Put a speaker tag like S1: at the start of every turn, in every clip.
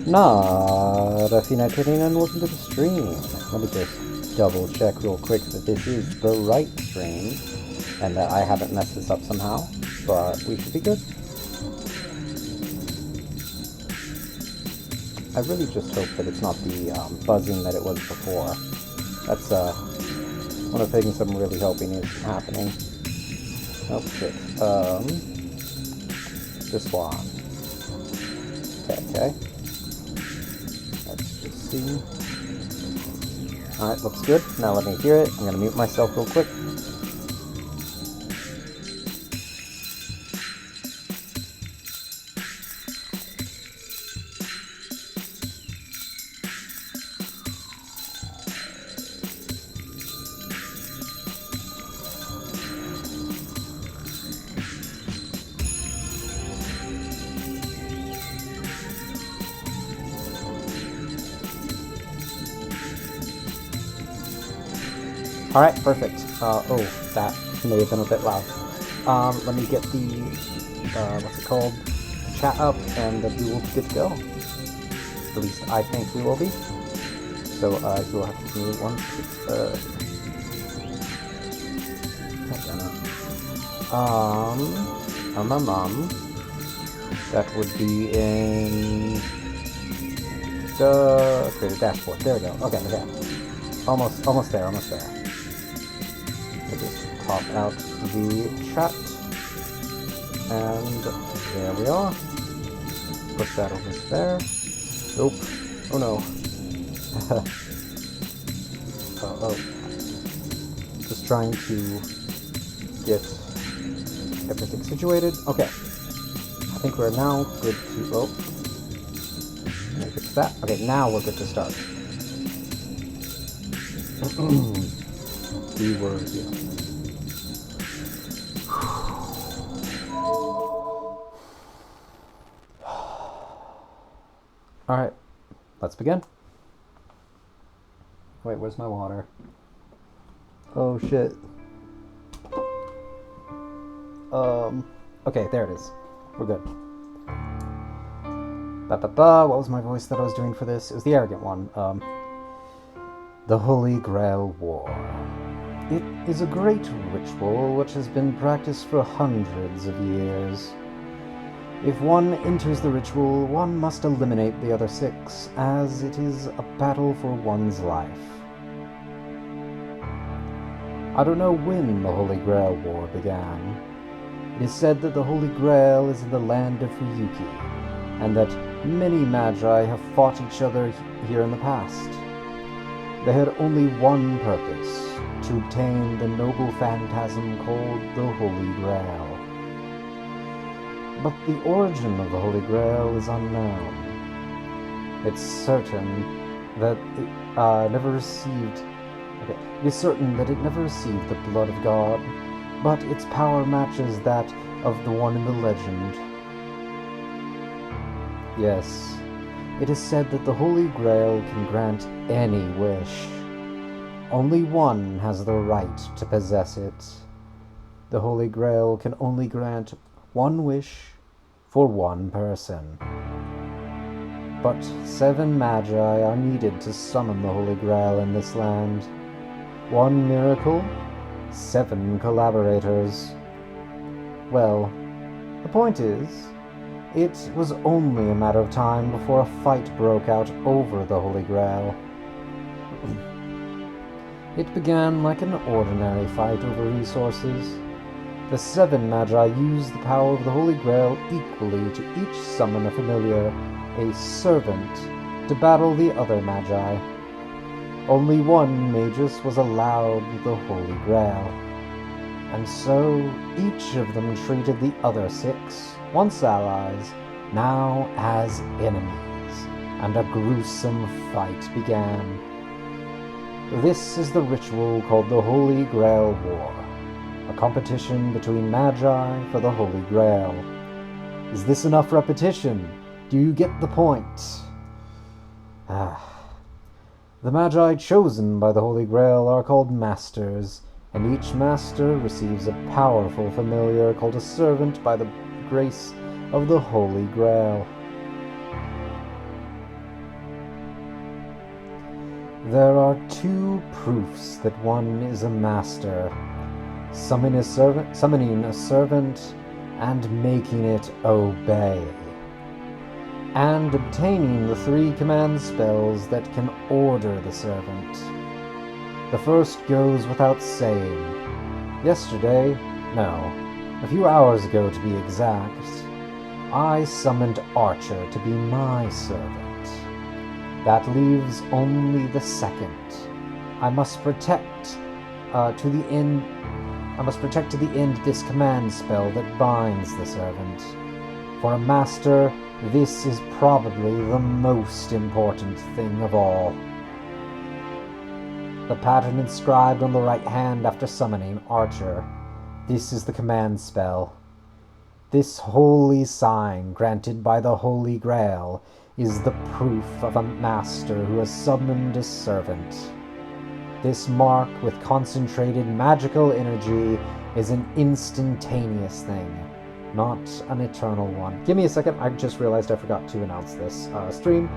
S1: Not a Fiani and welcome to the stream. Let me just double check real quick that this is the right stream and that I haven't messed this up somehow, but we should be good. I really just hope that it's not the buzzing that it was before. That's one of the things I'm really hoping is happening. Oh shit. This one. Okay. Let's just see. Alright, looks good. Now let me hear it. I'm gonna mute myself real quick. Alright, perfect. Oh, that may have been a bit loud. Let me get the, what's it called, chat up, and then we will be good to go. At least I think we will be. So, you'll have to mute once it's, that would be in the creative dashboard. There we go. Okay. Almost there. Just pop out the chat, and there we are. Push that over there. Nope. Oh no. Oh. Just trying to get everything situated. Okay. I think we're now good to... Oh. Let me fix that. Okay, now we're good to start. We were here. Alright, let's begin. Wait, where's my water? Oh shit. Okay, there it is. We're good. What was my voice that I was doing for this? It was the arrogant one. The Holy Grail War. It is a great ritual which has been practiced for hundreds of years. If one enters the ritual, one must eliminate the other 6, as it is a battle for one's life. I don't know when the Holy Grail War began. It is said that the Holy Grail is in the land of Ryuki, and that many magi have fought each other here in the past. They had only one purpose, to obtain the noble phantasm called the Holy Grail. But the origin of the Holy Grail is unknown. It's certain that it never received the blood of God, but its power matches that of the one in the legend. Yes, it is said that the Holy Grail can grant any wish. Only one has the right to possess it. The Holy Grail can only grant one wish for one person. But 7 magi are needed to summon the Holy Grail in this land. 1 miracle, 7 collaborators. Well, the point is, it was only a matter of time before a fight broke out over the Holy Grail. It began like an ordinary fight over resources. The 7 magi used the power of the Holy Grail equally to each summon a familiar, a servant, to battle the other magi. Only one magus was allowed the Holy Grail, and so each of them treated the other 6, once allies, now as enemies, and a gruesome fight began. This is the ritual called the Holy Grail War, a competition between magi for the Holy Grail. Is this enough repetition? Do you get the point? The magi chosen by the Holy Grail are called masters, and each master receives a powerful familiar called a servant by the grace of the Holy Grail. There are two proofs that one is a master. Summoning a servant and making it obey. And obtaining the 3 command spells that can order the servant. The first goes without saying. Yesterday, no, a few hours ago to be exact, I summoned Archer to be my servant. That leaves only the second. I must protect to the end this command spell that binds the servant. For a master, this is probably the most important thing of all. The pattern inscribed on the right hand after summoning Archer. This is the command spell. This holy sign granted by the Holy Grail is the proof of a master who has summoned a servant. This mark with concentrated magical energy is an instantaneous thing, not an eternal one. Give me a second, I just realized I forgot to announce this. Stream?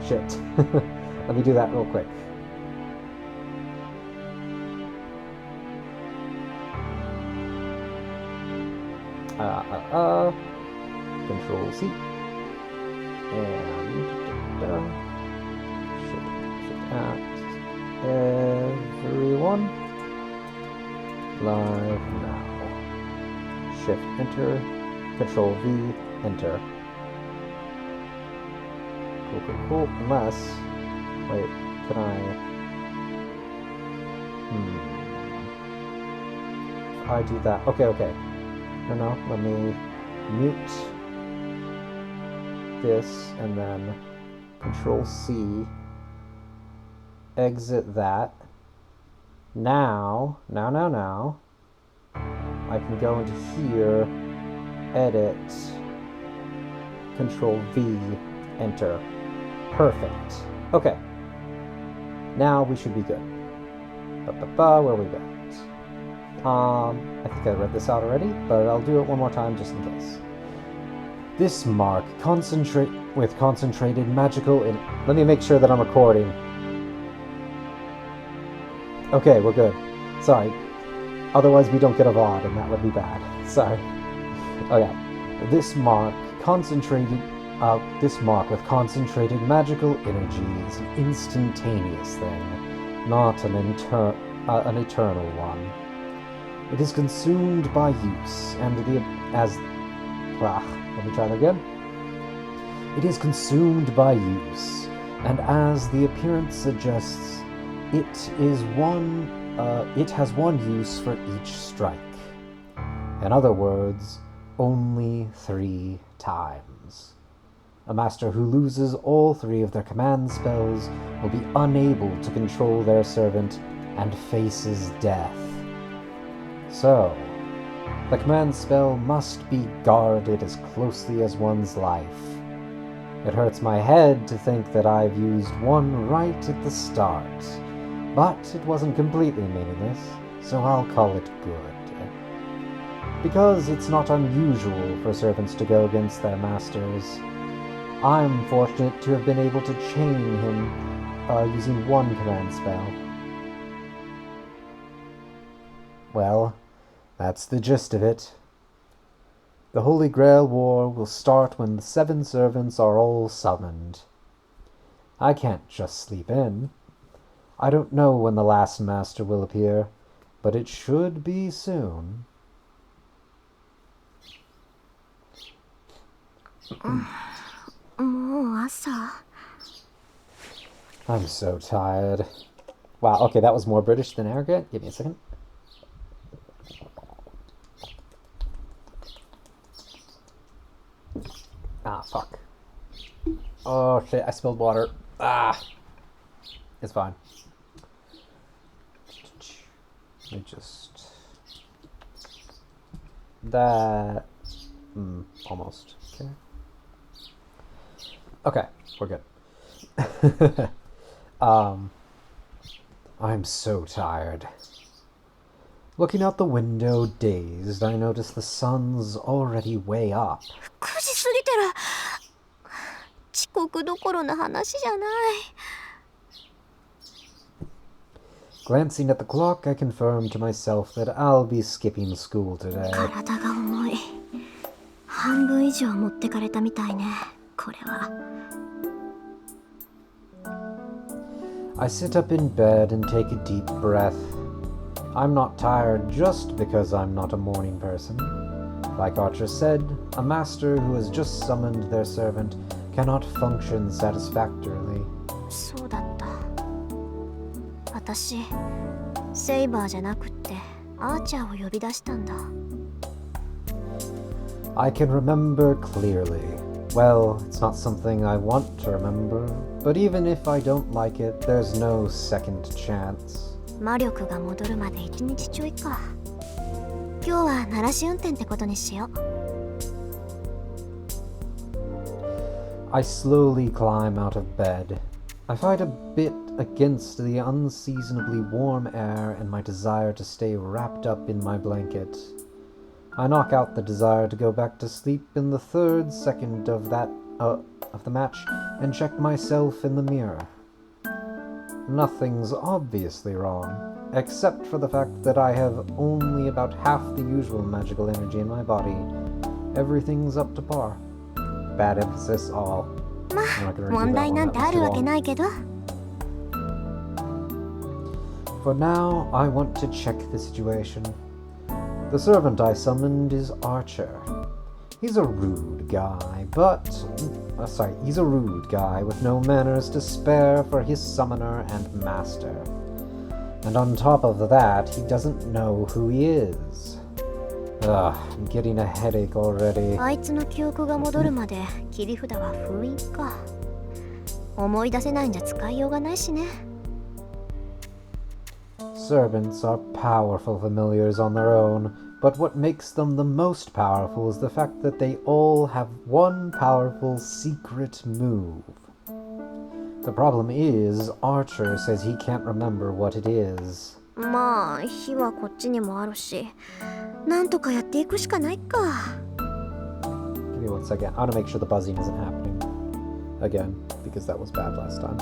S1: Shit. Let me do that real quick. Control C. And shift at everyone. Live now. Shift enter. Control V, enter. Cool. Unless, wait, can I? If I do that, okay. No, let me mute this and then Control C, exit that. Now, I can go into here, edit, Control V, enter. Perfect. Okay. Now we should be good. Where we at? I think I read this out already, but I'll do it one more time just in case. This mark with concentrated magical let me make sure that I'm recording. Okay, we're good. Sorry. Otherwise we don't get a VOD, and that would be bad. Sorry. Okay. This mark with concentrated magical energy is an instantaneous thing, not an eternal one. It is consumed by use, and let me try that again. It is consumed by use, and as the appearance suggests, it has one use for each strike. In other words, only 3 times. A master who loses all 3 of their command spells will be unable to control their servant and faces death. So, the command spell must be guarded as closely as one's life. It hurts my head to think that I've used one right at the start, but it wasn't completely meaningless, so I'll call it good. Because it's not unusual for servants to go against their masters, I'm fortunate to have been able to chain him using one command spell. Well, that's the gist of it. The Holy Grail War will start when the 7 servants are all summoned. I can't just sleep in. I don't know when the last master will appear, but it should be soon. I'm so tired. Wow, okay, that was more British than arrogant. Give me a second. Ah, fuck. Oh, shit, I spilled water. Ah! It's fine. Let me just... That... almost. Okay, we're good. I'm so tired. Looking out the window, dazed, I notice the sun's already way up.
S2: 9時過ぎてる。遅刻どころの話じゃない。
S1: Glancing at the clock, I confirm to myself that I'll be skipping school today.
S2: 体が重い。半分以上持ってかれたみたいね、これは。
S1: I sit up in bed and take a deep breath. I'm not tired just because I'm not a morning person. Like Archer said, a master who has just summoned their servant cannot function satisfactorily.
S2: そうだった。私、セイバーじゃなくってアーチャーを呼び出したんだ。
S1: I can remember clearly. Well, it's not something I want to remember, but even if I don't like it, there's no second chance.
S2: 魔力が戻るまで1日ちょいか。今日は慣らし運転ってことにしよう。
S1: I slowly climb out of bed. I fight a bit against the unseasonably warm air and my desire to stay wrapped up in my blanket. I knock out the desire to go back to sleep in the third second of the match and check myself in the mirror. Nothing's obviously wrong, except for the fact that I have only about half the usual magical energy in my body. Everything's up to par. Bad emphasis all.
S2: まあ、問題なんてあるわけないけど。
S1: For now, I want to check the situation. The servant I summoned is Archer. He's a rude guy, he's a rude guy with no manners to spare for his summoner and master. And on top of that, he doesn't know who he is. Ugh, I'm getting a headache already.
S2: あいつの記憶が戻るまで切り札は封印か。思い出せないんじゃ使いようがないしね。
S1: Servants are powerful familiars on their own, but what makes them the most powerful is the fact that they all have one powerful secret move. The problem is, Archer says he can't remember what it is.
S2: まあ、火はこっちにもあるし、なんとかやっていくしかないか。
S1: Give me one second. I want to make sure the buzzing isn't happening again, because that was bad last time.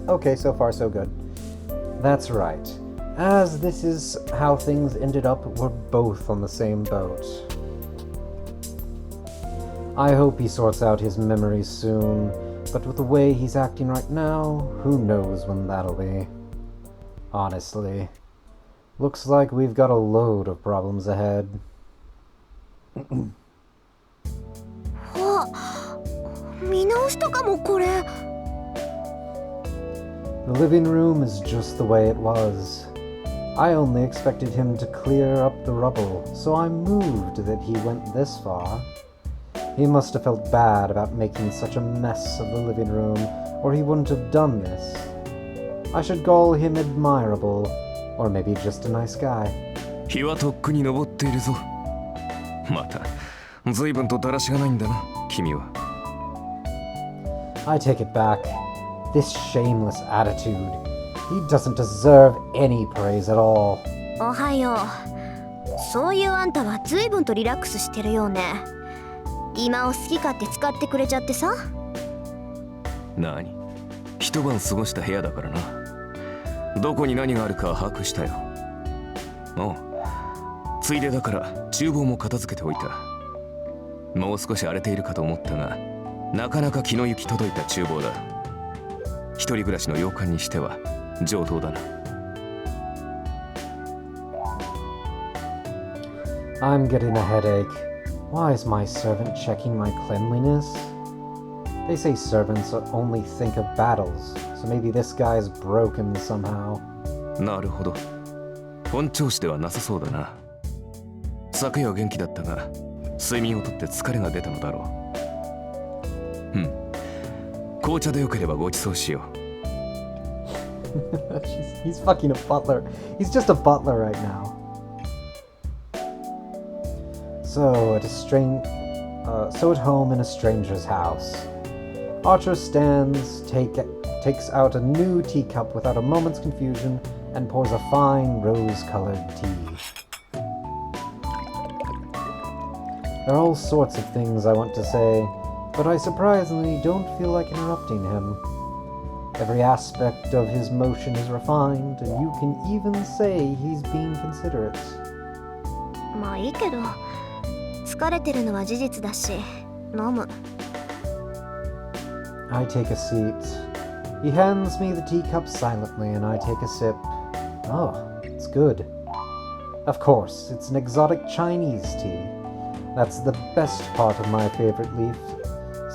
S1: Okay, so far so good. That's right. As this is how things ended up, we're both on the same boat. I hope he sorts out his memories soon, but with the way he's acting right now, who knows when that'll be. Honestly, looks like we've got a load of problems ahead.
S2: あ、見直したかもこれ。
S1: The living room is just the way it was. I only expected him to clear up the rubble, so I'm moved that he went this far. He must have felt bad about making such a mess of the living room, or he wouldn't have done this. I should call him admirable, or maybe just a nice guy.
S3: 日はとっくに昇っているぞ。また、随分とだらしがないんだな、君は。
S1: I take it back. This shameless attitude. He doesn't deserve any praise at all.
S2: おはよう。そういうあんたは随分とリラックスしてるようね。今を好き勝手使ってくれちゃってさ。
S3: なに、一晩過ごした部屋だからな。どこに何があるか把握したよ。おう、ついでだから厨房も片付けておいた。もう少し荒れているかと思ったが、なかなか気の行き届いた厨房だ。一人暮らしの洋館にしては上等だな。
S1: I'm getting a headache. Why is my servant checking my cleanliness? They say servants only think of battles, so maybe this guy's broken somehow.
S3: なるほど。本調子ではなさそうだな。昨夜は元気だったが、睡眠をとって疲れが出たのだろう。紅茶でよければごちそうしよう。
S1: he's fucking a butler. He's just a butler right now. So at home in a stranger's house. Archer stands takes out a new teacup without a moment's confusion and pours a fine rose-colored tea. There are all sorts of things I want to say, but I surprisingly don't feel like interrupting him. Every aspect of his motion is refined, and you can even say he's being considerate.
S2: まあいいけど、疲れてるのは事実だし、飲む。
S1: I take a seat. He hands me the teacup silently, and I take a sip. Oh, it's good. Of course, it's an exotic Chinese tea. That's the best part of my favorite leaf,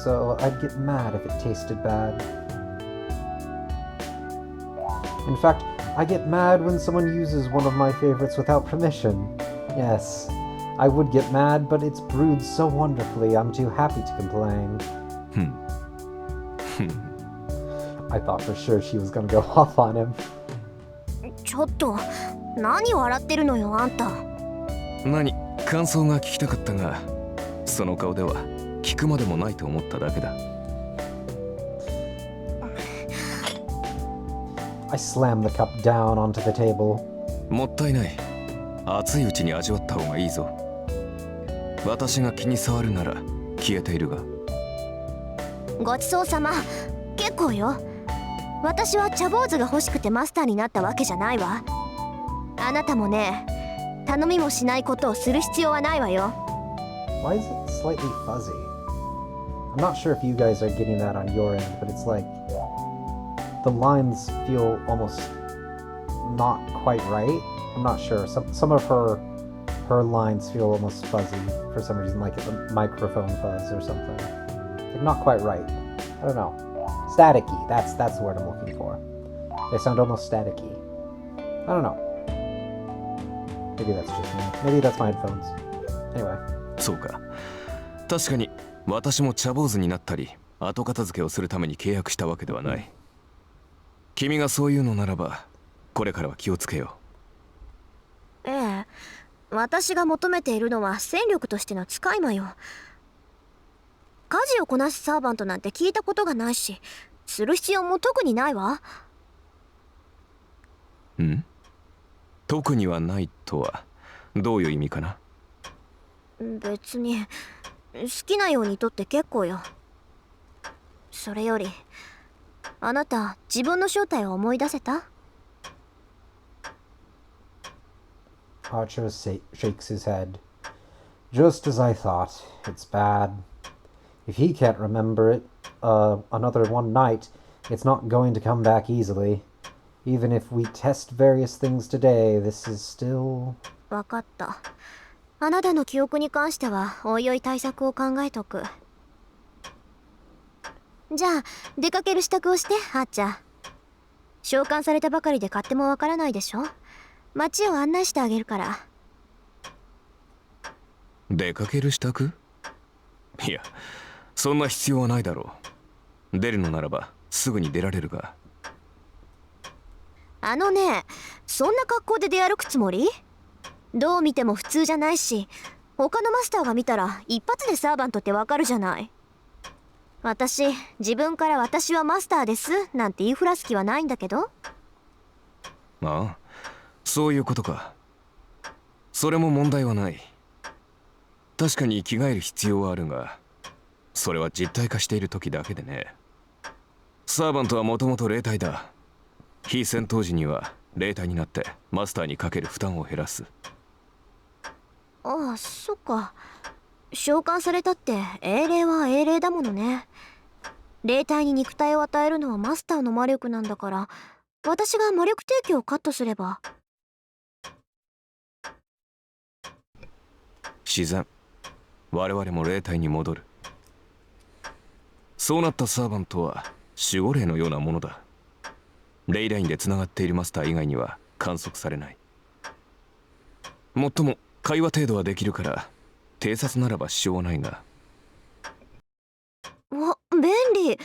S1: so I'd get mad if it tasted bad. In fact, I get mad when someone uses one of my favorites without permission. Yes, I would get mad, but it's brewed so wonderfully, I'm too happy to complain. I thought for sure she was gonna go off on him.
S2: ちょっと、何笑ってるのよ、あんた。
S3: 何、感想が聞きたかったが、その顔では聞くまでもないと思っただけだ。
S1: I slam the cup down onto the table.
S3: もったいない。熱いうちに味わった方がいいぞ。私が気に障るなら消えているが。
S2: ごちそうさま。結構よ。私は茶坊主が欲しくてマスターになったわけじゃないわ。あなたもね、頼みもしないことをする必要はないわよ。
S1: Why is it slightly fuzzy? I'm not sure if you guys are getting that on your end, but it's like the lines feel almost not quite right. I'm not sure. Some of her lines feel almost fuzzy for some reason, like a microphone fuzz or something. Like not quite right. I don't know. Staticky. That's the word I'm looking for. They sound almost staticky. I don't know. Maybe that's just me. Maybe that's my headphones. Anyway.
S3: そうか。確かに私も茶坊主になったり後片付けをするために契約したわけではない。君がそういうのならばこれからは気をつけよ
S2: う。ええ、私が求めているのは戦力としての使い魔よ。家事をこなすサーバントなんて聞いたことがないし、する必要も特にないわ。
S3: ん？特にはないとはどういう意味かな？
S2: 別に好きなようにとって結構よ。それよりあなた自分の正体を思い出せた？
S1: Archer shakes his head. Just as I thought. It's bad. If he can't remember it, another one night, it's not going to come back easily. Even if we test various things today, this is still...
S2: わかった。あなたの記憶に関してはおいおい対策を考えとく。じゃあ出かける支度をして、ハーチャー。召喚されたばかりで勝手もわからないでしょ。街を案内してあげるから。
S3: 出かける支度？いや、そんな必要はないだろう。出るのならばすぐに出られるが。
S2: あのね、そんな格好で出歩くつもり？どう見ても普通じゃないし、他のマスターが見たら一発でサーバントってわかるじゃない。私、自分から私はマスターですなんて言いふらす気はないんだけど。
S3: ああ、そういうことか。それも問題はない。確かに着替える必要はあるが、それは実体化している時だけでね。サーバントはもともと霊体だ。非戦闘時には霊体になってマスターにかける負担を減らす。
S2: ああ、そっか。召喚されたって英霊は英霊だものね。霊体に肉体を与えるのはマスターの魔力なんだから、私が魔力提供をカットすれば。
S3: 自然。我々も霊体に戻る。そうなったサーバントは守護霊のようなものだ。レイラインでつながっているマスター以外には観測されない。もっとも会話程度はできるから偵察ならば支障はないが。
S2: わ、便利。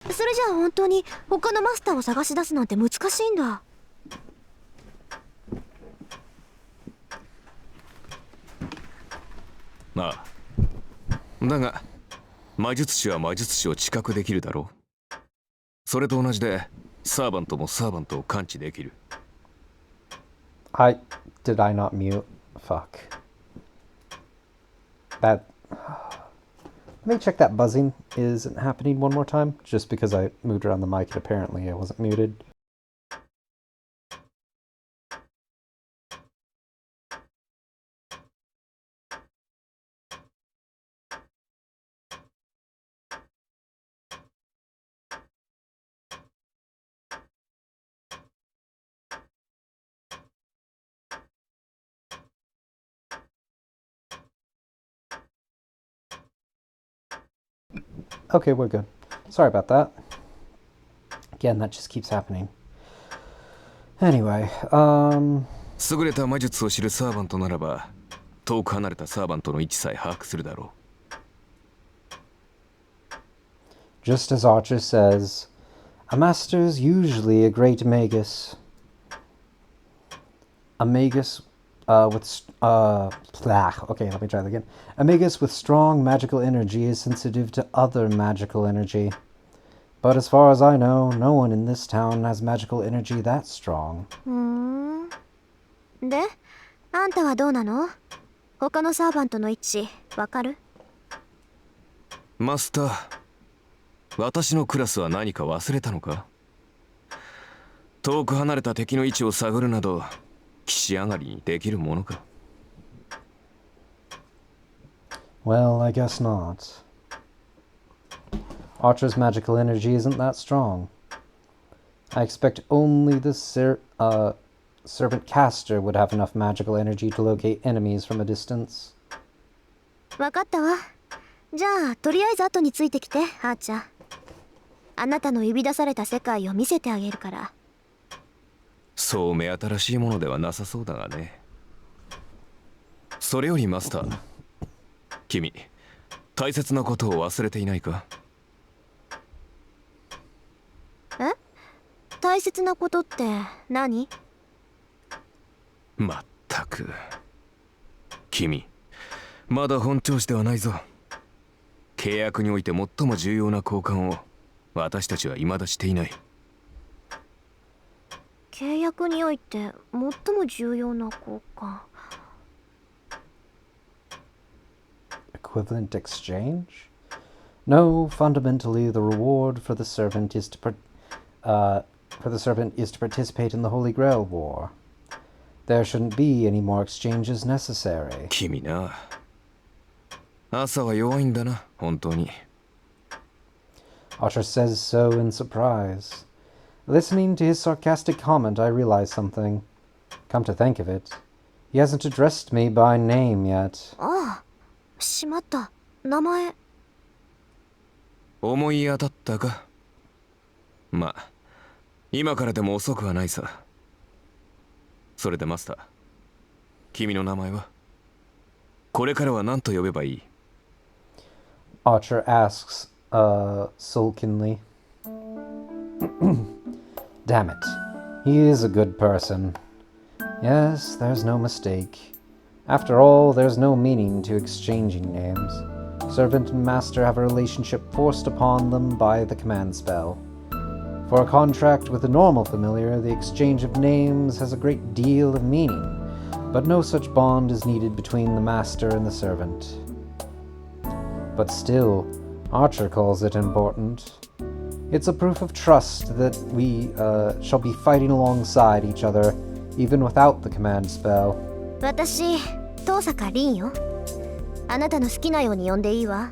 S2: それじゃあ本当に他のマスターを探し出すなんて難しいんだ。
S3: ああ。だが魔術師は魔術師を知覚できるだろう。それと同じでサーバントもサーバントを感知できる。
S1: Did I not mute? Fuck. That... Let me check that buzzing isn't happening one more time, just because I moved around the mic and apparently I wasn't muted. Okay, we're good. Sorry about that. Again, that just keeps happening. Anyway,
S3: 優れた魔術を知るサーバントならば、遠く離れたサーバントの位置さえ把握するだろ
S1: う。Just as Archer says, a master's usually a great magus. A magus okay, let me try that again. A magus with strong magical energy is sensitive to other magical energy. But as far as I know, no one in this town has magical energy that strong.
S2: で、あんたはどうなの？他のサーバントの位置、わかる？
S3: マスター、私のクラスは何か忘れたのか？遠く離れた敵の位置を探るなど、岸上がりにできるものか？
S1: Well, I guess not. Archer's magical energy isn't that strong. I expect only the servant caster would have enough magical energy to locate enemies from a distance.
S2: わかったわ。じゃあ、とりあえず後についてきて、ハーチャー。あなたの呼び出された世界を見せてあげるから。
S3: そう目新しいものではなさそうだがね。それよりマスター、君、大切なことを忘れていないか？
S2: え？大切なことって何？
S3: まったく。君、まだ本調子ではないぞ。契約において最も重要な交換を私たちは未だしていない。
S2: 契約において最も重要な交換。
S1: Equivalent exchange? No, fundamentally the reward for the servant is to participate in the Holy Grail War. There shouldn't be any more exchanges necessary.
S3: 君な、朝は弱いんだな、本当に。
S1: Archer says so in surprise. Listening to his sarcastic comment, I realize something. Come to think of it, he hasn't addressed me by name yet.
S2: ああ、しまった。名前。
S3: 思い当たったか？まあ、今からでも遅くはないさ。それでマスター、君の名前は？これからは何と呼べばいい？
S1: Archer asks, sulkily. Damn it. He is a good person. Yes, there's no mistake. After all, there's no meaning to exchanging names. Servant and master have a relationship forced upon them by the command spell. For a contract with a normal familiar, the exchange of names has a great deal of meaning, but no such bond is needed between the master and the servant. But still, Archer calls it important. It's a proof of trust that we shall be fighting alongside each other, even without the command spell.
S2: 私、遠坂凛よ。あなたの好きなように呼んでいいわ。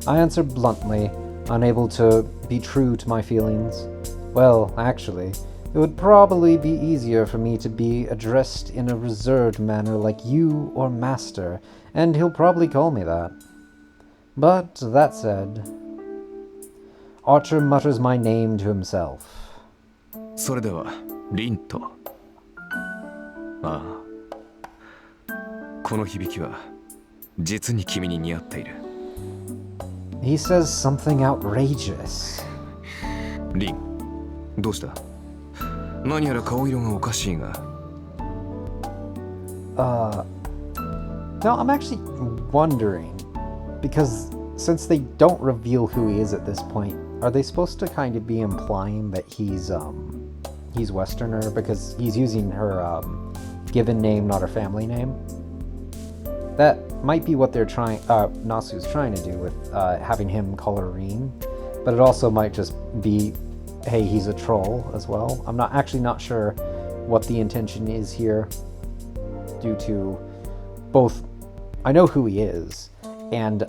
S1: I answer bluntly, unable to be true to my feelings. Well, actually, it would probably be easier for me to be addressed in a reserved manner like you or master, and he'll probably call me that. But that said, Archer mutters my name to himself.
S3: それでは、リンと。ああ。この響きは、実に君に似合っている。
S1: He says something outrageous.
S3: リン、どうした？何やら顔色がおかしいが。
S1: No, I'm actually wondering, because since they don't reveal who he is at this point, are they supposed to kind of be implying that he's Westerner because he's using her given name, not her family name? That might be what they're trying, Nasu's trying to do with having him call her Reen, but it also might just be, hey, he's a troll as well. I'm not sure what the intention is here, due to both, I know who he is, and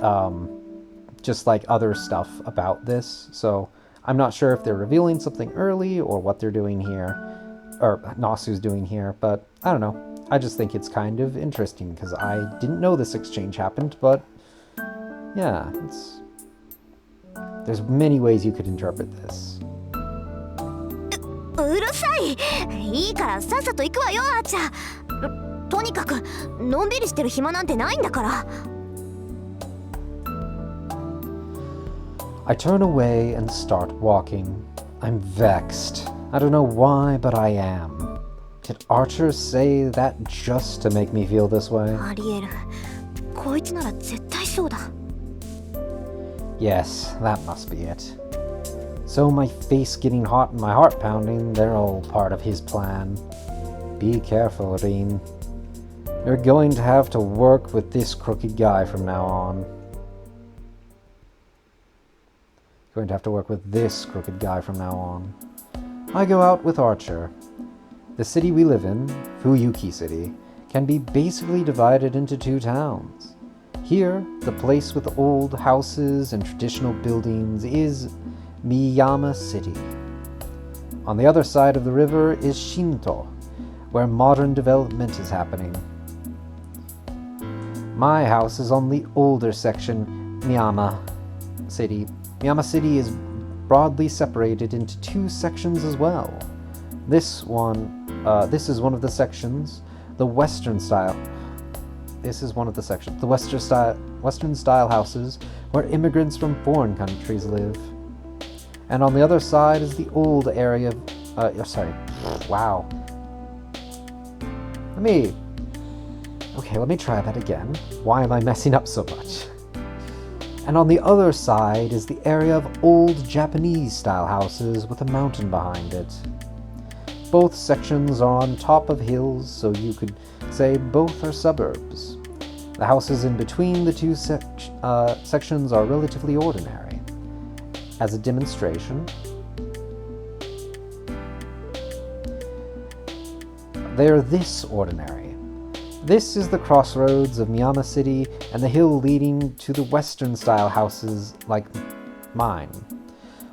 S1: just like other stuff about this, so I'm not sure if they're revealing something early or what they're doing here, or Nasu's doing here, but I don't know. I just think it's kind of interesting because I didn't know this exchange happened, but yeah, there's many ways you could interpret this.
S2: うるさい。いいからさっさと行くわよ、あーちゃん。とにかくのんびりしてる暇なんてないんだから。
S1: I turn away and start walking. I'm vexed. I don't know why, but I am. Did Archer say that just to make me feel this way?
S2: ありえる。こいつなら絶対そうだ。
S1: Yes, that must be it. So my face getting hot and my heart pounding, they're all part of his plan. Be careful, Reen. You're going to have to work with this crooked guy from now on. Going to have to work with this crooked guy from now on. I go out with Archer. The city we live in, Fuyuki City, can be basically divided into two towns. Here, the place with old houses and traditional buildings is Miyama City. On the other side of the river is Shinto, where modern development is happening. My house is on the older section, Miyama City. Miyama City is broadly separated into two sections as well. This is one of the sections, the Western style. This is one of the sections, the Western style houses where immigrants from foreign countries live. And on the other side is the old area wow. Let me try that again. Why am I messing up so much? And on the other side is the area of old Japanese-style houses with a mountain behind it. Both sections are on top of hills, so you could say both are suburbs. The houses in between the two sections are relatively ordinary. As a demonstration, they're this ordinary. This is the crossroads of Miyama City and the hill leading to the Western-style houses like mine.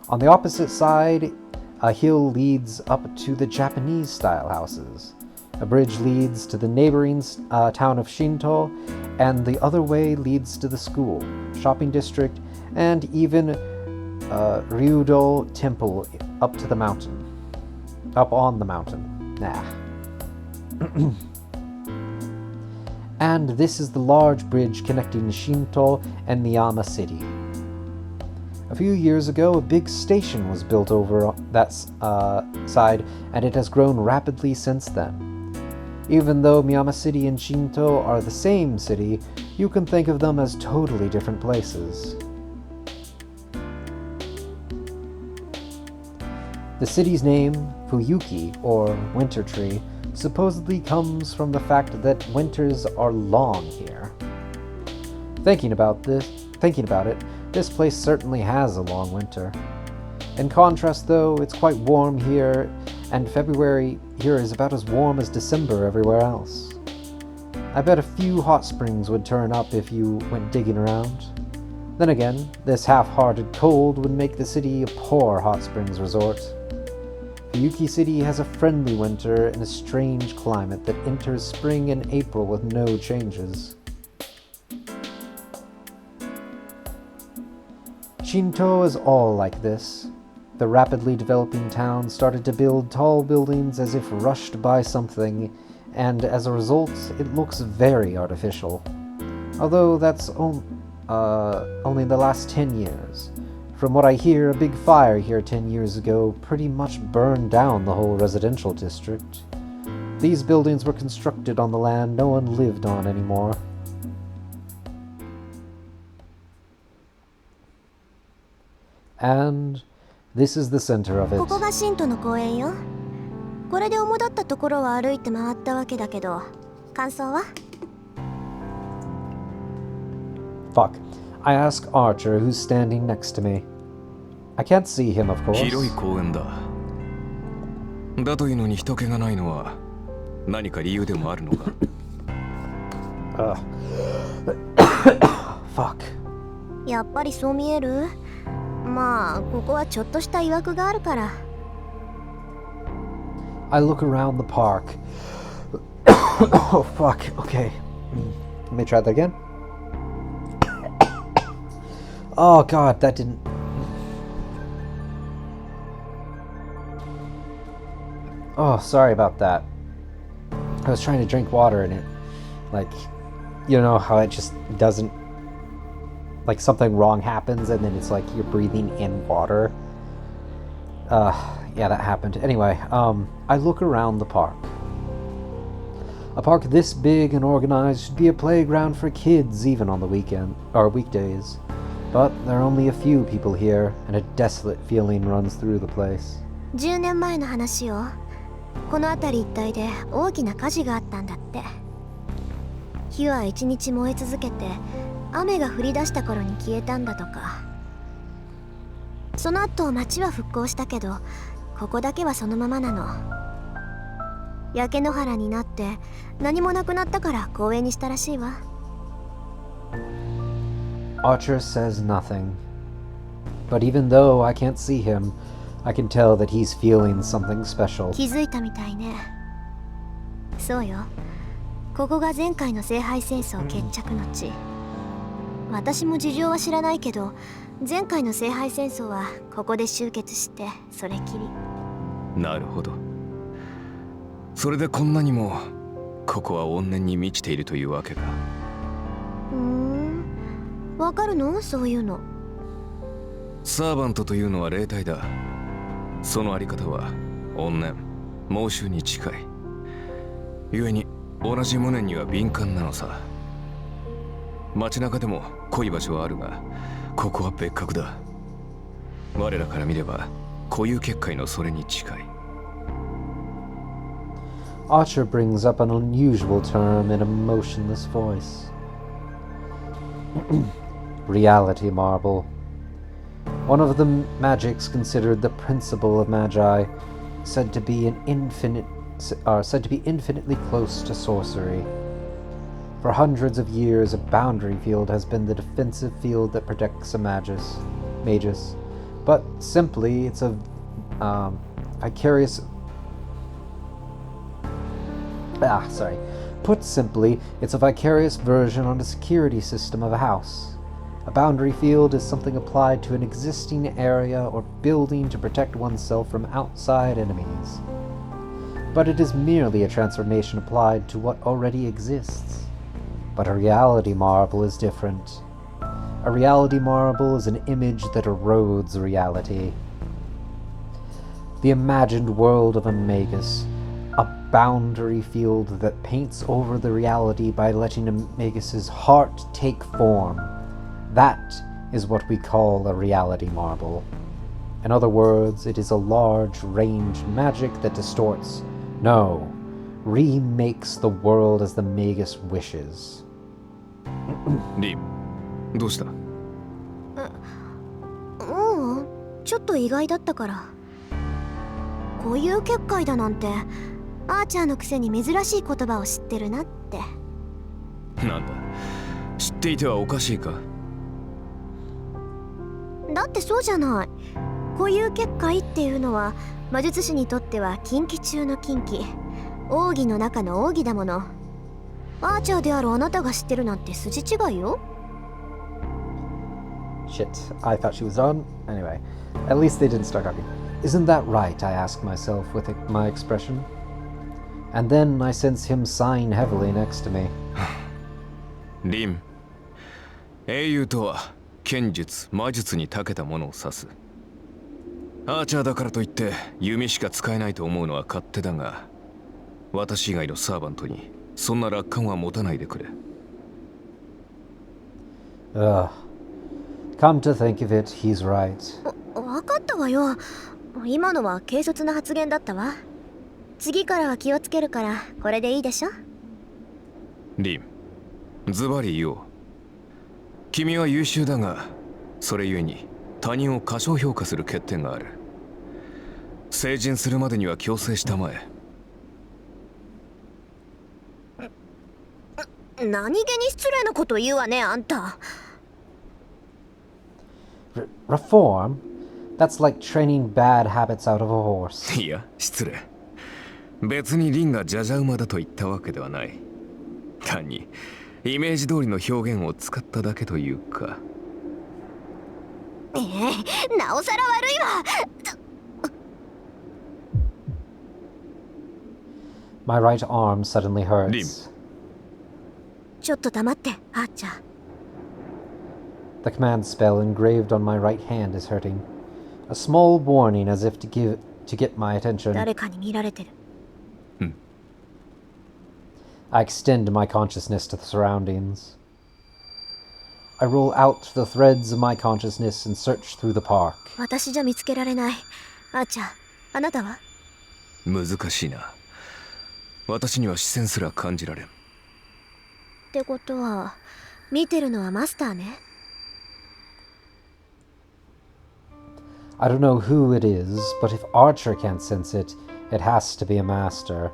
S1: On the opposite side, a hill leads up to the Japanese-style houses. A bridge leads to the neighboring town of Shinto, and the other way leads to the school, shopping district, and even Ryudo Temple up to the mountain. Up on the mountain. And this is the large bridge connecting Shinto and Miyama City. A few years ago, a big station was built over that side, and it has grown rapidly since then. Even though Miyama City and Shinto are the same city, you can think of them as totally different places. The city's name, Fuyuki, or Winter Tree, supposedly comes from the fact that winters are long here. Thinking about it, this place certainly has a long winter. In contrast, though, it's quite warm here, and February here is about as warm as December everywhere else. I bet a few hot springs would turn up if you went digging around. Then again, this half-hearted cold would make the city a poor hot springs resort. Fuyuki City has a friendly winter and a strange climate that enters spring and April with no changes. Shinto is all like this. The rapidly developing town started to build tall buildings as if rushed by something, and as a result, it looks very artificial. Although that's only the last 10 years. From what I hear, a big fire here 10 years ago pretty much burned down the whole residential district. These buildings were constructed on the land no one lived on anymore. And this is the center of
S2: ここ
S1: it.
S2: が神都の公園よ。これで主だったところは歩いて回ったわけだけど、感想は？
S1: Fuck. I ask Archer, who's standing next to me. I can't see him, of course.
S3: 広い公園だ。だというのに人気がないのは何か理由でもあるのか。
S1: Fuck.
S2: やっぱりそう見える？まあ、ここはちょっとした曰くがあるから。
S1: I look around the park. Oh, fuck. Okay. Let me try that again. Oh, God, that didn't... Oh, sorry about that. I was trying to drink water and it, like, you know how it just doesn't, like something wrong happens and then it's like you're breathing in water. Yeah, that happened. Anyway, I look around the park. A park this big and organized should be a playground for kids even on the weekend or weekdays. But there are only a few people here, and a desolate feeling runs through the place.
S2: 10年前の話よ。この辺り一帯で大きな火事があったんだって。火は一日燃え続けて、雨が降り出した頃に消えたんだとか。その後町は復興したけど、ここだけはそのままなの。焼け野原になって何もなくなったから公園にしたらしいわ。
S1: Archer says nothing. But even though I can't see him, I can tell that he's feeling something special.
S2: 気づいたみたいね。そうよ。ここが前回の聖杯戦争決着の地。私も事情は知らないけど、前回の聖杯戦争はここで終結してそれきり。
S3: なるほど。それでこんなにもここは怨念に満ちているというわけか。
S2: わかるの？そういうの。
S3: サーバントというのは霊体だ。そのあり方は怨念、妄執に近い。故に同じ無念には敏感なのさ。街中でも濃い場所はあるが、ここは別格だ。我らから見れば固有結界のそれに近い。
S1: Archer brings up an unusual term in a motionless voice. Reality marble. One of the magics considered the principle of magi, said to be infinitely close to sorcery. For hundreds of years, a boundary field has been the defensive field that protects a magus. But simply, it's a vicarious... Put simply, it's a vicarious version on a security system of a house. A boundary field is something applied to an existing area or building to protect oneself from outside enemies. But it is merely a transformation applied to what already exists. But a reality marble is different. A reality marble is an image that erodes reality. The imagined world of a magus, a boundary field that paints over the reality by letting a magus's heart take form. That is what we call a reality marble. In other words, it is a large-range magic that distorts, no, remakes the world as the magus wishes.
S3: リン、どうした？
S2: ちょっと意外だったから。固有結界だなんて、アーチャーのくせに珍しい言葉を知ってるなって。
S3: なんだ、知っていてはおかしいか？
S2: だってそうじゃない。固有結界っていうのは魔術師にとっては禁忌中の禁忌、奥義の中の奥義だもの。アーチャーであるあなたが知ってるなんて筋違いよ。
S1: Shit, I thought she was done. Anyway, at least they didn't start talking. Isn't that right? I ask myself with my expression. And then I sense him sighing heavily next to me.
S3: リン、英雄とは剣術、魔術に長けたものを指す。アーチャーだからといって弓しか使えないと思うのは勝手だが、私以外のサーバントにそんな楽観は持たないでくれ。
S1: Come to think of it, he's right.
S2: わよ。今のは軽率な発言だったわ。次からは気をつけるからこれでいいでしょ。
S3: リン、ズバリ言おう。君は優秀だが、それゆえに他人を過小評価する欠点がある。成人するまでには強制したまえ。
S2: 何気に失礼なこと言うわね、あんた。
S1: Reform? That's like training bad habits out of a horse.
S3: いや、失礼。別にリンがジャジャ馬だと言ったわけではない。単にイメージ通りの表現を使っただけというか。
S2: なおさら悪いわ。
S1: My right arm suddenly hurts.
S2: ちょっと黙って、あーちゃん。
S1: The command spell engraved on my right hand is hurting. A small warning as if to get my attention.
S2: 誰かに見られてる。
S1: I extend my consciousness to the surroundings. I roll out the threads of my consciousness and search through the park.
S2: 私じゃ見つけられない。あーちゃん、あなたは？
S3: 難しいな。私には視線すら感じられん。
S2: ってことは、見てるのはマスターね。
S1: I don't know who it is, but if Archer can't sense it, it has to be a master.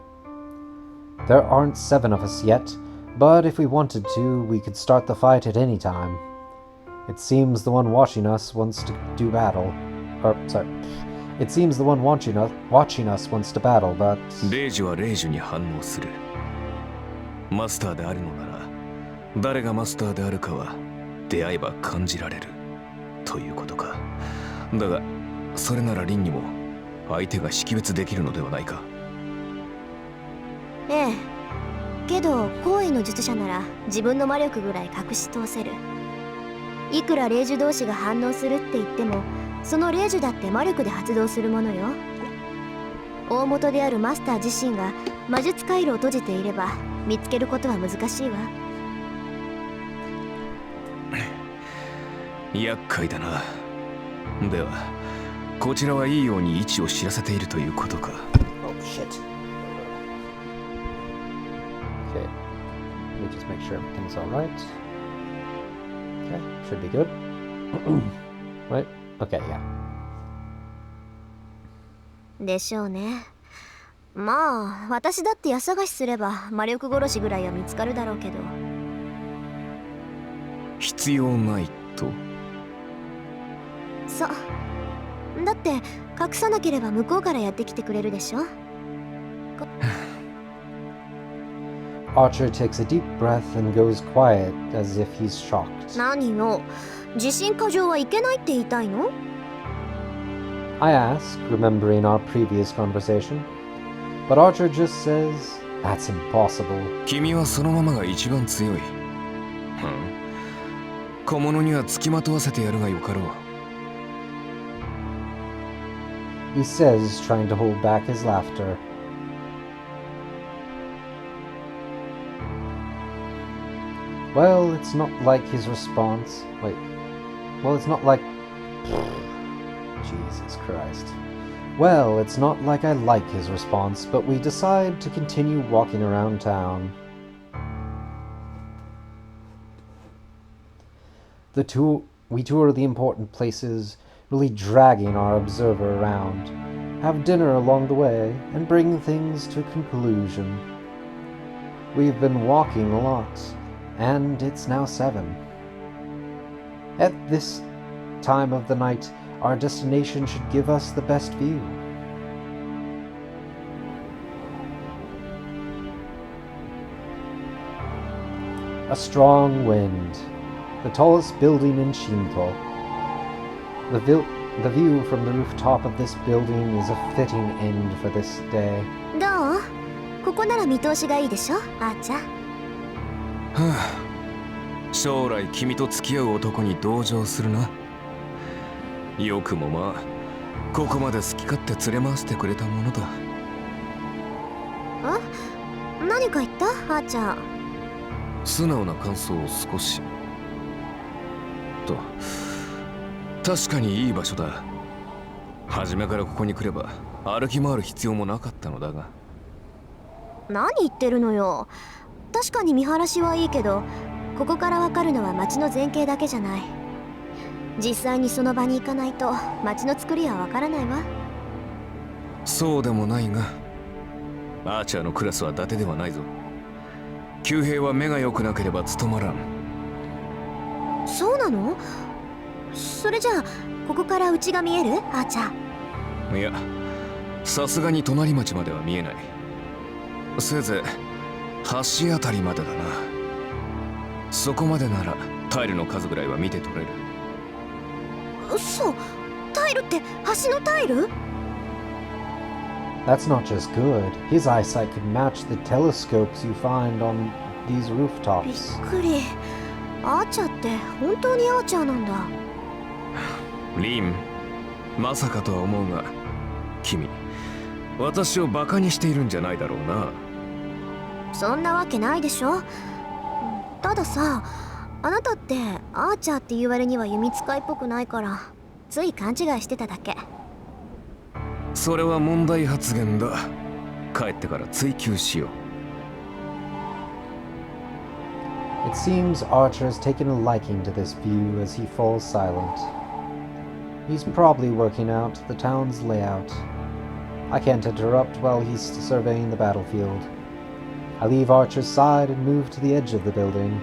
S1: There aren't 7 of us yet, but if we wanted to, we could start the fight at any time. It seems the one watching us wants to do battle. It seems the one watching us wants to battle, but...
S3: レイジはレイジュに反応する。マスターであるのなら、誰がマスターであるかは出会えば感じられるということか。だがそれならリンにも相手が識別できるのではないか。
S2: ええ。けど高位の術者なら自分の魔力ぐらい隠し通せる。いくら霊樹同士が反応するって言っても、その霊樹だって魔力で発動するものよ。大元であるマスター自身が魔術回路を閉じていれば見つけることは難しいわ。
S3: 厄介だな。ではこちらはいいように位置を知らせているということか。
S1: Oh shit. Okay. Let me just make sure everything's alright. Okay, should be good. Right? Okay, yeah.
S2: でしょうね。まあ私だって家探しすれば魔力殺しぐらいは見つかるだろうけど。
S3: 必要ないと？
S2: そう。だって隠さなければ向こうからやってきてくれるでしょ。
S1: Archer takes a deep breath and goes quiet as if he's shocked.
S2: 何よ、自信過剰はいけないって言いたいの？
S1: I ask, remembering our previous conversation. But Archer just says, that's impossible.
S3: 君はそのままが一番強い。小物には付きまとわせてやるがよかろう。
S1: He says, trying to hold back his laughter. Well, it's not like his response. Wait. Well, it's not like... Jesus Christ. Well, it's not like I like his response, but we decide to continue walking around town. We tour the important places, really dragging our observer around, have dinner along the way, and bring things to a conclusion. We've been walking a lot, and it's now 7. At this time of the night, our destination should give us the best view. A strong wind. The tallest building in Shinto. The view from the rooftop of this building is a fitting end for this day.
S2: どう？ここなら見通しがいいでしょ、あーちゃん。
S3: 将来君と付き合う男に同情するな。よくもまあここまで好き勝手連れ回してくれたものだ。
S2: 何か言った、あーちゃん。
S3: 素直な感想を少しと。確かにいい場所だ。初めからここに来れば歩き回る必要もなかったのだが。
S2: 何言ってるのよ。確かに見晴らしはいいけど、ここからわかるのは街の全景だけじゃない。実際にその場に行かないと街の作りはわからないわ。
S3: そうでもないが、アーチャーのクラスは伊達ではないぞ。弓兵は目が良くなければ務まらん。
S2: そうなの？それじゃあここから家が見える？あーちゃん。
S3: いや、さすがに隣町までは見えない。せいぜい橋あたりまでだな。そこまでならタイルの数ぐらいは見て取れる。
S2: 嘘？タイルって橋のタイル？
S1: That's not just good. His eyesight could match the telescopes you find on these
S2: びっ
S1: rooftops.
S2: くり。アーチャーって本当にアーチャーなんだ。
S3: リン、まさかとは思うが、君、私をバカにしているんじゃないだろうな。
S2: そんなわけないでしょ。たださ、あなたってアーチャーって言われには弓使いっぽくないから、つい勘違いしてただけ。
S3: それは問題発言だ。帰ってから追求しよう。
S1: It seems Archer has taken a liking to this view as he falls silent. He's probably working out the town's layout. I can't interrupt while he's surveying the battlefield. I leave Archer's side and move to the edge of the building.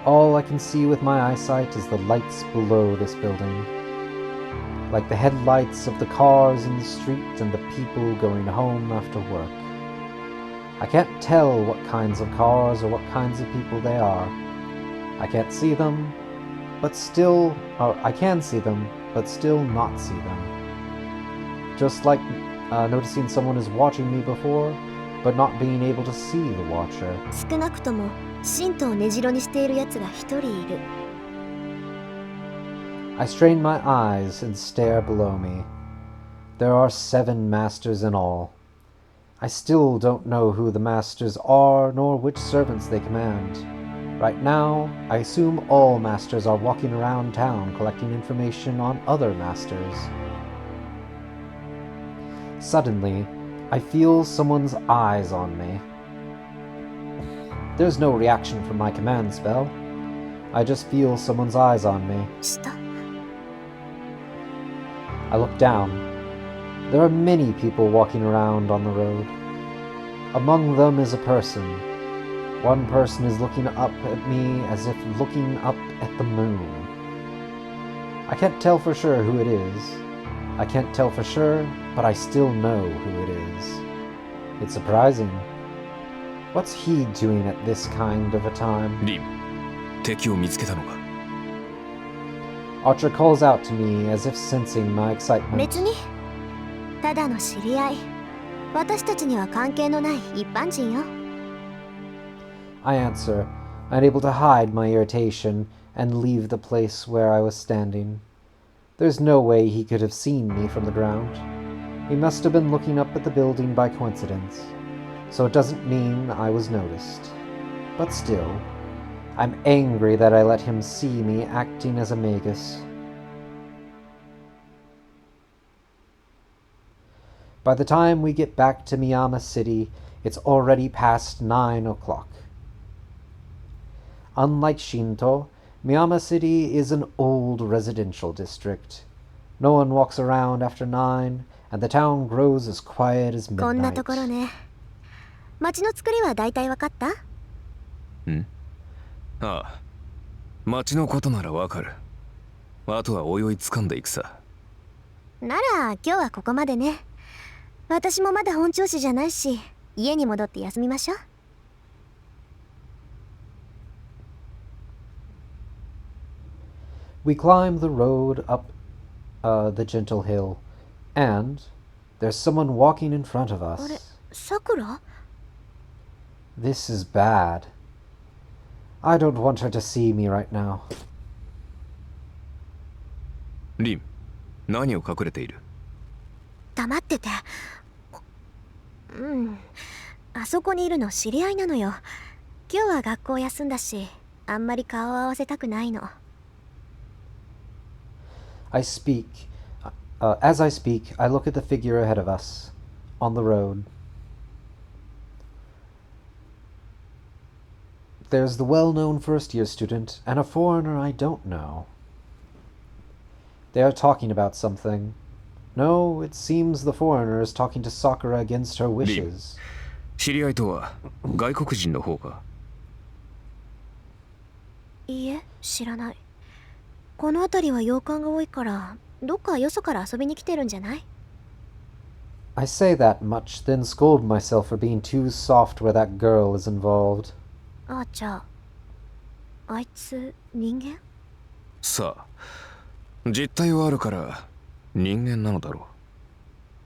S1: All I can see with my eyesight is the lights below this building. Like the headlights of the cars in the street and the people going home after work. I can't tell what kinds of cars or what kinds of people they are. I can't see them, but still... or I can see them, but still not see them. Just like noticing someone is watching me before, but not being able to see the watcher.
S2: 少なくとも神道を根城にしているやつが一人いる。
S1: I strain my eyes and stare below me. There are 7 masters in all. I still don't know who the masters are, nor which servants they command. Right now, I assume all masters are walking around town collecting information on other masters. Suddenly, I feel someone's eyes on me. There's no reaction from my command spell. I just feel someone's eyes on me.
S2: 下？
S1: I look down. There are many people walking around on the road. Among them is a person. One person is looking up at me as if looking up at the moon. I can't tell for sure who it is. I can't tell for sure, but I still know who it is. It's surprising. What's he doing at this kind of a time?
S3: リン、敵を見つけたのか？
S1: Archer calls out to me as if sensing my excitement.
S2: 別に。ただの知り合い。私たちには関係のない一般人よ。
S1: I answer, unable to hide my irritation, and leave the place where I was standing. There's no way he could have seen me from the ground. He must have been looking up at the building by coincidence, so it doesn't mean I was noticed. But still, I'm angry that I let him see me acting as a magus. By the time we get back to Miyama City, it's already past 9 o'clock. Unlike Shinto, Miyama City is an old residential district. No one walks around after 9, and the town grows as quiet as
S2: こんなと
S1: midnight.
S2: ころね。街の作りは大体わかった？
S3: ん？ああ、町のことならわかる。あとはおいおい掴んでいくさ。
S2: なら今日はここまでね。私もまだ本調子じゃないし、家に戻って休みましょう。
S1: We climb the road up the gentle hill, and there's someone walking in front of
S2: あれ、
S1: us.
S2: さくら？
S1: This is bad. I don't want her to see me right now.
S3: リン、何を隠れている？
S2: 黙ってて。うん。あそこにいるの知り合いなのよ。今日は学校休んだし、あんまり顔を合わせたくないの。
S1: As I speak, I look at the figure ahead of us, on the road. There's the well-known first-year student, and a foreigner I don't know. They are talking about something. No, it seems the foreigner is talking to Sakura against her wishes.
S3: 知り合いとは外国人の方か？
S2: いいえ、知らない。この辺りは洋館が多いから、どっかよそから遊びに来てるんじゃない？
S1: I say that much, then scold myself for being too soft where that girl is involved.
S2: ああ、じゃあ、あいつ人間？
S3: さあ、実態はあるから人間なのだろ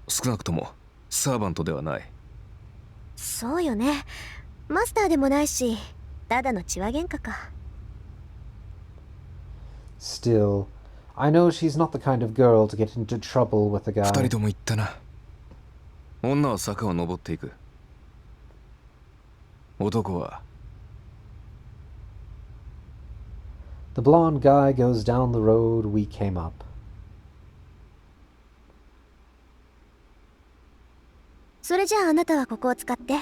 S3: う。少なくともサーバントではない。
S2: そうよね。マスターでもないし、ただの血は喧嘩か。
S1: Still, I know she's not the kind of girl to get into trouble with a
S3: 二
S1: guy.
S3: 人とも言ったな。女は坂を登っていく。男は
S1: The blonde guy goes down the road we came up.
S2: それじゃああなたはここを使って。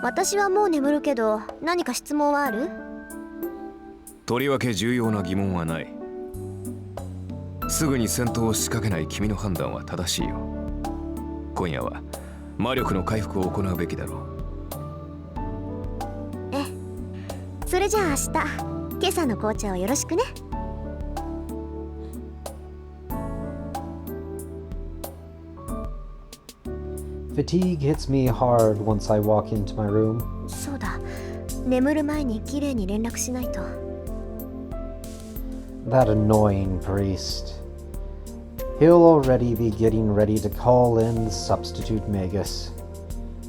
S2: 私はもう眠るけど、何か質問はある？
S3: とりわけ重要な疑問はない。すぐに戦闘を仕掛けない君の判断は正しいよ。今夜は魔力の回復を行うべきだろう。
S2: ええ。それじゃあ明日、今朝の紅茶をよろしくね。
S1: Fatigue hits me hard once I walk into my room.
S2: そうだ。眠る前にきれいに連絡しないと。
S1: That annoying priest. He'll already be getting ready to call in the substitute magus.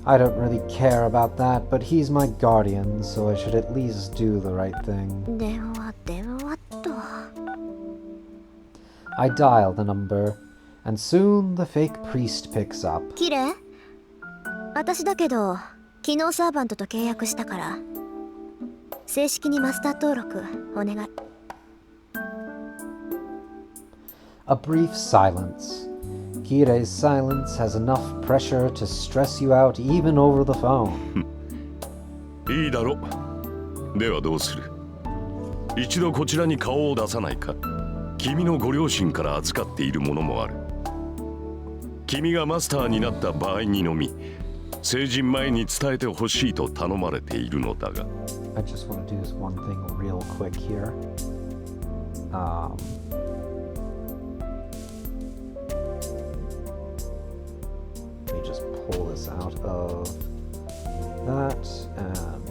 S1: I don't really care about that, but he's my guardian, so I should at least do the right thing.
S2: 電話っと。
S1: I dial the number, and soon the fake priest picks up.
S2: きれい？私だけど、昨日サーバントと契約したから、正式にマスター登録お願い。
S1: A brief silence. Kirei's silence has enough pressure to stress you out even over the phone.
S4: いいだろう。ではどうする？一度こちらに顔を出さないか？君のご両親から預かっているものもある。君がマスターになった場合にのみ、成人前に伝えてほしいと頼まれているのだが。
S1: I just want to do this one thing real quick here. Let me just pull this out of that and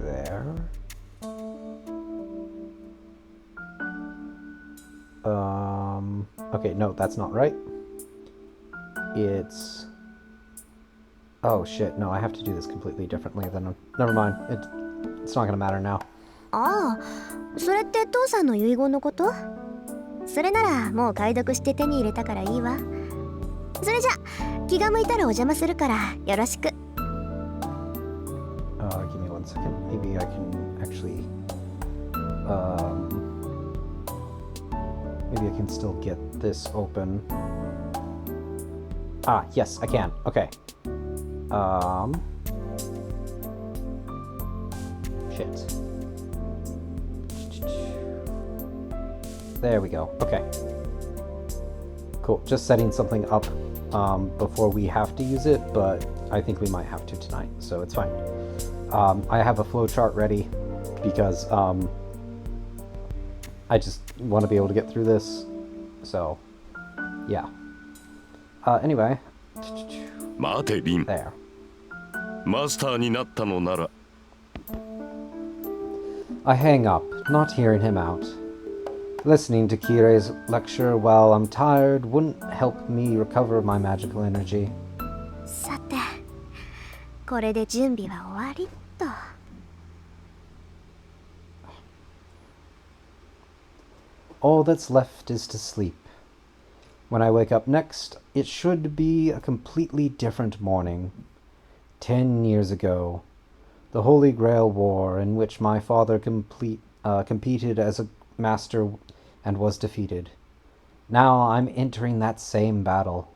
S1: there. Okay, no, that's not right. It's... Oh shit, no, I have to do this completely differently than... Never mind, it's not gonna matter now.
S2: ああ、それって父さんの遺言のこと？それならもう解読して手に入れたからいいわ。それじゃ気が向いたらお邪魔するからよろしく。
S1: Give me one second. Maybe I can actually... Maybe I can still get this open. Ah, yes, I can. Okay. Shit. There we go. Okay. Cool. Just setting something up before we have to use it, but I think we might have to tonight, so it's fine. I have a flowchart ready because I just want to be able to get through this. So, yeah. Anyway.
S4: 待てリン。
S1: There.
S4: マスターになったのなら。
S1: I hang up, not hearing him out. Listening to Kirei's lecture while I'm tired wouldn't help me recover my magical energy.
S2: さて、これで準備は終わりっと。
S1: All that's left is to sleep. When I wake up next, it should be a completely different morning. 10 years ago, The Holy Grail War, in which my father competed as a master and was defeated. Now I'm entering that same battle.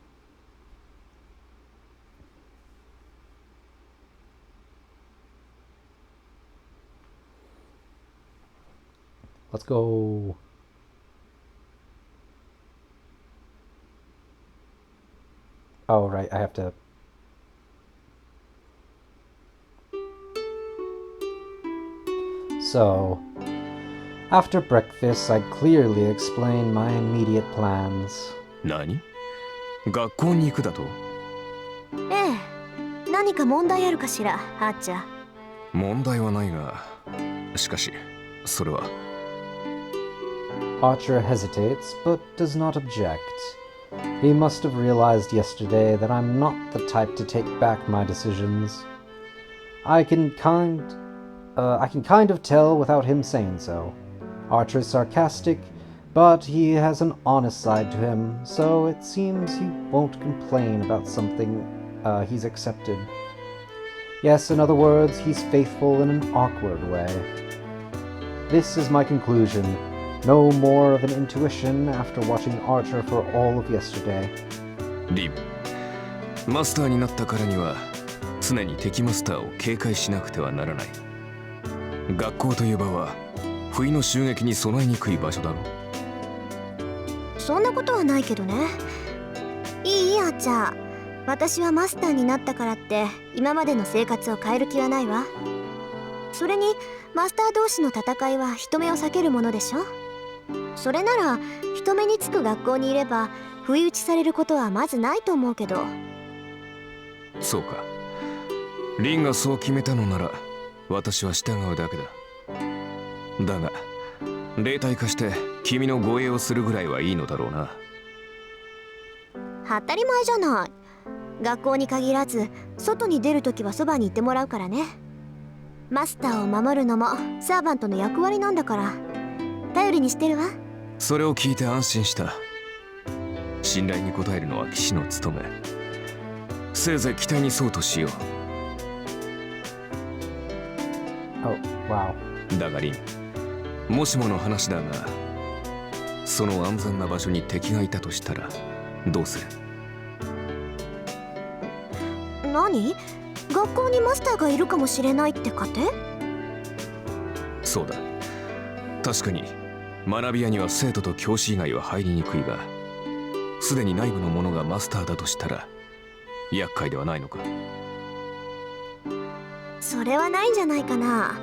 S1: Let's go. Oh, right, I have to... So, after breakfast, I clearly explained my immediate plans.
S3: 何？学校に行くだと？
S2: ええ。何か問題あるかしら、アーチャー。
S3: 問題はないが、しかし、それは。
S1: Archer hesitates, but does not object. He must have realized yesterday that I'm not the type to take back my decisions. I can kind of tell without him saying so. Archer's sarcastic, but he has an honest side to him, so it seems he won't complain about something he's accepted. Yes, in other words, he's faithful in an awkward way. This is my conclusion. No more of an intuition after watching Archer for all of yesterday.
S3: リブ、マスターになったからには常に敵マスターを警戒しなくてはならない。学校という場は不意の襲撃に備えにくい場所だろ。
S2: そんなことはないけどね。いいアーチャー。私はマスターになったからって今までの生活を変える気はないわ。それにマスター同士の戦いは人目を避けるものでしょ。それなら人目につく学校にいれば不意打ちされることはまずないと思うけど。
S3: そうか。リンがそう決めたのなら私は従うだけだ。だが霊体化して君の護衛をするぐらいはいいのだろうな。
S2: 当たり前じゃない。学校に限らず外に出るときはそばにいてもらうからね。マスターを守るのもサーバントの役割なんだから頼りにしてるわ。
S3: それを聞いて安心した。信頼に応えるのは騎士の務め。せいぜい期待にそうとしよう。
S1: Oh, wow.
S3: だがリン、もしもの話だが、その安全な場所に敵がいたとしたらどうする？
S2: 何？学校にマスターがいるかもしれないって仮定？
S3: そうだ。確かに学び屋には生徒と教師以外は入りにくいが、すでに内部の者がマスターだとしたら厄介ではないのか？
S2: それはないんじゃないかな。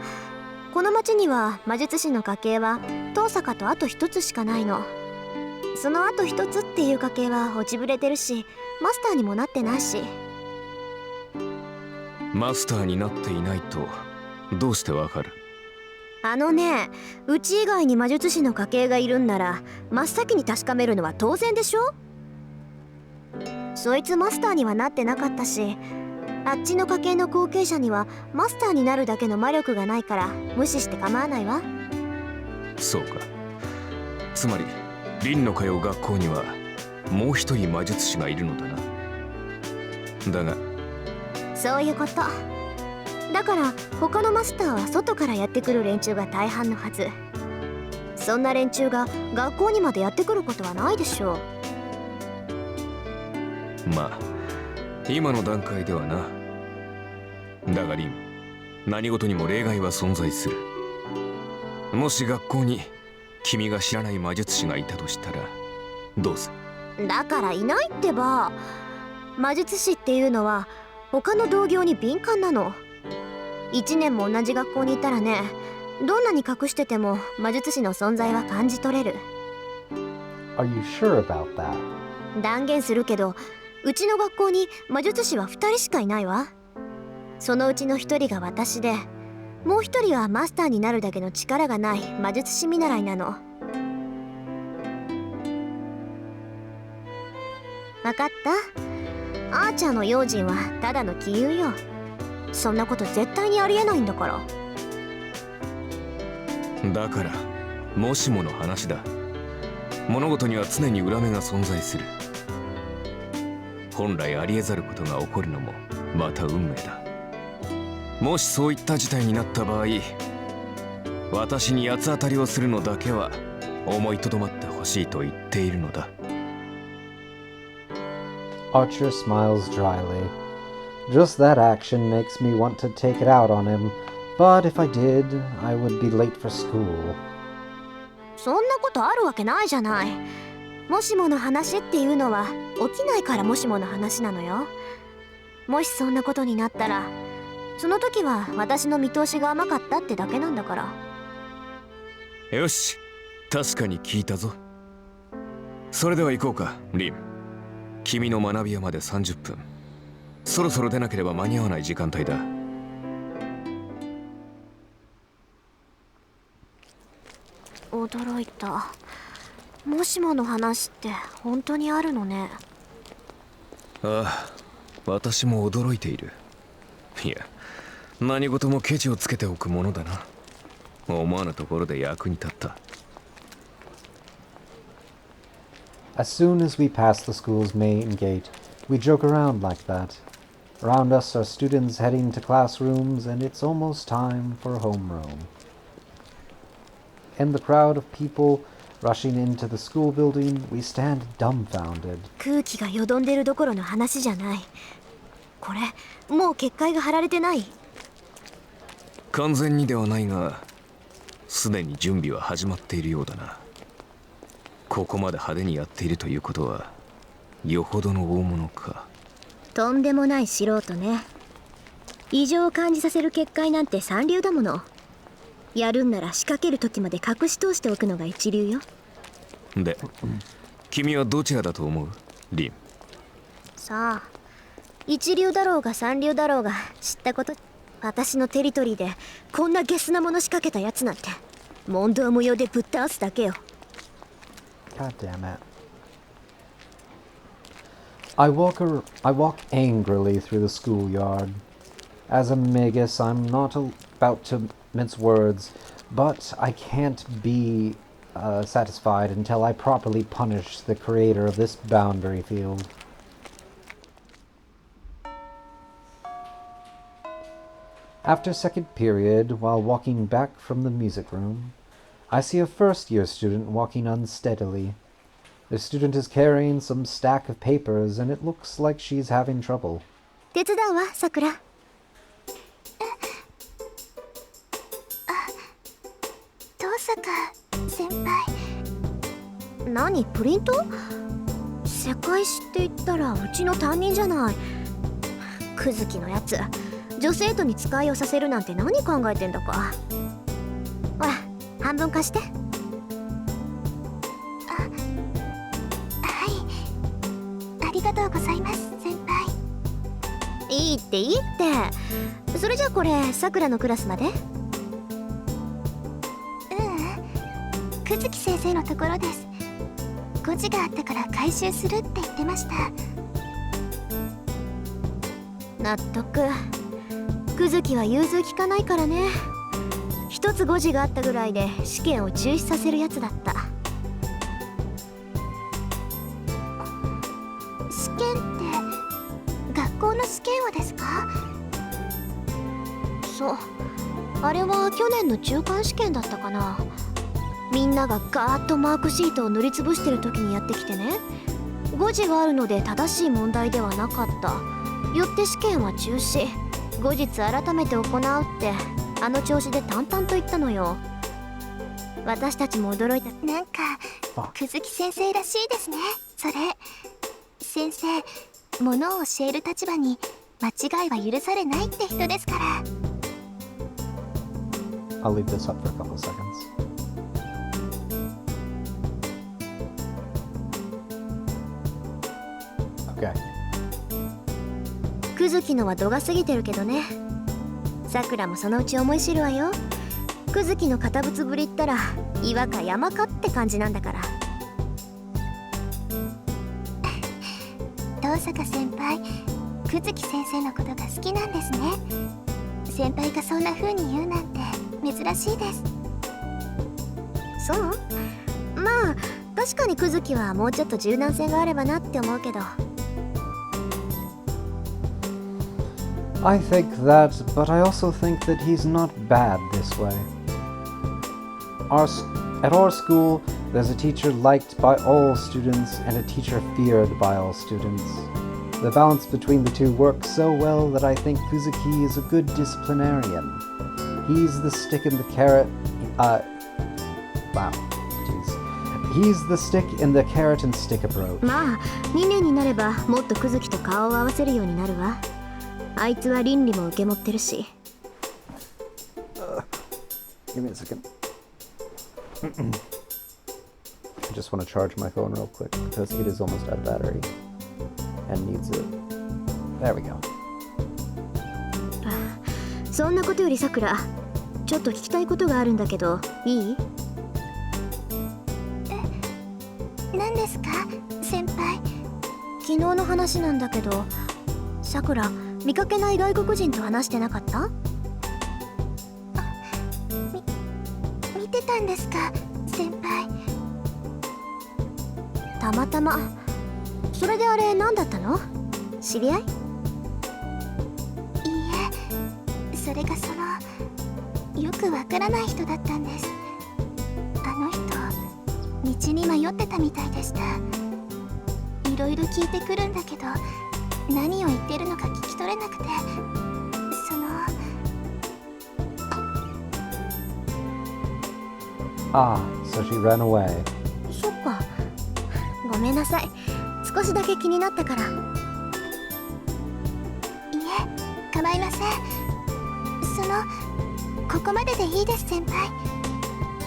S2: この町には魔術師の家系は遠坂とあと一つしかないの。そのあと一つっていう家系は落ちぶれてるし、マスターにもなってないし。
S3: マスターになっていないとどうしてわかる？
S2: あのね、うち以外に魔術師の家系がいるんなら真っ先に確かめるのは当然でしょ。そいつマスターにはなってなかったし、あっちの家系の後継者にはマスターになるだけの魔力がないから無視して構わないわ。
S3: そうか。つまりリンの通う学校にはもう一人魔術師がいるのだな。だが
S2: そういうこと。だから他のマスターは外からやってくる連中が大半のはず。そんな連中が学校にまでやってくることはないでしょう。
S3: まあ今の段階ではな。だがリン、何事にも例外は存在する。もし学校に君が知らない魔術師がいたとしたらどうする？
S2: だからいないってば。魔術師っていうのは他の同業に敏感なの。1年も同じ学校にいたらね、どんなに隠してても魔術師の存在は感じ取れる。
S1: Are you sure about that?
S2: 断言するけど、うちの学校に魔術師は2人しかいないわ。そのうちの1人が私で、もう1人はマスターになるだけの力がない魔術師見習いなの。分かった？アーチャーの用心はただの杞憂よ。そんなこと絶対にありえないんだから。
S3: だからもしもの話だ。物事には常に裏目が存在する。本来ありえざることが起こるのもまた運命だ。もしそういった事態になった場合、私に八つ当たりをするのだけは思いとどまってほしいと言っているのだ。
S1: Archer smiles dryly. Just that action makes me want to take it out on him, but if I did, I would be late for school.
S2: そんなことあるわけないじゃない。もしもの話っていうのは起きないからもしもの話なのよ。もしそんなことになったら、その時は私の見通しが甘かったってだけなんだから。
S3: よし、確かに聞いたぞ。それでは行こうか、リン。君の学び屋まで30分。そろそろ出なければ間に合わない時間帯だ。
S2: 驚いた。もしもの話って本当にあるのね。
S3: ああ、私も驚いている。いや、何事もケチをつけておくものだな。思わぬところで役に立った。
S1: As soon as we pass the school's main gate, we joke around like that. Around us are students heading to classrooms, and it's almost time for homeroom. In the crowd of people rushing into the school building, we stand dumbfounded.
S2: 空気がよどんでるどころの話じゃない。これ、もう結界が張られてない？
S3: 完全にではないが、すでに準備は始まっているようだな。ここまで派手にやっているということは、よほどの大物か。
S2: とんでもない素人ね。異常を感じさせる結界なんて三流だもの。やるんなら仕掛ける時まで隠し通しておくのが一流よ。
S3: で、君はどちらだと思う、リン？
S2: さあ、一流だろうが三流だろうが知ったこと。私のテリトリーでこんなゲスなもの仕掛けたやつなんて問答無用でぶっ倒すだけよ。
S1: God damn it. I walk angrily through the schoolyard. As a magus, I'm not about to mince words, but I can't be satisfied until I properly punish the creator of this boundary field. After second period, while walking back from the music room, I see a first-year student walking unsteadily. The student is carrying some stack of papers, and it looks like she's having trouble.
S2: 手伝うわ、さくら。
S5: 遠坂先輩。
S2: 何、プリント？世界史って言ったらうちの担任じゃない。クズキのやつ、女生徒に使いをさせるなんて何考えてんだか。ほら、半分貸して。
S5: ありがとうございます、先輩。
S2: いいっていいって。それじゃあこれ、さくらのクラスまで？
S5: 久月先生のところです。誤字があったから回収するって言ってました。
S2: 納得。久月は融通きかないからね。一つ誤字があったぐらいで試験を中止させるやつだった。
S5: 試験って学校の試験をですか？
S2: そう、あれは去年の中間試験だったかな。みんながガーッとマークシートを塗りつぶしてる時にやってきてね。誤字があるので正しい問題ではなかった。よって試験は中止。後日改めて行うってあの調子で淡々と言ったのよ。私たちも驚いた。
S5: なんか久月先生らしいですね。それ先生、ものを教える立場に間違いは許されないって人ですから。
S1: I'll leave this up for a couple seconds. Okay.
S2: クズキのは度が過ぎてるけどね。さくらもそのうち思い知るわよ。クズキの堅物ぶりったら岩か山かって感じなんだから。
S5: 遠坂先輩、久月先生のことが好きなんですね。先輩がそんな風に言うなんて珍しいです。
S2: そう？まあ確かにクズキはもうちょっと柔軟性があればなって思うけど。
S1: I think that, but I also think that he's not bad this way. At our school, there's a teacher liked by all students and a teacher feared by all students. The balance between the two works so well that I think Kuzuki is a good disciplinarian. He's the stick in the carrot. He's the stick in the carrot and stick approach.
S2: まあ2年になればもっとクズキと顔を合わせるようになるわ。あいつは倫理も受け持ってるし。
S1: Give me a second. I just want to charge my phone real quick because it is almost out of battery and needs it. There we go.
S2: そんなことよりさくら、ちょっと聞きたいことがあるんだけど、いい？
S5: 何ですか、先輩。
S2: 昨日の話なんだけど、さくら、見かけない外国人と話してなかった？
S5: 見てたんですか、先輩。
S2: たまたま。それであれ何だったの？知り合い？
S5: いいえ、それがよくわからない人だったんです。あの人、道に迷ってたみたいでした。いろいろ聞いてくるんだけど、何を言ってるのか聞き取れなくて、
S1: Ah, so she ran away.
S2: そっか。ごめんなさい。少しだけ気になったから。
S5: いえ、構いません。ここまででいいです、先輩。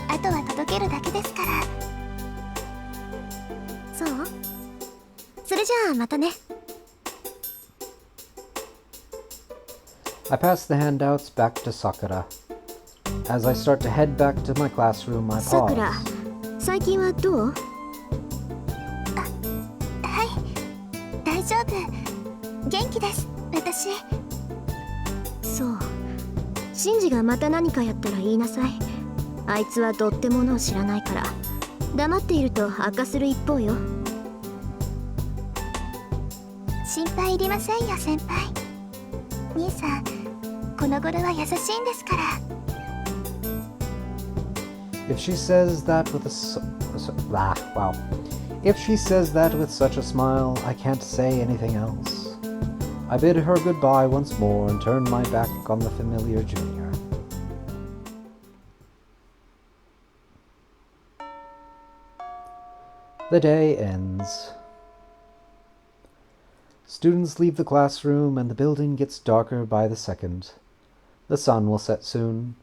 S5: あとは届けるだけですから。
S2: そう？それじゃあまたね。
S1: I pass the handouts back to Sakura. As I start to head back to my classroom, I
S2: さくら、
S1: pause.
S2: 最近はどう？
S5: はい、大丈夫。元気です、私。
S2: そう。シンジがまた何かやったら言いなさい。あいつはどってものを知らないから。黙っていると悪化する一方よ。
S5: 心配いりませんよ、先輩。兄さん、この頃は優しいんですから。
S1: If she says that with wow. If she says that with such a smile, I can't say anything else. I bid her goodbye once more and turn my back on the familiar junior. The day ends. Students leave the classroom and the building gets darker by the second. The sun will set soon.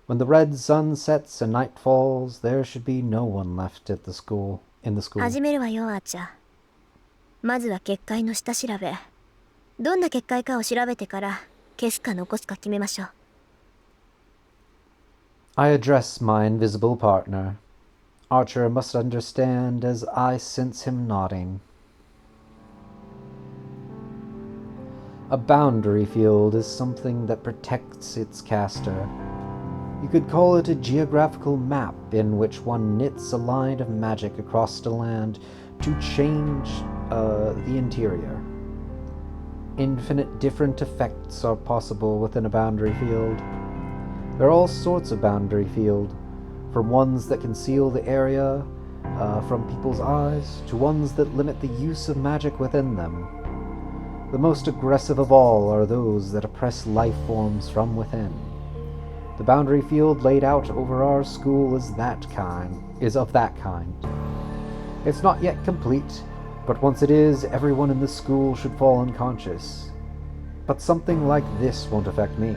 S1: When the red sun sets and night falls, there should be no one left in the school.
S2: 始めるわよ、あーちゃん。まずは結界の下調べ。どんな結界かを調べてから消すか残すか決めましょう。
S1: I address my invisible partner. Archer must understand as I sense him nodding. A boundary field is something that protects its caster. You could call it a geographical map in which one knits a line of magic across the land to change the interior. Infinite different effects are possible within a boundary field. There are all sorts of boundary field, from ones that conceal the area from people's eyes to ones that limit the use of magic within them. The most aggressive of all are those that oppress life forms from within. The boundary field laid out over our school is of that kind. It's not yet complete, but once it is, everyone in the school should fall unconscious. But something like this won't affect me.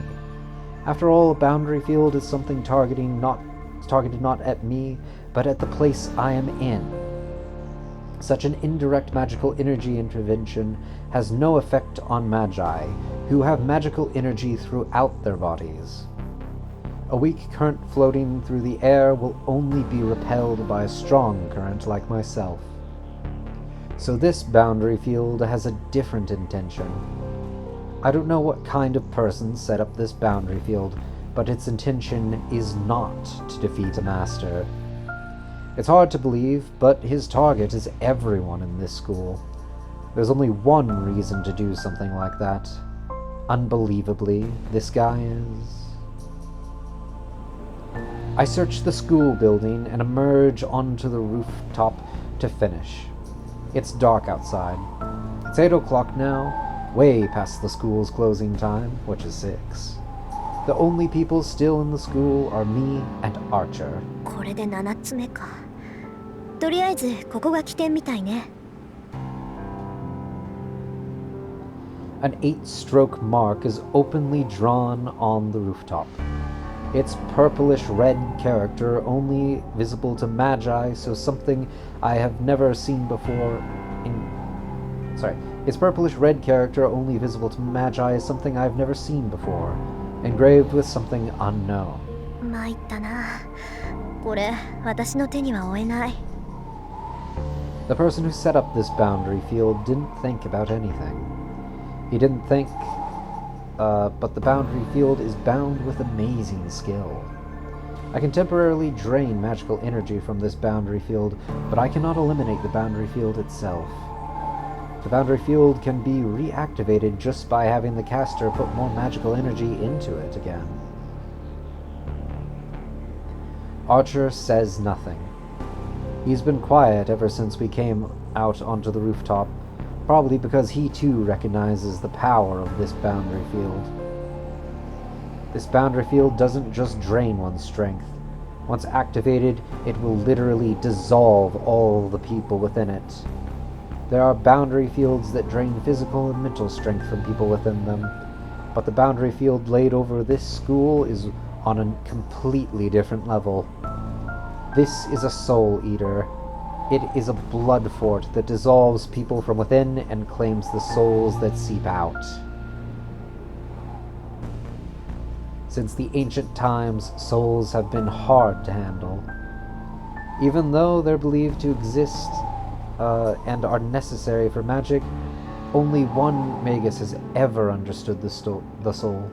S1: After all, a boundary field is something targeted not at me, but at the place I am in. Such an indirect magical energy intervention has no effect on magi, who have magical energy throughout their bodies. A weak current floating through the air will only be repelled by a strong current like myself. So this boundary field has a different intention. I don't know what kind of person set up this boundary field, but its intention is not to defeat a master. It's hard to believe, but his target is everyone in this school. There's only one reason to do something like that. Unbelievably, this guy is. I search the school building and emerge onto the rooftop to finish. It's dark outside. It's 8 o'clock now, way past the school's closing time, which is 6. The only people still in the school are me and Archer.
S2: これで7つ目か。とりあえずここが起点みたいね。
S1: An 8-stroke mark is openly drawn on the rooftop. Its purplish red character only visible to Magi, so something I have never seen before its purplish red character only visible to Magi is something I've never seen before, engraved with something unknown.
S2: 参ったな。これ私の手には負えない。
S1: The person who set up this boundary field didn't think about anything. He didn't think, but the boundary field is bound with amazing skill. I can temporarily drain magical energy from this boundary field, but I cannot eliminate the boundary field itself. The boundary field can be reactivated just by having the caster put more magical energy into it again. Archer says nothing. He's been quiet ever since we came out onto the rooftop, probably because he too recognizes the power of this boundary field. This boundary field doesn't just drain one's strength. Once activated, it will literally dissolve all the people within it. There are boundary fields that drain physical and mental strength from people within them, but the boundary field laid over this school is on a completely different level. This is a soul eater. It is a blood fort that dissolves people from within and claims the souls that seep out. Since the ancient times, souls have been hard to handle. Even though they're believed to exist and are necessary for magic, only one magus has ever understood the soul.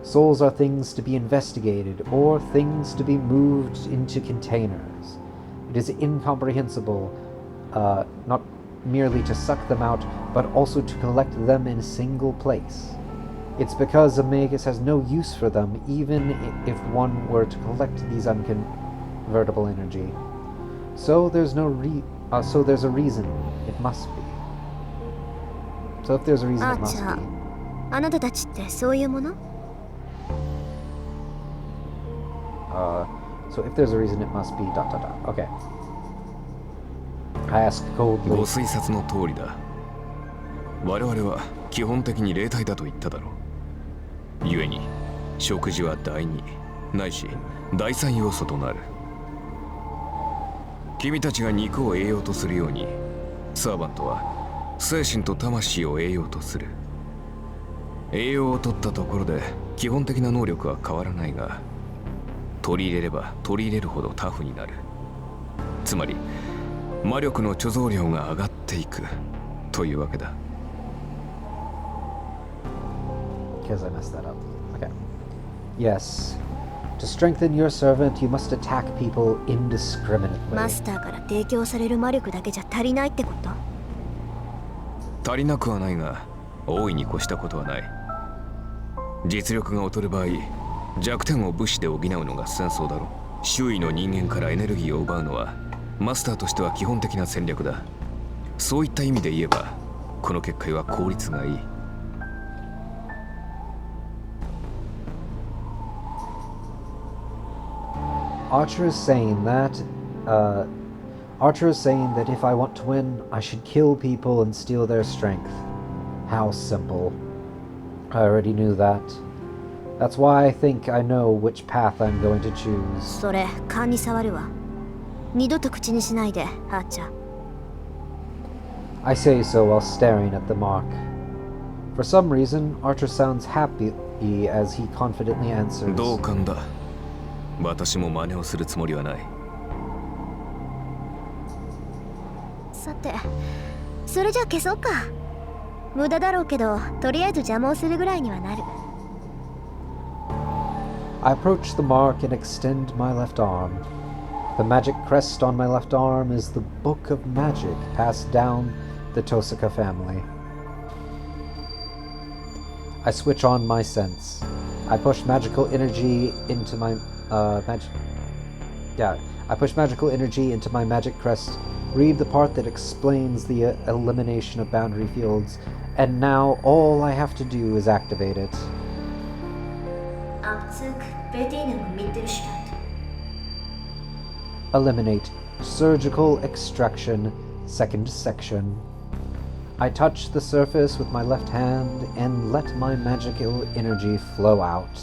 S1: Souls are things to be investigated or things to be moved into containers. It is incomprehensible, not merely to suck them out, but also to collect them in a single place. It's because a magus has no use for them, even if one were to collect these unconvertible energy. So there's a reason it must be. So if there's a reason it must be.
S2: あなたたちってそういうもの？
S1: So if there's a reason it must be ... Okay. I ask coldly.
S3: ご推察の通りだ。我々は基本的に霊体だと言っただろう。故に食事は第2ないし第3要素となる。君たちが肉を得ようとするように、サーバントは精神と魂を得ようとする。栄養を取ったところで基本的な能力は変わらないが、取り入れれば取り入れるほどタフになる。つまり魔力の貯蔵量が上がっていくというわけだ。
S1: Because I messed that up. Okay. Yes. To strengthen your servant, you must attack people indiscriminately.
S2: マスターから提供される魔力だけじゃ足りないってこと？
S3: 足りなくはないが、大いに越したことはない。実力が劣る場合、弱点を武士で補うのが戦争だろ。周囲の人間からエネルギーを奪うのはマスターとしては基本的な戦略だ。そういった意味で言えば、この結界は効率がいい。
S1: Archer is saying that if I want to win, I should kill people and steal their strength. How simple. I already knew that. That's why I think I know which path I'm going to choose.
S2: それ勘に触るわ。二度と口にしないで、ハーチャー。
S1: I say so while staring at the mark. For some reason, Archer sounds happy as he confidently answers.
S3: 同感だ。私も真似をするつもりはない。
S2: さて、それじゃ消そうか。無駄だろうけど、とりあえず邪魔をするぐらいにはなる。
S1: I approach the mark and extend my left arm. The magic crest on my left arm is the Book of Magic passed down the Tosaka family. I switch on my sense. I push magical energy into my I push magical energy into my magic crest, read the part that explains the elimination of boundary fields, and now all I have to do is activate it. Eliminate surgical extraction, second section. I touch the surface with my left hand and let my magical energy flow out.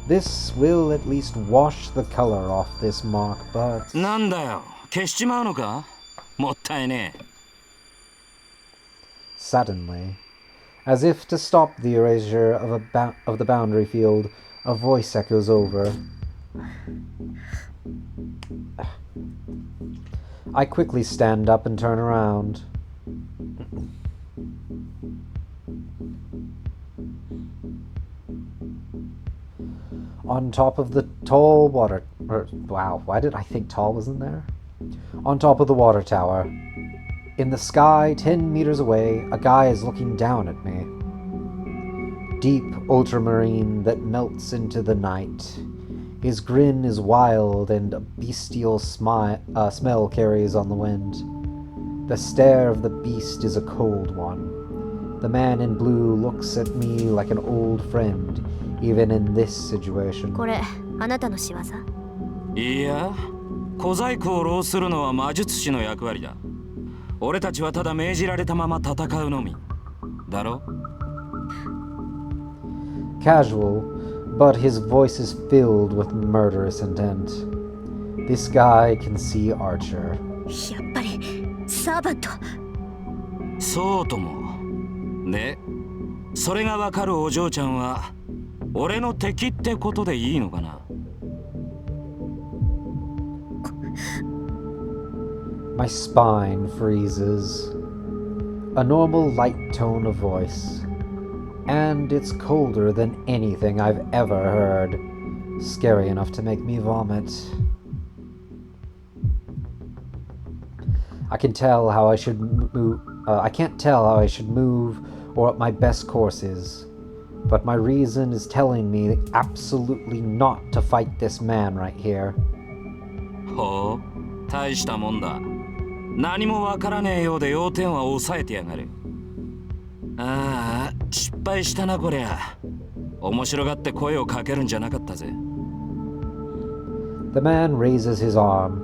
S1: This will at least wash the color off this mark, but...
S3: なんだよ、消しちまうのか？もったいねえ。
S1: Suddenly, as if to stop the erasure of the boundary field, a voice echoes over. I quickly stand up and turn around. On top of the tall water... wow, why did I think tall wasn't there? On top of the water tower. In the sky, 10 meters away, a guy is looking down at me. Deep ultramarine that melts into the night. His grin is wild and a bestial smell carries on the wind. The stare of the beast is a cold one. The man in blue looks at me like an old friend, even in this situation.
S2: これあなたの仕業？
S3: いや、小細工を浪するのは魔術師の役割だ。俺たちはただ命じられたまま戦うのみ。だろ？
S1: Casual, but his voice is filled with murderous intent. This guy can see Archer.
S2: やっぱりサーバント。
S3: そうとも。で、それがわかるお嬢ちゃんは俺の敵ってことでいいのかな？
S1: My spine freezes. A normal light tone of voice. And it's colder than anything I've ever heard. Scary enough to make me vomit. I can't tell how I should move or what my best course is. But my reason is telling me absolutely not to fight this man right here.
S3: ほう、大したもんだ。何もわからねえようで要点は抑えてやがる。ああ、失敗したなこりゃ。面白がって声をかけるんじゃなかったぜ。
S1: The man raises his arm.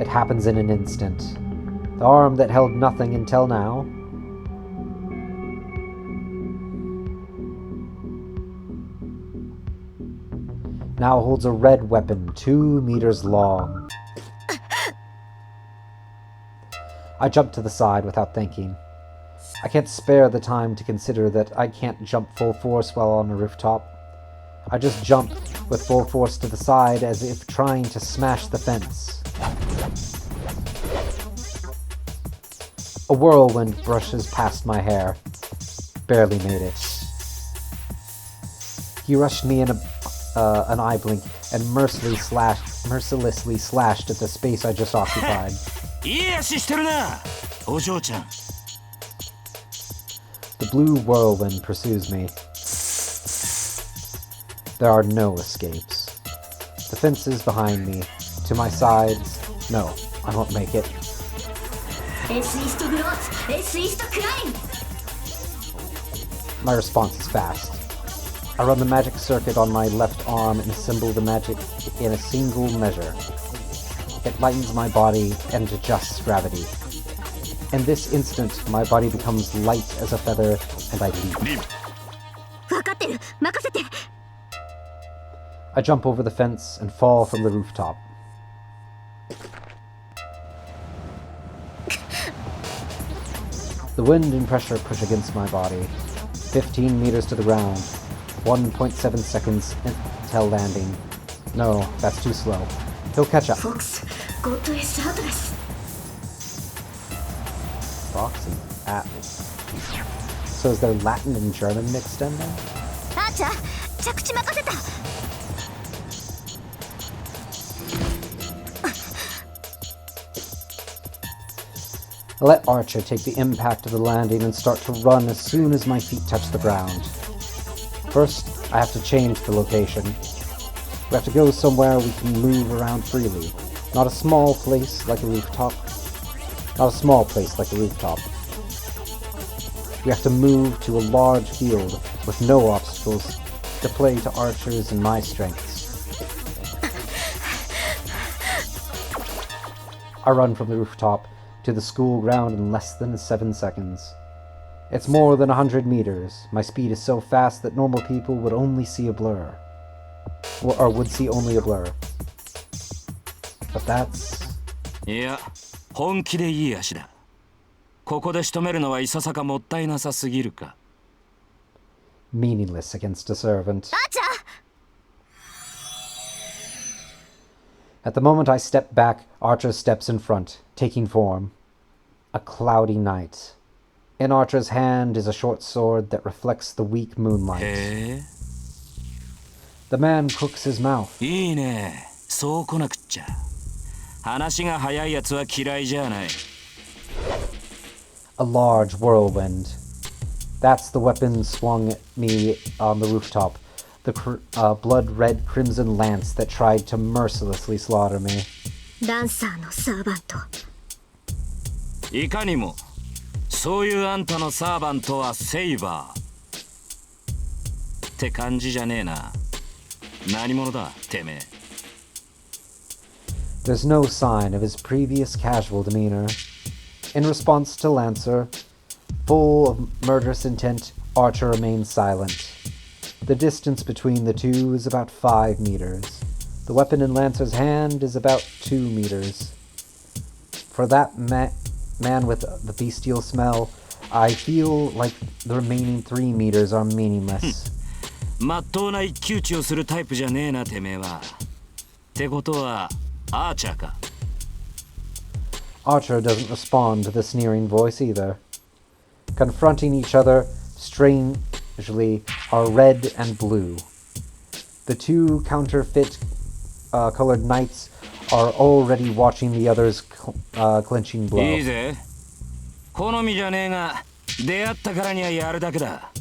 S1: It happens in an instant. The arm that held nothing until now. Now holds a red weapon 2 meters long. I jump to the side without thinking. I can't spare the time to consider that I can't jump full force while on a rooftop. I just jump with full force to the side as if trying to smash the fence. A whirlwind brushes past my hair. Barely made it. He rushed me in an eye blink and mercilessly slashed at the space I just occupied.
S3: いい足してるな、お嬢ちゃん。
S1: The blue whirlwind pursues me. There are no escapes. The fence is behind me. To my sides. No, I won't make it. My response is fast. I run the magic circuit on my left arm and assemble the magic in a single measure. It lightens my body and adjusts gravity. In this instant, my body becomes light as a feather, and I leap.
S2: 分かってる、任せて。
S1: I jump over the fence and fall from the rooftop. The wind and pressure push against my body. 15 meters to the ground. 1.7 seconds until landing. No, that's too slow. He'll catch up.
S2: Fox, go to his address.
S1: Fox and Atlas. So is there Latin and German mixed in there?
S2: Archer, 着地任せた。
S1: I let Archer take the impact of the landing and start to run as soon as my feet touch the ground. First, I have to change the location. We have to go somewhere we can move around freely. Not a small place like a rooftop. We have to move to a large field with no obstacles to play to Archer's and my strengths. I run from the rooftop to the school ground in less than 7 seconds. It's more than 100 meters. My speed is so fast that normal people would only see a blur. Or would see only a blur. But that's...
S3: いや、本気でいい足だ。ここで仕留めるのはいささかもったいなさすぎるか。
S1: meaningless against a servant. At the moment I step back, Archer steps in front, taking form. A cloudy night. In Archer's hand is a short sword that reflects the weak moonlight. The man cooks his mouth.
S3: いいね。そう来なくっちゃ。話が早いやつは嫌いじゃない。
S1: A large whirlwind. That's the weapon swung at me on the rooftop. The blood-red crimson lance that tried to mercilessly slaughter me.
S2: ダンサーのサーバント。
S3: いかにも。そういうあんたのサーバントはセイバー。って感じじゃねえな。何者だ、てめえ。
S1: There's no sign of his previous casual demeanor. In response to Lancer, full of murderous intent, Archer remains silent. The distance between the two is about 5 meters. The weapon in Lancer's hand is about 2 meters. For that man with the bestial smell, I feel like the remaining 3 meters are meaningless.
S3: まっとうな一騎打ちをするタイプじゃねえな、てめえは。ってことは、アーチャーか。
S1: Archer doesn't respond to the sneering voice either. Confronting each other, strangely, are red and blue. The two counterfeit colored knights are already watching the other's clinching blow.
S3: いいぜ。好みじゃねえが、出会ったからにはやるだけだ。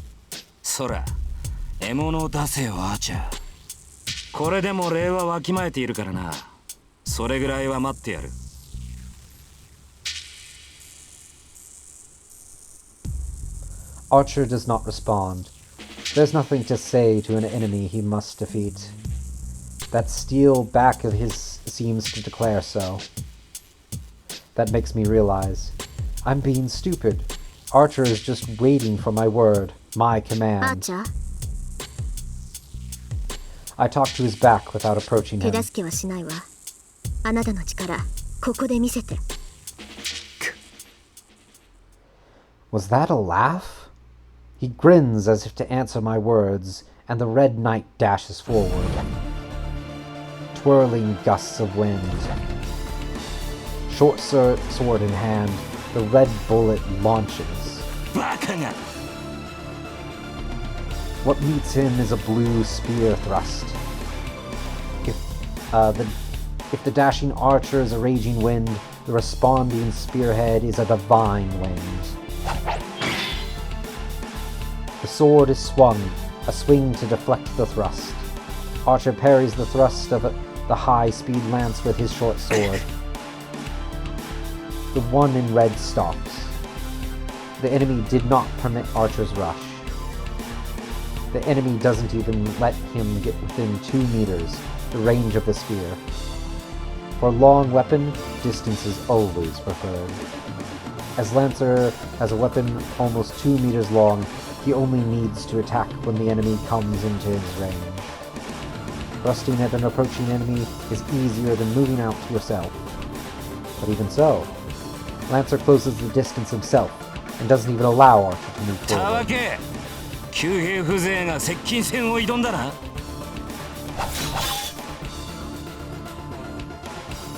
S3: そら、獲物を出せよ、アーチャー。これでも礼はわきまえているからな。それぐらいは待ってやる。
S1: Archer does not respond. There's nothing to say to an enemy he must defeat. That steel back of his seems to declare so. That makes me realize I'm being stupid. Archer is just waiting for my word, my command.
S2: Archer?
S1: I talk to his back without approaching him.
S2: 手助けはしないわ。あなたの力、ここで見せて。
S1: Was that a laugh? He grins as if to answer my words, and the red knight dashes forward. Twirling gusts of wind. Short sword in hand, the red bullet launches. What meets him is a blue spear thrust. If the dashing archer is a raging wind, the responding spearhead is a divine wind. The sword is swung, a swing to deflect the thrust. Archer parries the thrust of the high-speed lance with his short sword. The one in red stops. The enemy did not permit Archer's rush. The enemy doesn't even let him get within 2 meters, the range of the spear. For a long weapon, distance is always preferred. As Lancer has a weapon almost 2 meters long, he only needs to attack when the enemy comes into his range. Thrusting at an approaching enemy is easier than moving out to yourself. But even so, Lancer closes the distance himself and doesn't even allow Archer to move forward.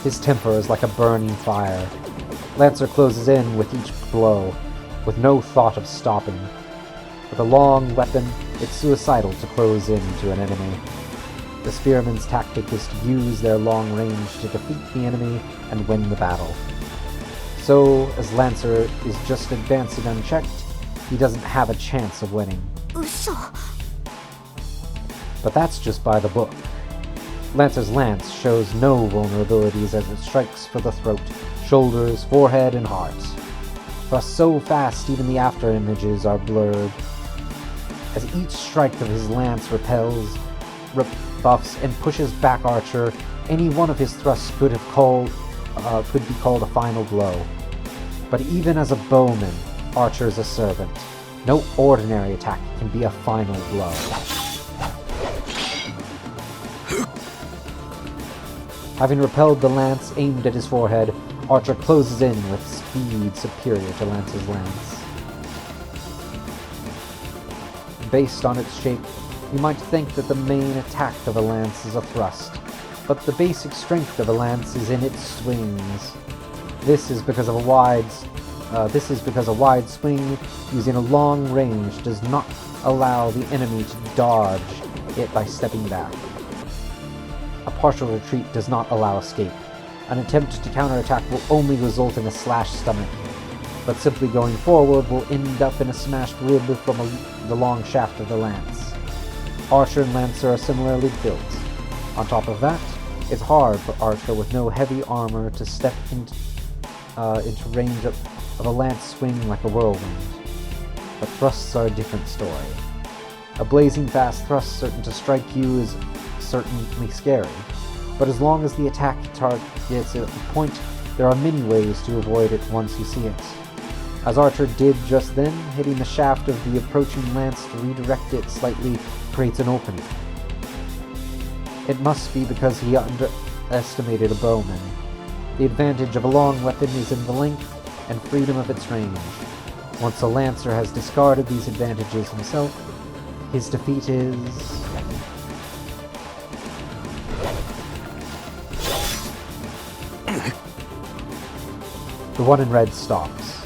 S1: His temper is like a burning fire. Lancer closes in with each blow, with no thought of stopping. With a long weapon, it's suicidal to close in to an enemy. The spearman's tactic is to use their long range to defeat the enemy and win the battle. So, as Lancer is just advancing unchecked, he doesn't have a chance of winning.
S2: 嘘。
S1: But that's just by the book. Lancer's lance shows no vulnerabilities as it strikes for the throat, shoulders, forehead, and heart. Thrust so fast even the after images are blurred. As each strike of his lance repels, rebuffs, and pushes back Archer, any one of his thrusts could be called a final blow. But even as a bowman, Archer is a servant. No ordinary attack can be a final blow. Having repelled the lance aimed at his forehead, Archer closes in with speed superior to Lance's lance. Based on its shape, you might think that the main attack of a lance is a thrust, but the basic strength of a lance is in its swings. This is because a wide swing using a long range does not allow the enemy to dodge it by stepping back. A partial retreat does not allow escape. An attempt to counterattack will only result in a slashed stomach, but simply going forward will end up in a smashed rib from the long shaft of the lance. Archer and Lancer are similarly built. On top of that, it's hard for Archer with no heavy armor to step into range of a lance swing like a whirlwind. But thrusts are a different story. A blazing fast thrust certain to strike you is certainly scary, but as long as the attack targets a point, there are many ways to avoid it once you see it. As Archer did just then, hitting the shaft of the approaching lance to redirect it slightly creates an opening. It must be because he underestimated a bowman. The advantage of a long weapon is in the length and freedom of its range. Once a lancer has discarded these advantages himself, his defeat is... The one in red stops.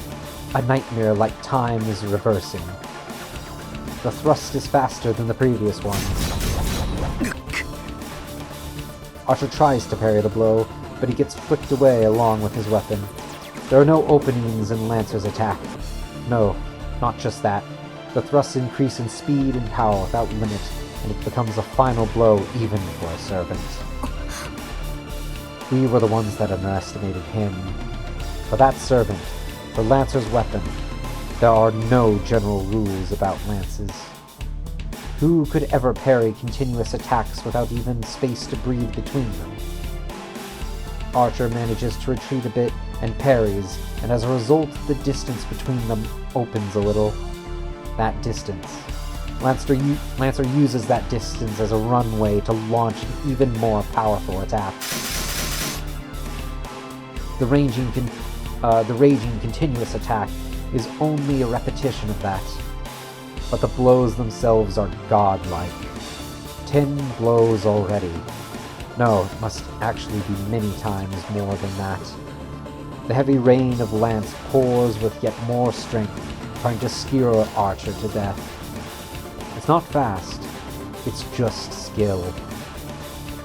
S1: A nightmare like time is reversing. The thrust is faster than the previous ones. Archer tries to parry the blow, but he gets flicked away along with his weapon. There are no openings in Lancer's attack. No, not just that. The thrusts increase in speed and power without limit, and it becomes a final blow even for a servant. We were the ones that underestimated him. For that servant, for Lancer's weapon, there are no general rules about lances. Who could ever parry continuous attacks without even space to breathe between them? Archer manages to retreat a bit and parries, and as a result, the distance between them opens a little. That distance. Lancer uses that distance as a runway to launch an even more powerful attack. The raging continuous attack is only a repetition of that, but the blows themselves are godlike. 10 blows already. No, it must actually be many times more than that. The heavy rain of lance pours with yet more strength, trying to skewer Archer to death. It's not fast, it's just skill.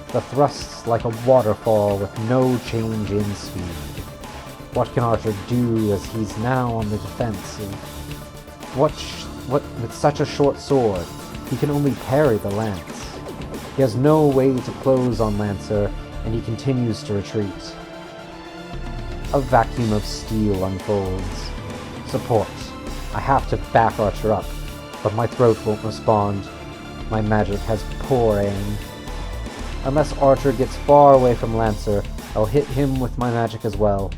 S1: The thrusts like a waterfall with no change in speed. What can Archer do as he's now on the defensive? With such a short sword, he can only parry the lance. He has no way to close on Lancer, and he continues to retreat. A vacuum of steel unfolds. Support. I have to back Archer up, but my throat won't respond. My magic has poor aim. Unless Archer gets far away from Lancer, I'll hit him with my magic as well.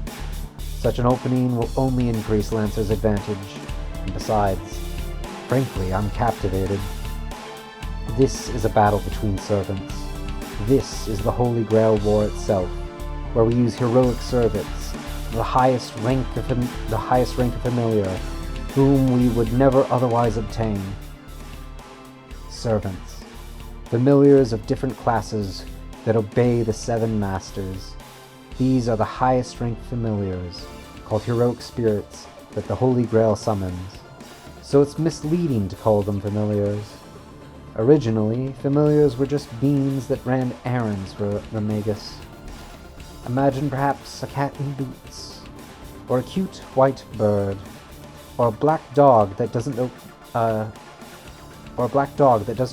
S1: Such an opening will only increase Lancer's advantage, and besides, frankly, I'm captivated. This is a battle between servants. This is the Holy Grail War itself, where we use heroic servants, the highest rank of familiar, whom we would never otherwise obtain. Servants. Familiars of different classes that obey the 7 masters. These are the highest ranked familiars, called heroic spirits, that the Holy Grail summons. So it's misleading to call them familiars. Originally, familiars were just beings that ran errands for the Magus. Imagine perhaps a cat in boots. or a cute white bird, or a black dog that doesn't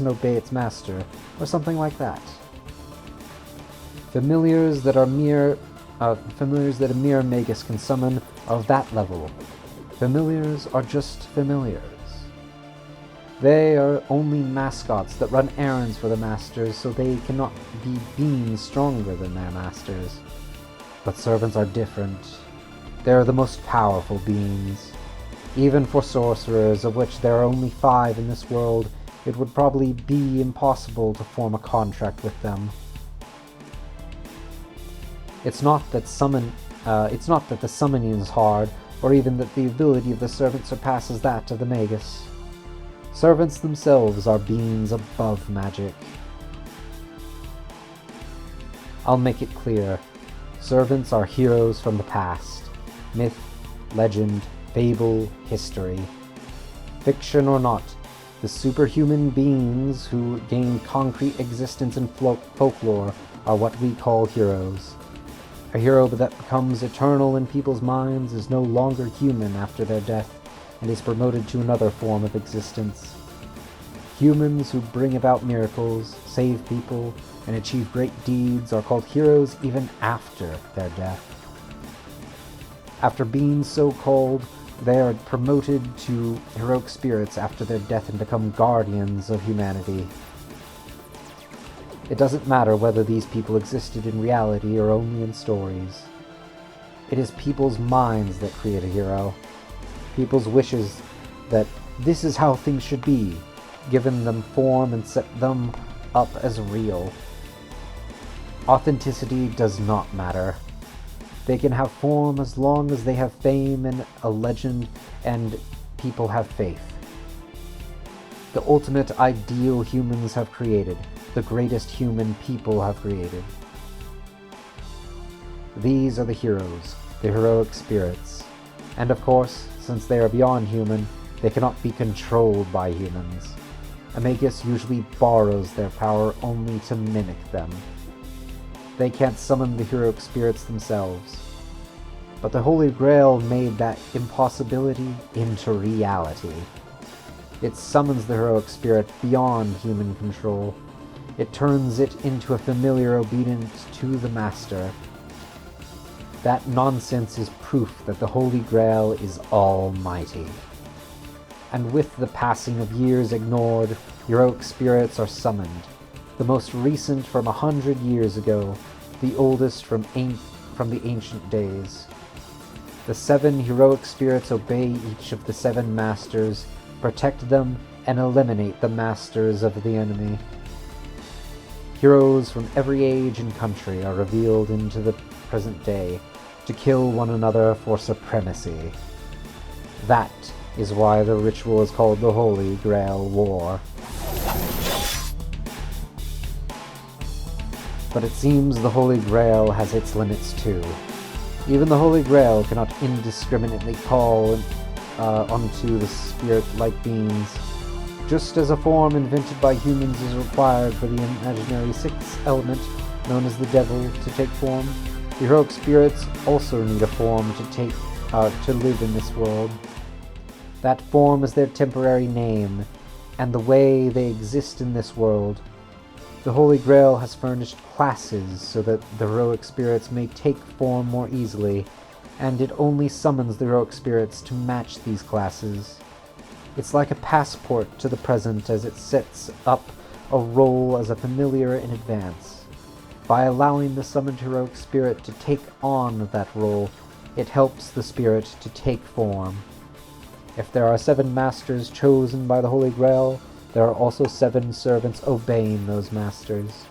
S1: obey its master, or something like that. Familiars that a mere magus can summon are of that level. Familiars are just familiars. They are only mascots that run errands for the masters, so they cannot be beings stronger than their masters. But servants are different. They are the most powerful beings. Even for sorcerers, of which there are only 5 in this world, it would probably be impossible to form a contract with them. It's not that the summoning is hard, or even that the ability of the servant surpasses that of the magus. Servants themselves are beings above magic. I'll make it clear. Servants are heroes from the past. Myth, legend, fable, history. Fiction or not, the superhuman beings who gain concrete existence in folklore are what we call heroes. A hero that becomes eternal in people's minds is no longer human after their death and is promoted to another form of existence. Humans who bring about miracles, save people, and achieve great deeds are called heroes even after their death. After being so called, they are promoted to heroic spirits after their death and become guardians of humanity. It doesn't matter whether these people existed in reality or only in stories. It is people's minds that create a hero. People's wishes that this is how things should be, given them form and set them up as real. Authenticity does not matter. They can have form as long as they have fame and a legend and people have faith. The ultimate ideal humans have created, the greatest human people have created. These are the heroes, the heroic spirits. And of course, since they are beyond human, they cannot be controlled by humans. A magus usually borrows their power only to mimic them. They can't summon the heroic spirits themselves. But the Holy Grail made that impossibility into reality. It summons the heroic spirit beyond human control. It turns it into a familiar obedient to the master. That nonsense is proof that the Holy Grail is almighty. And with the passing of years ignored, heroic spirits are summoned. The most recent from 100 years ago, the oldest from the ancient days. The 7 heroic spirits obey each of the 7 masters, protect them, and eliminate the masters of the enemy. Heroes from every age and country are revealed into the present day to kill one another for supremacy. That is why the ritual is called the Holy Grail War. But it seems the Holy Grail has its limits too. Even the Holy Grail cannot indiscriminately call onto the spirit-like beings. Just as a form invented by humans is required for the imaginary 6th element, known as the devil, to take form, the heroic spirits also need a form to live in this world. That form is their temporary name, and the way they exist in this world. The Holy Grail has furnished classes so that the heroic spirits may take form more easily, and it only summons the heroic spirits to match these classes. It's like a passport to the present as it sets up a role as a familiar in advance. By allowing the summoned heroic spirit to take on that role, it helps the spirit to take form. If there are 7 masters chosen by the Holy Grail, there are also 7 servants obeying those masters.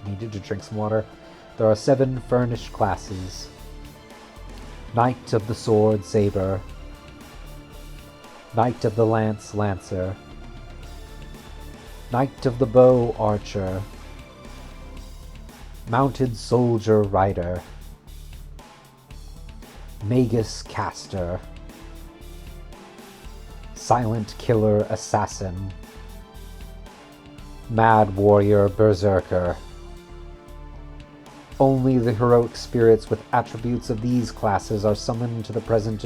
S1: Needed to drink some water. There are 7 furnished classes. Knight of the Sword Saber, Knight of the Lance Lancer, Knight of the Bow Archer, Mounted Soldier Rider, Magus Caster, Silent Killer Assassin, Mad Warrior Berserker, Only the heroic spirits with attributes of these classes are summoned to the present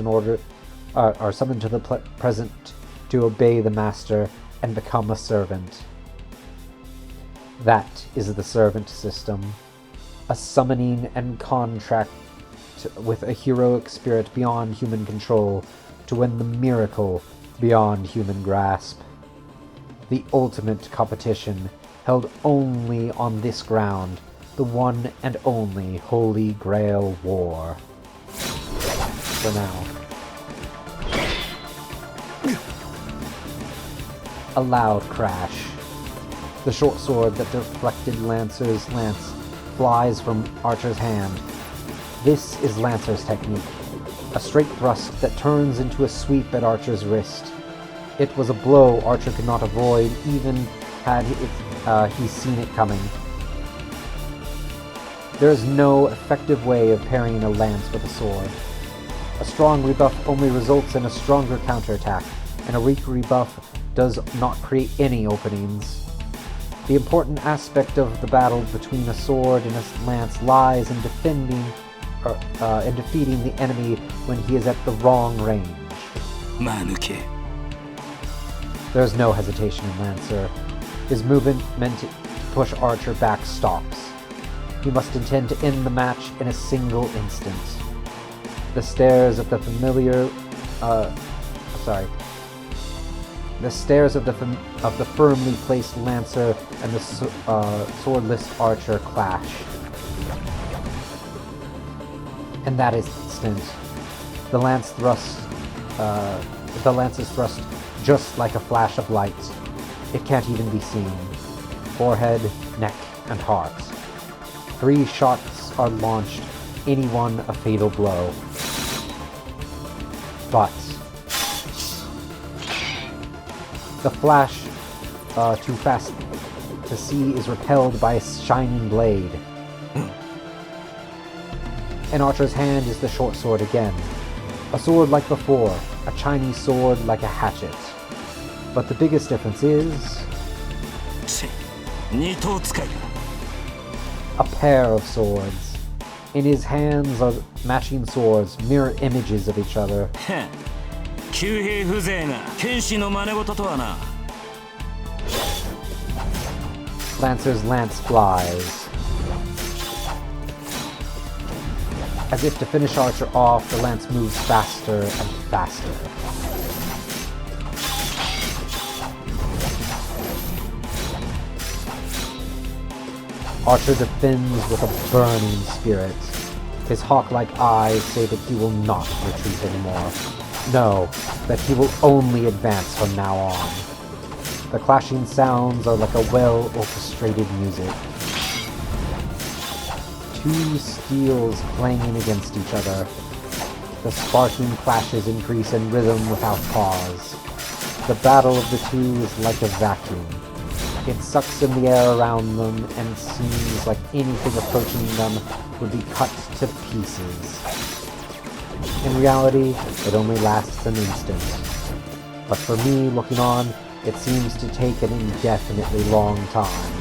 S1: present to obey the master and become a servant. That is the servant system, a summoning and contract with a heroic spirit beyond human control to win the miracle beyond human grasp. The ultimate competition held only on this ground, the one and only Holy Grail War. For now. A loud crash. The short sword that deflected Lancer's lance flies from Archer's hand. This is Lancer's technique, a straight thrust that turns into a sweep at Archer's wrist. It was a blow Archer could not avoid, even had he seen it coming. There is no effective way of parrying a lance with a sword. A strong rebuff only results in a stronger counterattack, and a weak rebuff does not create any openings. The important aspect of the battle between a sword and a lance lies in defeating the enemy when he is at the wrong range. There is no hesitation in Lancer. His movement meant to push Archer back stops. He must intend to end the match in a single instant. The stares of the firmly placed Lancer and the swordless Archer clash. In that instant, the lance is thrust just like a flash of light. It can't even be seen. Forehead, neck, and heart. 3 shots are launched, any one a fatal blow. But the flash, too fast to see, is repelled by a shining blade. In Archer's hand is the short sword again. A sword like before, a Chinese sword like a hatchet. But the biggest difference is a pair of swords. In his hands are matching swords, mirror images of each other. Lancer's lance flies. As if to finish Archer off, the lance moves faster and faster. Archer defends with a burning spirit. His hawk-like eyes say that he will not retreat anymore. No, that he will only advance from now on. The clashing sounds are like a well-orchestrated music. 2 steels clanging against each other. The sparking clashes increase in rhythm without pause. The battle of the 2 is like a vacuum. It sucks in the air around them and seems like anything approaching them would be cut to pieces. In reality, it only lasts an instant. But for me, looking on, it seems to take an indefinitely long time.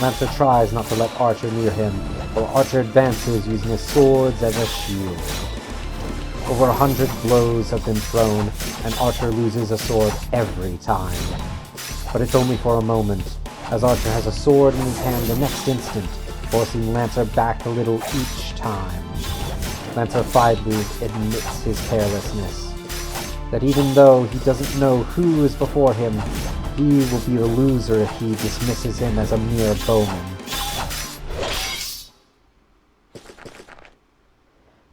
S1: Lancer tries not to let Archer near him, while Archer advances using his swords as a shield. Over 100 blows have been thrown, and Archer loses a sword every time. But it's only for a moment, as Archer has a sword in his hand the next instant, forcing Lancer back a little each time. Lancer finally admits his carelessness, that even though he doesn't know who is before him, he will be the loser if he dismisses him as a mere bowman.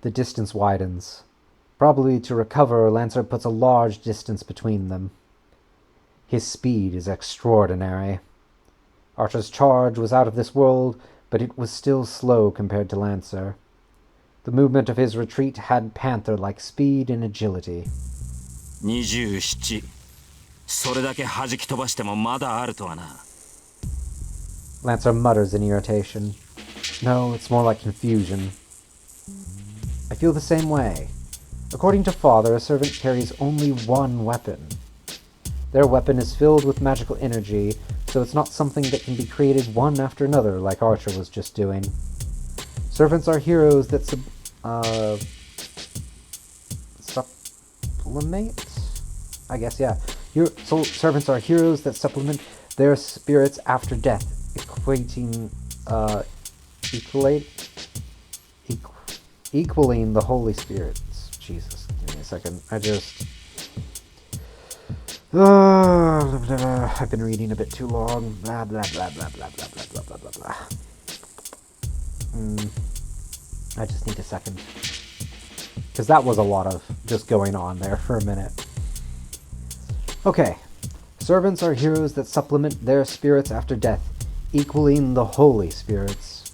S1: The distance widens. Probably to recover, Lancer puts a large distance between them. His speed is extraordinary. Archer's charge was out of this world, but it was still slow compared to Lancer. The movement of his retreat had panther-like speed and agility.
S6: 27それだけ弾き飛ばしてもまだあるとはな
S1: Lancer mutters in irritation. No, it's more like confusion. I feel the same way. According to Father, a servant carries only one weapon. Their weapon is filled with magical energy, so it's not something that can be created one after another like Archer was just doing. Servants are heroes that supplement? I guess, yeah. Servants are heroes that supplement their spirits after death, equaling the Holy Spirits. Jesus, give me a second. I've been reading a bit too long. Blah, blah, blah, blah, blah, blah, blah, blah, blah, blah, blah. I just need a second. Because that was a lot of just going on there for a minute. Okay. Servants are heroes that supplement their spirits after death, equaling the Holy Spirits.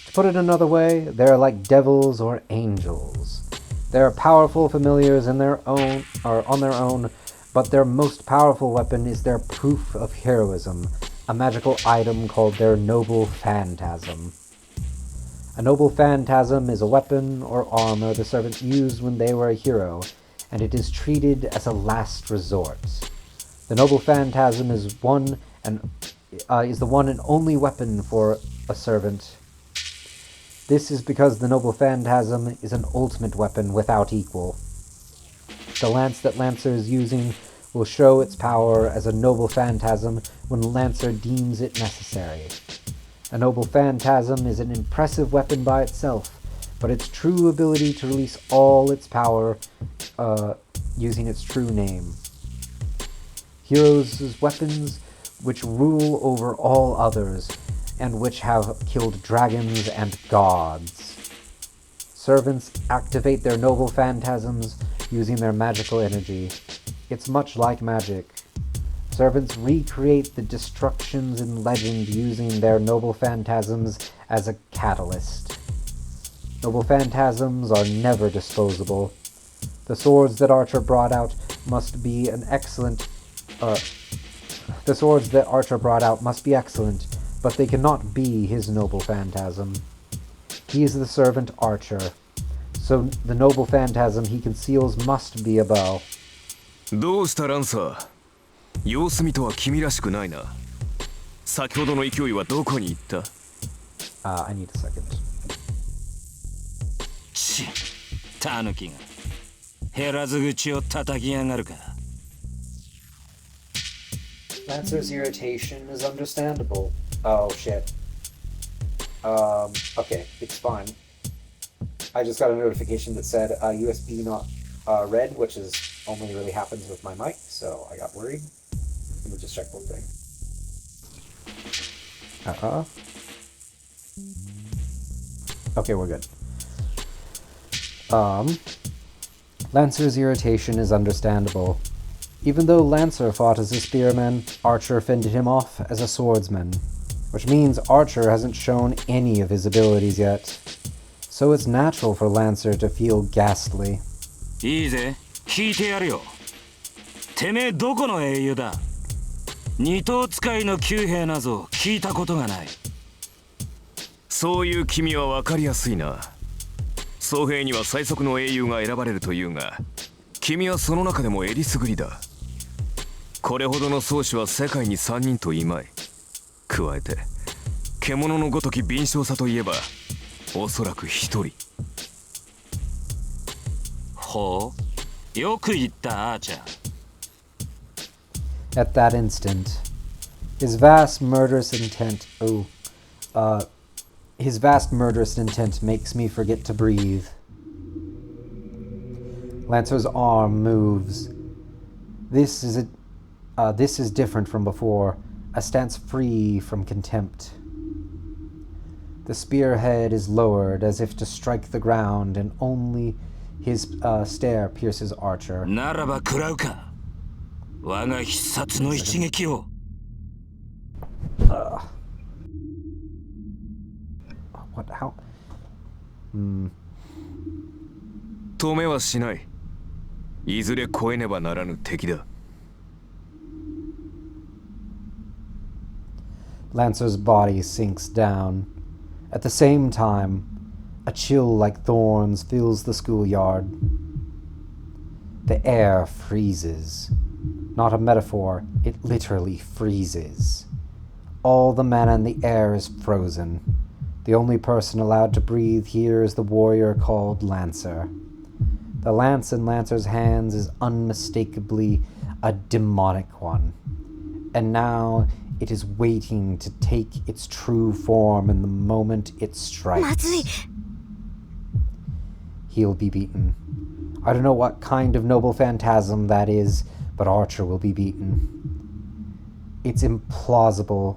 S1: To put it another way, they're like devils or angels. They're powerful familiars on their own, but their most powerful weapon is their proof of heroism, a magical item called their noble phantasm. A noble phantasm is a weapon or armor the servants used when they were a hero, and it is treated as a last resort. The noble phantasm is the one and only weapon for a servant. This is because the noble phantasm is an ultimate weapon without equal. The lance that Lancer is using will show its power as a noble phantasm when Lancer deems it necessary. A noble phantasm is an impressive weapon by itself, but its true ability to release all its power using its true name. Heroes' weapons which rule over all others, and which have killed dragons and gods. Servants activate their noble phantasms using their magical energy. It's much like magic. Servants recreate the destructions in legend using their noble phantasms as a catalyst. Noble phantasms are never disposable. The swords that Archer brought out must be excellent, but they cannot be his noble phantasm. He is the servant Archer, so the noble phantasm he conceals must be a bow.
S3: どうしたランサー？様子見とは君らしくないな。先ほどの勢いはどこに行った？
S1: I need a second.
S6: ち、タヌキが減らず口を叩きやがるか。
S1: Lancer's irritation is understandable. Oh shit. Okay, it's fine. I just got a notification that said USB not read, which is only really happens with my mic, so I got worried. Let me just check one thing. Okay, we're good. Lancer's irritation is understandable. Even though Lancer fought as a spearman, Archer fended him off as a swordsman, which means Archer hasn't shown any of his abilities yet. So it's natural for Lancer to feel ghastly.
S6: いいぜ、聞いてやるよ。てめえどこの英雄だ？二頭使いの旧兵なぞ聞いたことがない。
S3: そういう君は分かりやすいな。僧兵には最速の英雄が選ばれるというが、君はその中でもえりすぐりだ。これほどの宗師は世界に3人といまい。加えて獣のごとき敏捷さといえばおそらく1人。
S6: ほう、よく言ったアーチャー。
S1: At that instant, his vast murderous intent makes me forget to breathe. Lancer's arm moves. This is different from before, a stance free from contempt. The spearhead is lowered as if to strike the ground, and only his stare pierces Archer.
S6: ならば食らうか。我が必殺の一撃を。
S1: What? How?
S3: 止めはしない。いずれ越えねばならぬ敵だ。
S1: Lancer's body sinks down. At the same time, a chill like thorns fills the schoolyard. The air freezes. Not a metaphor, it literally freezes. All the mana in the air is frozen. The only person allowed to breathe here is the warrior called Lancer. The lance in Lancer's hands is unmistakably a demonic one, and now it is waiting to take its true form in the moment it strikes. He'll be beaten. I don't know what kind of noble phantasm that is, but Archer will be beaten. It's implausible,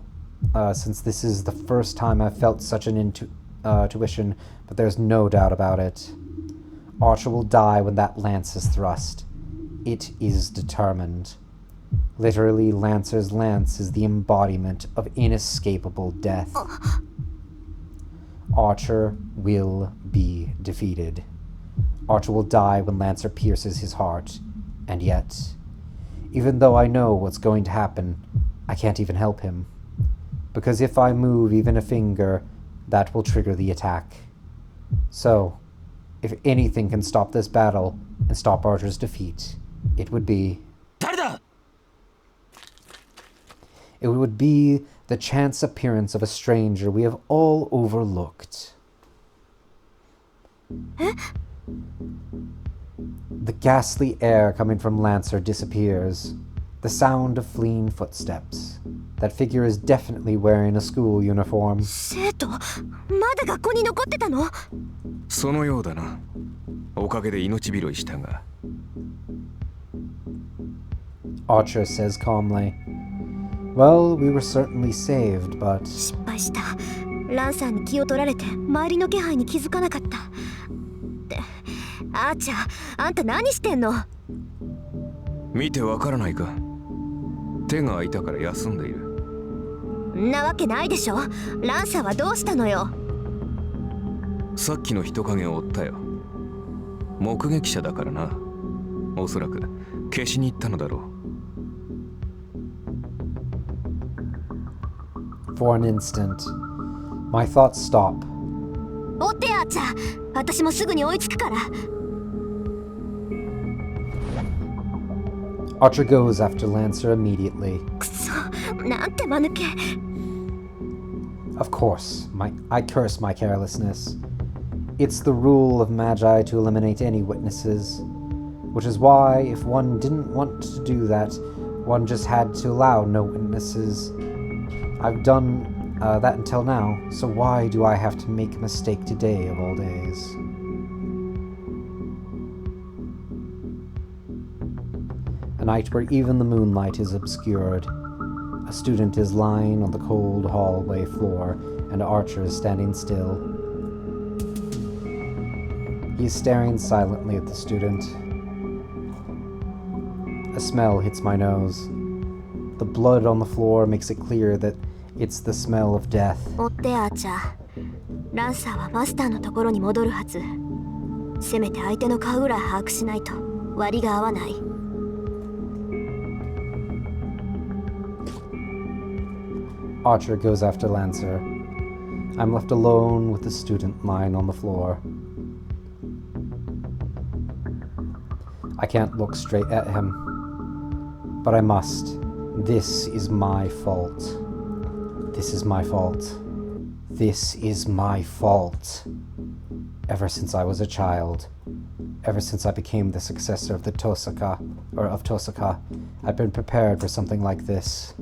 S1: since this is the first time I've felt such an intuition, but there's no doubt about it. Archer will die when that lance is thrust. It is determined. Literally, Lancer's lance is the embodiment of inescapable death. Archer will be defeated. Archer will die when Lancer pierces his heart. And yet, even though I know what's going to happen, I can't even help him. Because if I move even a finger, that will trigger the attack. So, if anything can stop this battle and stop Archer's defeat, it would be... It would be the chance appearance of a stranger we have all overlooked. The ghastly air coming from Lancer disappears. The sound of fleeing footsteps. That figure is definitely wearing a school uniform.
S2: 生徒、まだ学校に残ってたの？
S3: そのようだな。おかげで命拾いしたが。
S1: Archer says calmly. Well, we were certainly saved, but...
S2: 失敗した。ランさんに気を取られて周りの気配に気づかなかった。ってアーチャー、あんた何してんの？
S3: 見てわからないか。手が空いたから休んでいる。
S2: んなわけないでしょ。ランさんはどうしたのよ。
S3: さっきの人影を追ったよ。目撃者だからな。おそらく消しに行ったのだろう。
S1: For an instant, my thoughts stop.
S2: 追ってアーチャー、私もすぐに追いつくから。
S1: Archer goes after Lancer immediately.
S2: くそ、なんて間抜け。
S1: Of course, I curse my carelessness. It's the rule of Magi to eliminate any witnesses, which is why, if one didn't want to do that, one just had to allow no witnesses. I've done that until now, so why do I have to make a mistake today of all days? A night where even the moonlight is obscured. A student is lying on the cold hallway floor, and Archer is standing still. He is staring silently at the student. A smell hits my nose. The blood on the floor makes it clear that it's the smell of death.
S2: 追ってアーチャー。ランサーはマスターのところに戻るはず。せめて相手の顔ぐらい把握しないと割が合わない。
S1: Archer goes after Lancer. I'm left alone with the student lying on the floor. I can't look straight at him. But I must. This is my fault. This is my fault. This is my fault. Ever since I was a child, ever since I became the successor of Tosaka, I've been prepared for something like this.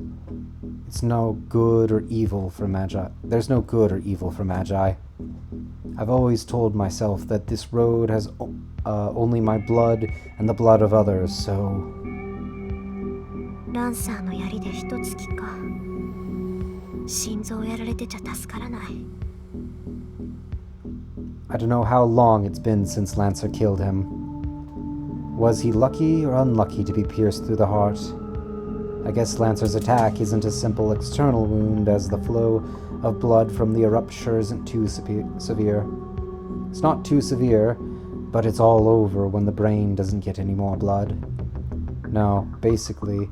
S1: It's no good or evil for Magi. There's no good or evil for Magi. I've always told myself that this road has only my blood and the blood of others, so...
S2: ランサーの槍で一突きか。心臓やられてちゃ助からない。
S1: I don't know how long it's been since Lancer killed him. Was he lucky or unlucky to be pierced through the heart? I guess Lancer's attack isn't a simple external wound, as the flow of blood from the rupture isn't too severe. It's not too severe, but it's all over when the brain doesn't get any more blood. No, basically,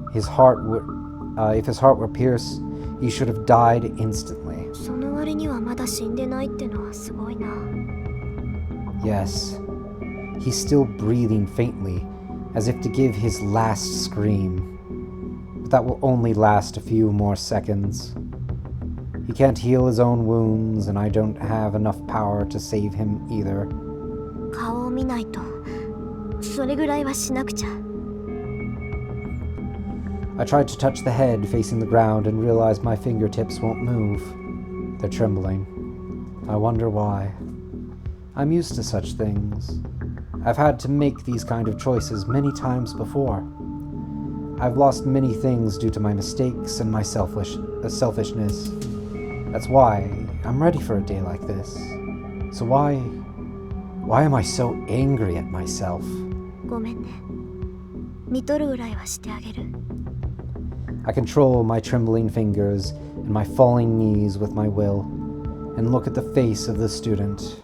S1: if his heart were pierced, he should have died instantly.
S2: その割にはまだ死んでないってのはすごいな。
S1: Yes, he's still breathing faintly, as if to give his last scream. but that will only last a few more seconds. He can't heal his own wounds, and I don't have enough power to save him either.
S2: 顔を見ないとそれぐらいはしなくちゃ。
S1: I tried to touch the head facing the ground and realized my fingertips won't move. They're trembling. I wonder why. I'm used to such things. I've had to make these kind of choices many times before. I've lost many things due to my mistakes and my selfishness. That's why I'm ready for a day like this. So why am I so angry at myself?
S2: ごめんね。見とるぐらいはしてあげる。
S1: I control my trembling fingers and my falling knees with my will, and look at the face of the student.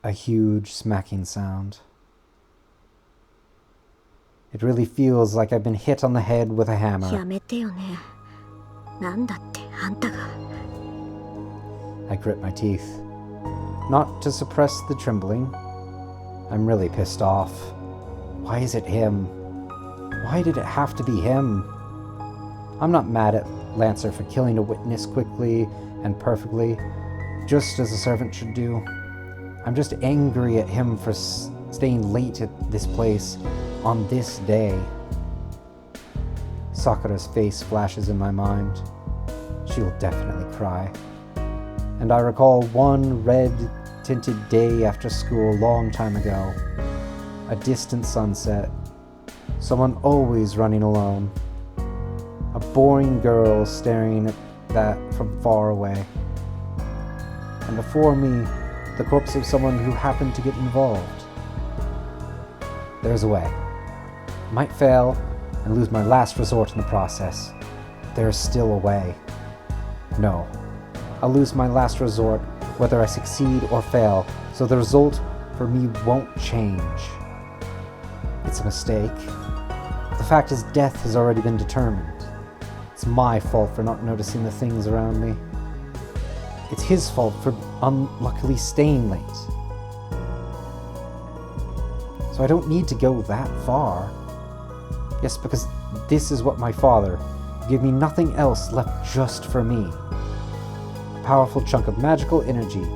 S1: A huge smacking sound. It really feels like I've been hit on the head with a
S2: や
S1: hammer.
S2: めてよね。なんだってあんたが。
S1: I grit my teeth. Not to suppress the trembling. I'm really pissed off. Why is it him? Why did it have to be him? I'm not mad at Lancer for killing a witness quickly and perfectly, just as a servant should do. I'm just angry at him for staying late at this place on this day. Sakura's face flashes in my mind. She'll definitely cry. And I recall one red-tinted day after school a long time ago. A distant sunset. Someone always running alone. A boring girl staring at that from far away. And before me, the corpse of someone who happened to get involved. There's a way. I might fail and lose my last resort in the process. There's still a way. No. I'll lose my last resort whether I succeed or fail, so the result for me won't change. It's a mistake. The fact is, death has already been determined. It's my fault for not noticing the things around me. It's his fault for unluckily staying late. So I don't need to go that far. Yes, because this is what my father gave me, nothing else left just for me. A powerful chunk of magical energy,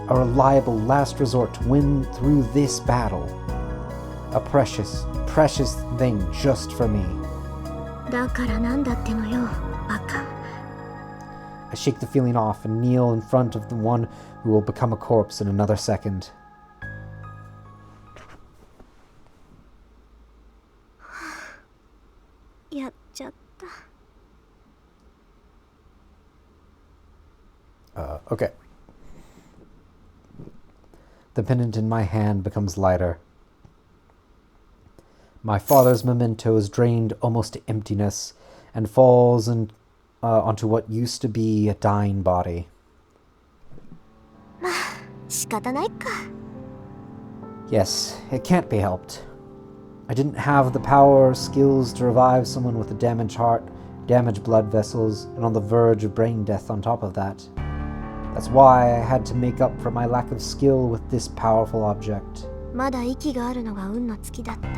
S1: a reliable last resort to win through this battle. A precious, precious thing just for me.
S2: だからなんだってのよ、バカ。
S1: I shake the feeling off and kneel in front of the one who will become a corpse in another second.
S2: やっちゃった。
S1: Okay. The pendant in my hand becomes lighter. My father's memento is drained almost to emptiness and falls onto what used to be a dying body.
S2: 仕方ないか。
S1: Yes, it can't be helped. I didn't have the power or skills to revive someone with a damaged heart, damaged blood vessels, and on the verge of brain death on top of that. That's why I had to make up for my lack of skill with this powerful object.
S2: まだ息があるのが運の尽きだった。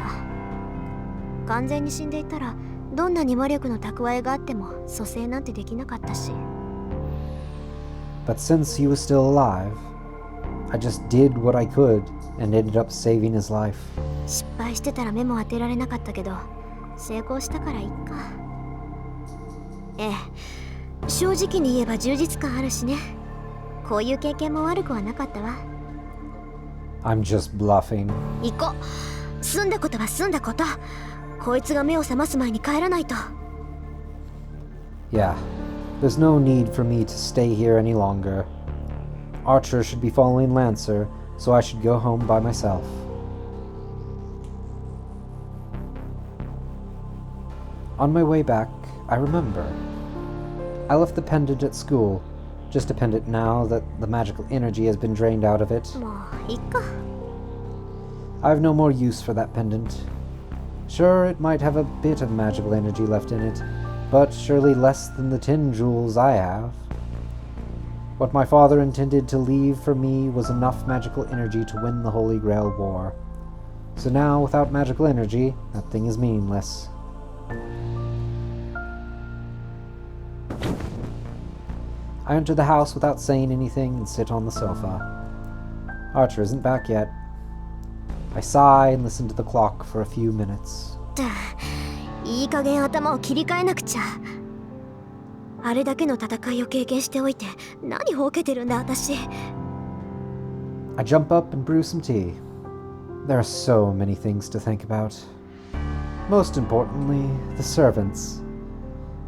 S2: 完全に死んでいたら、どんなに魔力の蓄えがあっても蘇生なんてできなかったし。
S1: But since he was still alive, I just did what I could and ended up saving his life.
S2: 失敗してたら目も当てられなかったけど、成功したからいいか。ええ、正直に言えば充実感あるしね。こういう経験も悪くはなかったわ。
S1: I'm just bluffing.
S2: 行こう。済んだことは済んだこと。こいつが目を覚ます前に帰らないと。
S1: Yeah, there's no need for me to stay here any longer. Archer should be following Lancer, so I should go home by myself. On my way back, I remember. I left the pendant at school, just a pendant now that the magical energy has been drained out of it.
S2: もういいか。
S1: I have no more use for that pendant. Sure, it might have a bit of magical energy left in it, but surely less than the 10 jewels I have. What my father intended to leave for me was enough magical energy to win the Holy Grail War. So now, without magical energy, that thing is meaningless. I enter the house without saying anything and sit on the sofa. Archer isn't back yet. I sigh and listen to the clock for a few minutes.
S2: いい加減頭を切り替えなくちゃ。あれだけの戦いを経験しておいて何ほうけてるんだ私。
S1: I jump up and brew some tea. There are so many things to think about. Most importantly, the servants.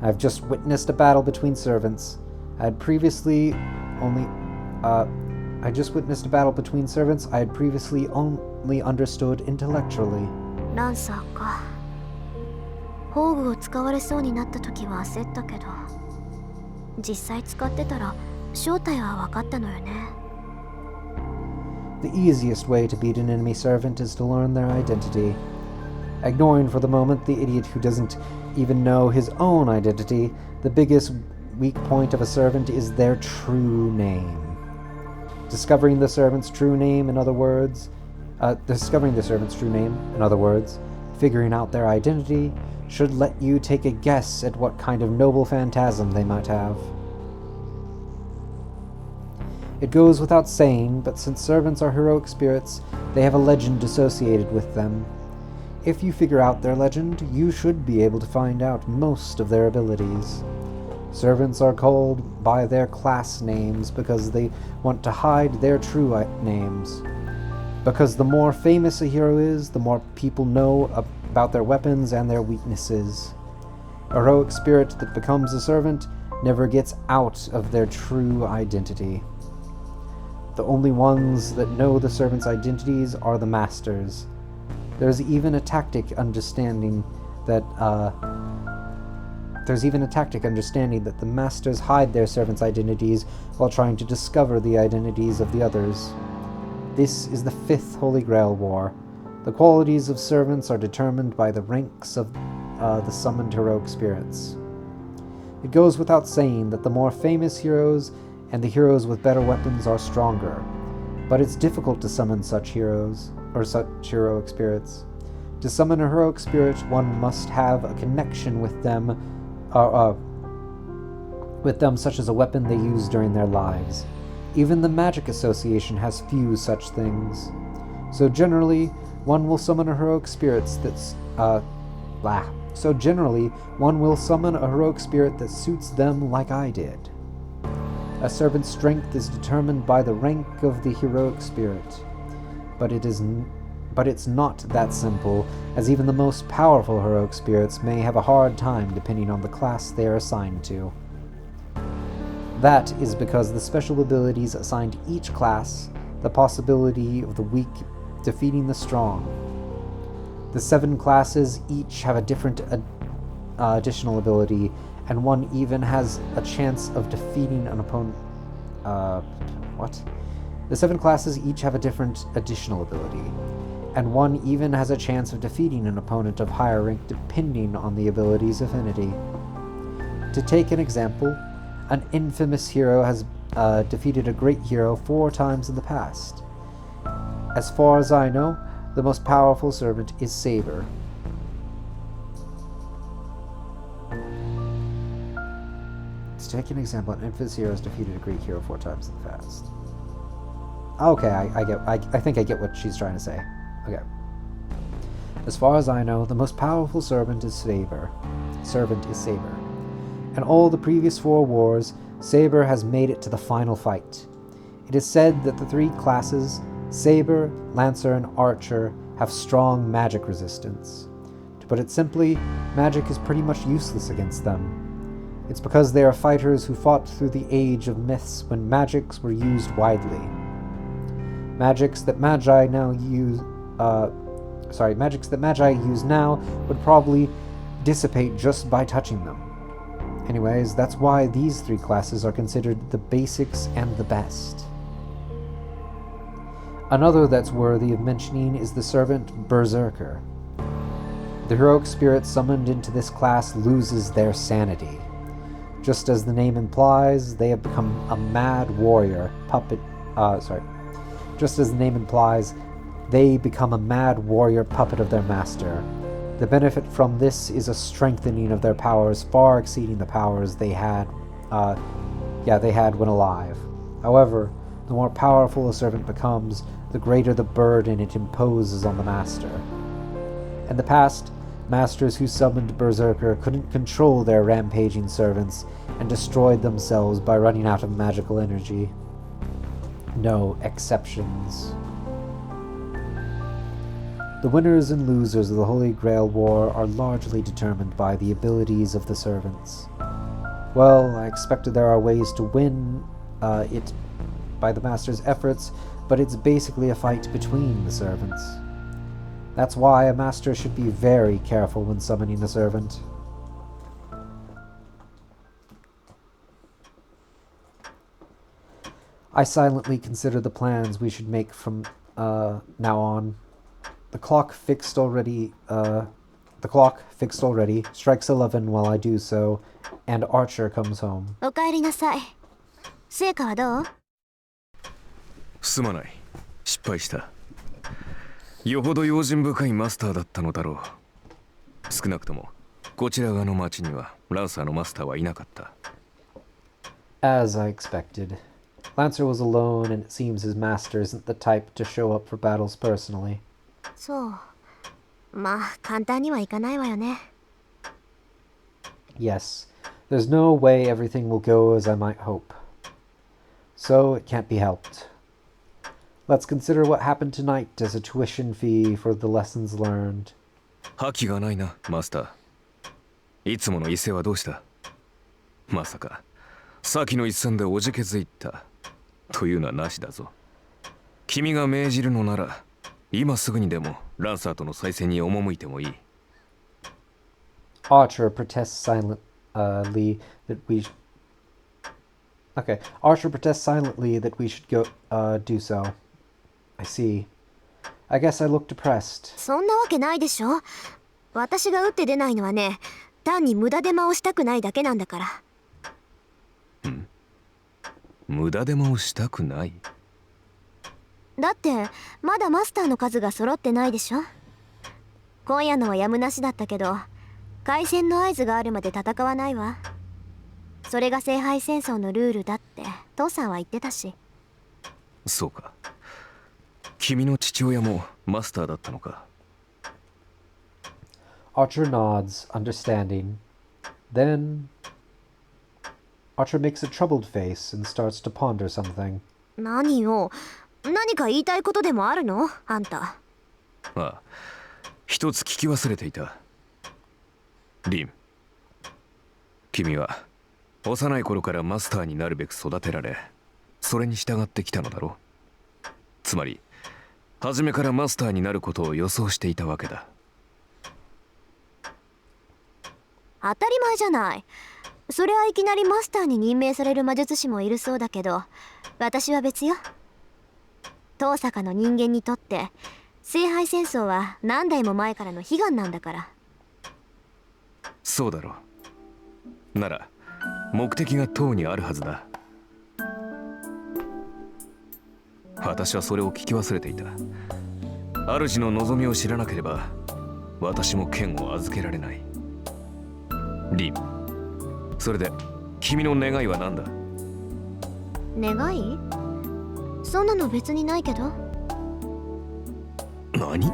S1: I've just witnessed a battle between servants. I had previously only understood intellectually.
S2: ランサーか。宝具を使われそうになった時は焦ったけど、実際使ってたら正体は分かったのよね。
S1: The easiest way to beat an enemy servant is to learn their identity. Ignoring for the moment the idiot who doesn't even know his own identity, the biggest weak point of a servant is their true name. Discovering the servant's true name, in other words, figuring out their identity, should let you take a guess at what kind of noble phantasm they might have. It goes without saying, but since servants are heroic spirits, they have a legend associated with them. If you figure out their legend, you should be able to find out most of their abilities. Servants are called by their class names because they want to hide their true names. Because the more famous a hero is, the more people know about their weapons and their weaknesses. A heroic spirit that becomes a servant never gets out of their true identity. The only ones that know the servants' identities are the masters. There's even a tactic understanding that the masters hide their servants' identities while trying to discover the identities of the others. This is the Fifth Holy Grail War. The qualities of servants are determined by the ranks of the summoned heroic spirits. It goes without saying that the more famous heroes and the heroes with better weapons are stronger, but it's difficult to summon such heroes, or such heroic spirits. To summon a heroic spirit, one must have a connection with them such as a weapon they use during their lives. Even the Magic Association has few such things. So generally, one will summon a heroic spirit that suits them like I did. A servant's strength is determined by the rank of the heroic spirit. But it's not that simple, as even the most powerful heroic spirits may have a hard time depending on the class they are assigned to. That is because the special abilities assigned each class the possibility of the weak defeating the strong. The 7 classes each have a different additional ability, and one even has a chance of defeating an opponent. The 7 classes each have a different additional ability, and one even has a chance of defeating an opponent of higher rank depending on the ability's affinity. To take an example, an infamous hero has defeated a great hero 4 times in the past. As far as I know, the most powerful servant is Saber. To take an example, an infamous hero has defeated a great hero 4 times in the past. Okay, I think I get what she's trying to say. Okay. As far as I know, the most powerful servant is Saber. In all the previous 4 wars, Saber has made it to the final fight. It is said that the 3 classes, Saber, Lancer, and Archer, have strong magic resistance. To put it simply, magic is pretty much useless against them. It's because they are fighters who fought through the age of myths when magics were used widely. Magics that Magi use now would probably dissipate just by touching them. Anyways, that's why these 3 classes are considered the basics and the best. Another that's worthy of mentioning is the servant Berserker. The heroic spirit summoned into this class loses their sanity. Just as the name implies, they have become a mad warrior puppet of their master, The benefit from this is a strengthening of their powers far exceeding the powers they had when alive. However, the more powerful a servant becomes, the greater the burden it imposes on the master. In the past, masters who summoned Berserker couldn't control their rampaging servants and destroyed themselves by running out of magical energy. No exceptions. The winners and losers of the Holy Grail War are largely determined by the abilities of the servants. Well, I expected there are ways to win it by the master's efforts, but it's basically a fight between the servants. That's why a master should be very careful when summoning a servant. I silently consider the plans we should make from now on. The clock fixed already strikes 11 while I do so, and Archer comes home.
S2: おかえりなさい。成果はどう？
S3: すまない。失敗した。よほど用心深いマスターだったのだろう。少なくともこちら側の町にはランサーのマスターはいなかった。
S1: As I expected. Lancer was alone, and it seems his master isn't the type to show up for battles personally.
S2: そう。まあ、簡単にはいかないわよね。
S1: Yes, there's no way everything will go as I might hope. So it can't be helped. Let's consider what happened tonight as a tuition fee for the lessons learned.
S3: 覇気がないな、マスター。いつもの威勢はどうした？まさか、先の一戦でおじけづいたというのはなしだぞ。君が命じるのなら、今すぐにでもランサーとの再戦に赴いてもいい。
S1: Archer protests silently that we Archer protests silently that we should go do so. I see. I guess I look depressed.
S2: そんなわけないでしょ。私が打って出ないのはね、単に無駄手間をしたくないだけなんだから。
S3: 無駄手間をしたくない？
S2: だってまだマスターの数が揃ってないでしょ。今夜のはやむなしだったけど、開戦の合図があるまで戦わないわ。それが聖杯戦争のルールだって父さんは言ってたし。
S3: そうか。君の父親もマスターだったのか。
S1: Archer nods, understanding. Then Archer makes a troubled face and starts to ponder something.
S2: 何よ。何か言いたいことでもあるの？あんた。
S3: ああ、一つ聞き忘れていた。リン、君は幼い頃からマスターになるべく育てられ、それに従ってきたのだろう。つまり、初めからマスターになることを予想していたわけだ。
S2: 当たり前じゃない。それはいきなりマスターに任命される魔術師もいるそうだけど、私は別よ。遠坂の人間にとって聖杯戦争は何代も前からの悲願なんだから。
S3: そうだろう。なら目的がとうにあるはずだ。私はそれを聞き忘れていた。主の望みを知らなければ私も剣を預けられない。リン、それで君の願いは何だ？
S2: 願い？そんなの別にないけど。
S3: 何？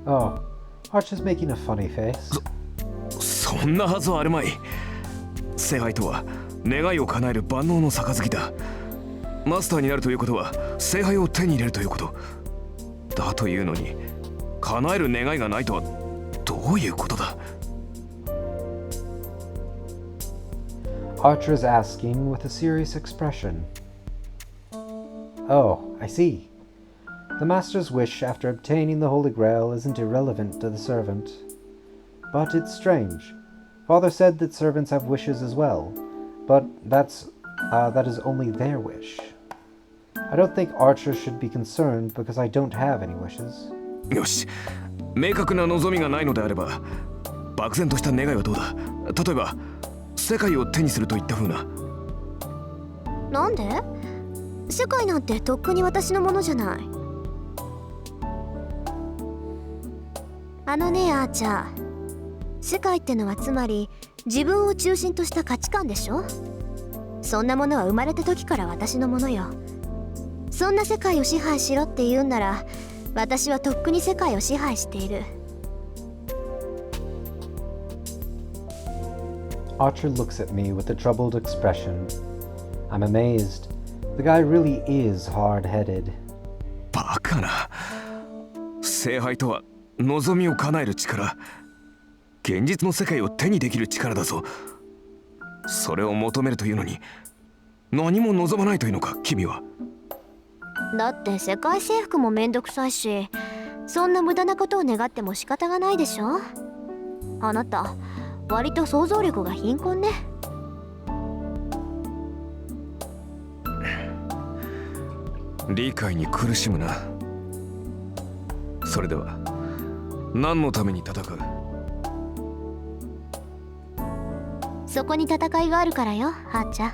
S1: Oh, Archer's making a funny face.
S3: そんなはずはあるまい。聖杯とは願いを叶える万能の杯だ。マスターになるということは聖杯を手に入れるということ。だというのに叶える願いがないとはどういうことだ？
S1: Archer's asking with a serious expression. Oh, I see. The master's wish after obtaining the Holy Grail isn't irrelevant to the servant. But it's strange. Father said that servants have wishes as well, but that is only their wish. I don't think Archer should be concerned because I don't have any wishes.
S3: よし、明確な望みがないのであれば、漠然とした願いはどうだ？例えば、世界を手にするといった風な。
S2: なんで？世界なんてとっくに私のものじゃない。あのねアーチャー、世界ってのはつまり自分を中心とした価値観でしょ。そんなものは生まれた時から私のものよ。そんな世界を支配しろって言うんなら、私はとっくに世界を支配している。
S1: Archer looks at me with a troubled expression. I'm amazed. The guy really is hard-headed.
S3: バカな。聖杯とは望みを叶える力、現実の世界を手にできる力だぞ。それを求めるというのに何も望まないというのか、君は。
S2: だって世界征服もめんどくさいし、そんな無駄なことを願っても仕方がないでしょ。あなた割と想像力が貧困ね。
S3: 理解に苦しむな。それでは何のために戦う？
S2: そこに戦いがあるからよ、はーちゃん。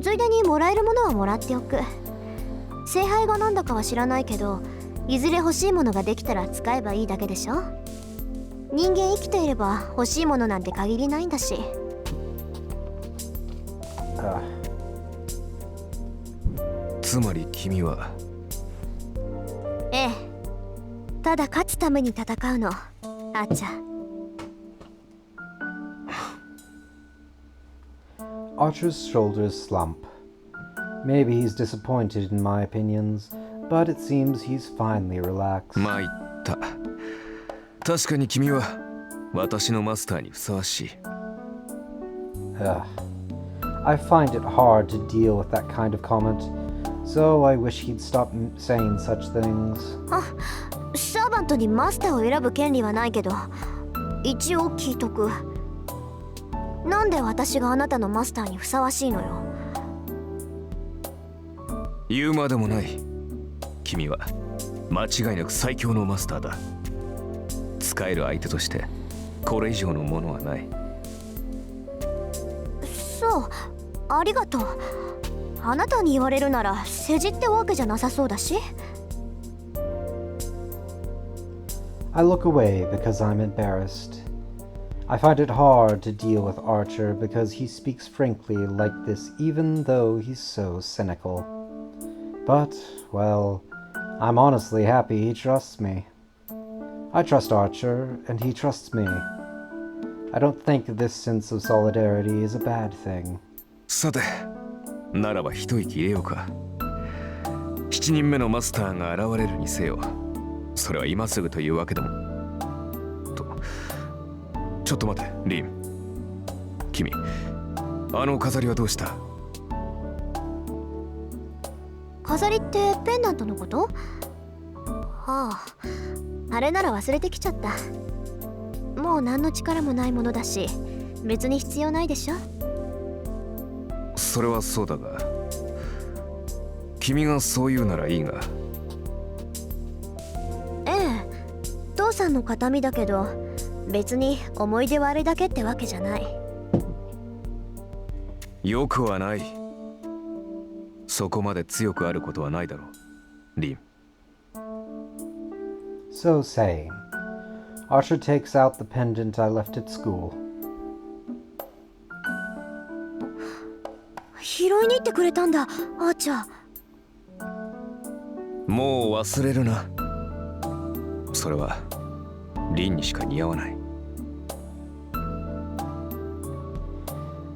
S2: ついでにもらえるものはもらっておく。聖杯がなんだかは知らないけど、いずれ欲しいものができたら使えばいいだけでしょ。人間生きていれば欲しいものなんて限りないんだし。
S3: つまり君は。
S2: ええ、ただ勝つために戦うの、あーちゃん。
S1: Archer's shoulders slump. Maybe he's disappointed in my opinions, but it seems he's finally relaxed.
S3: まいった。確かに君は私のマスターにふさわしい。
S1: I find it hard to deal with that kind of comment, so I wish he'd stop saying such things.
S2: サーバントにマスターを選ぶ権利はないけど、一応聞いとく。なんで私があなたのマスターにふさわしいのよ。
S3: 言うまでもない。君は間違いなく最強のマスターだ。使える相手としてこれ以上のものはない。
S2: そう、ありがとう。あなたに言われるなら世辞ってわけじゃなさそうだし。
S1: I look away because I'm embarrassed. I find it hard to deal with Archer because he speaks frankly like this even though he's so cynical. But, well, I'm honestly happy he trusts me. I trust Archer, and he trusts me. I don't think this sense of solidarity is a bad thing.
S3: さて、ならば一息入れようか。7人目のマスターが現れるにせよ、それは今すぐというわけでも。ちょっと待て、リン。君、あの飾りはどうした？
S2: 飾りってペンダントのこと？はあ、あれなら忘れてきちゃった。もう何の力もないものだし、別に必要ないでしょ。
S3: それはそうだが、君がそう言うならいいが。
S2: ええ、父さんの形見だけど、別に思い出はあれだけってわけじゃない。
S3: よくはない。そこまで強くあることはないだろう、リン。
S1: So saying, Archer takes out the pendant I left at school.
S2: 拾いに行ってくれたんだ、アーチャー。
S3: もう忘れるな。それはリンにしか似合わない。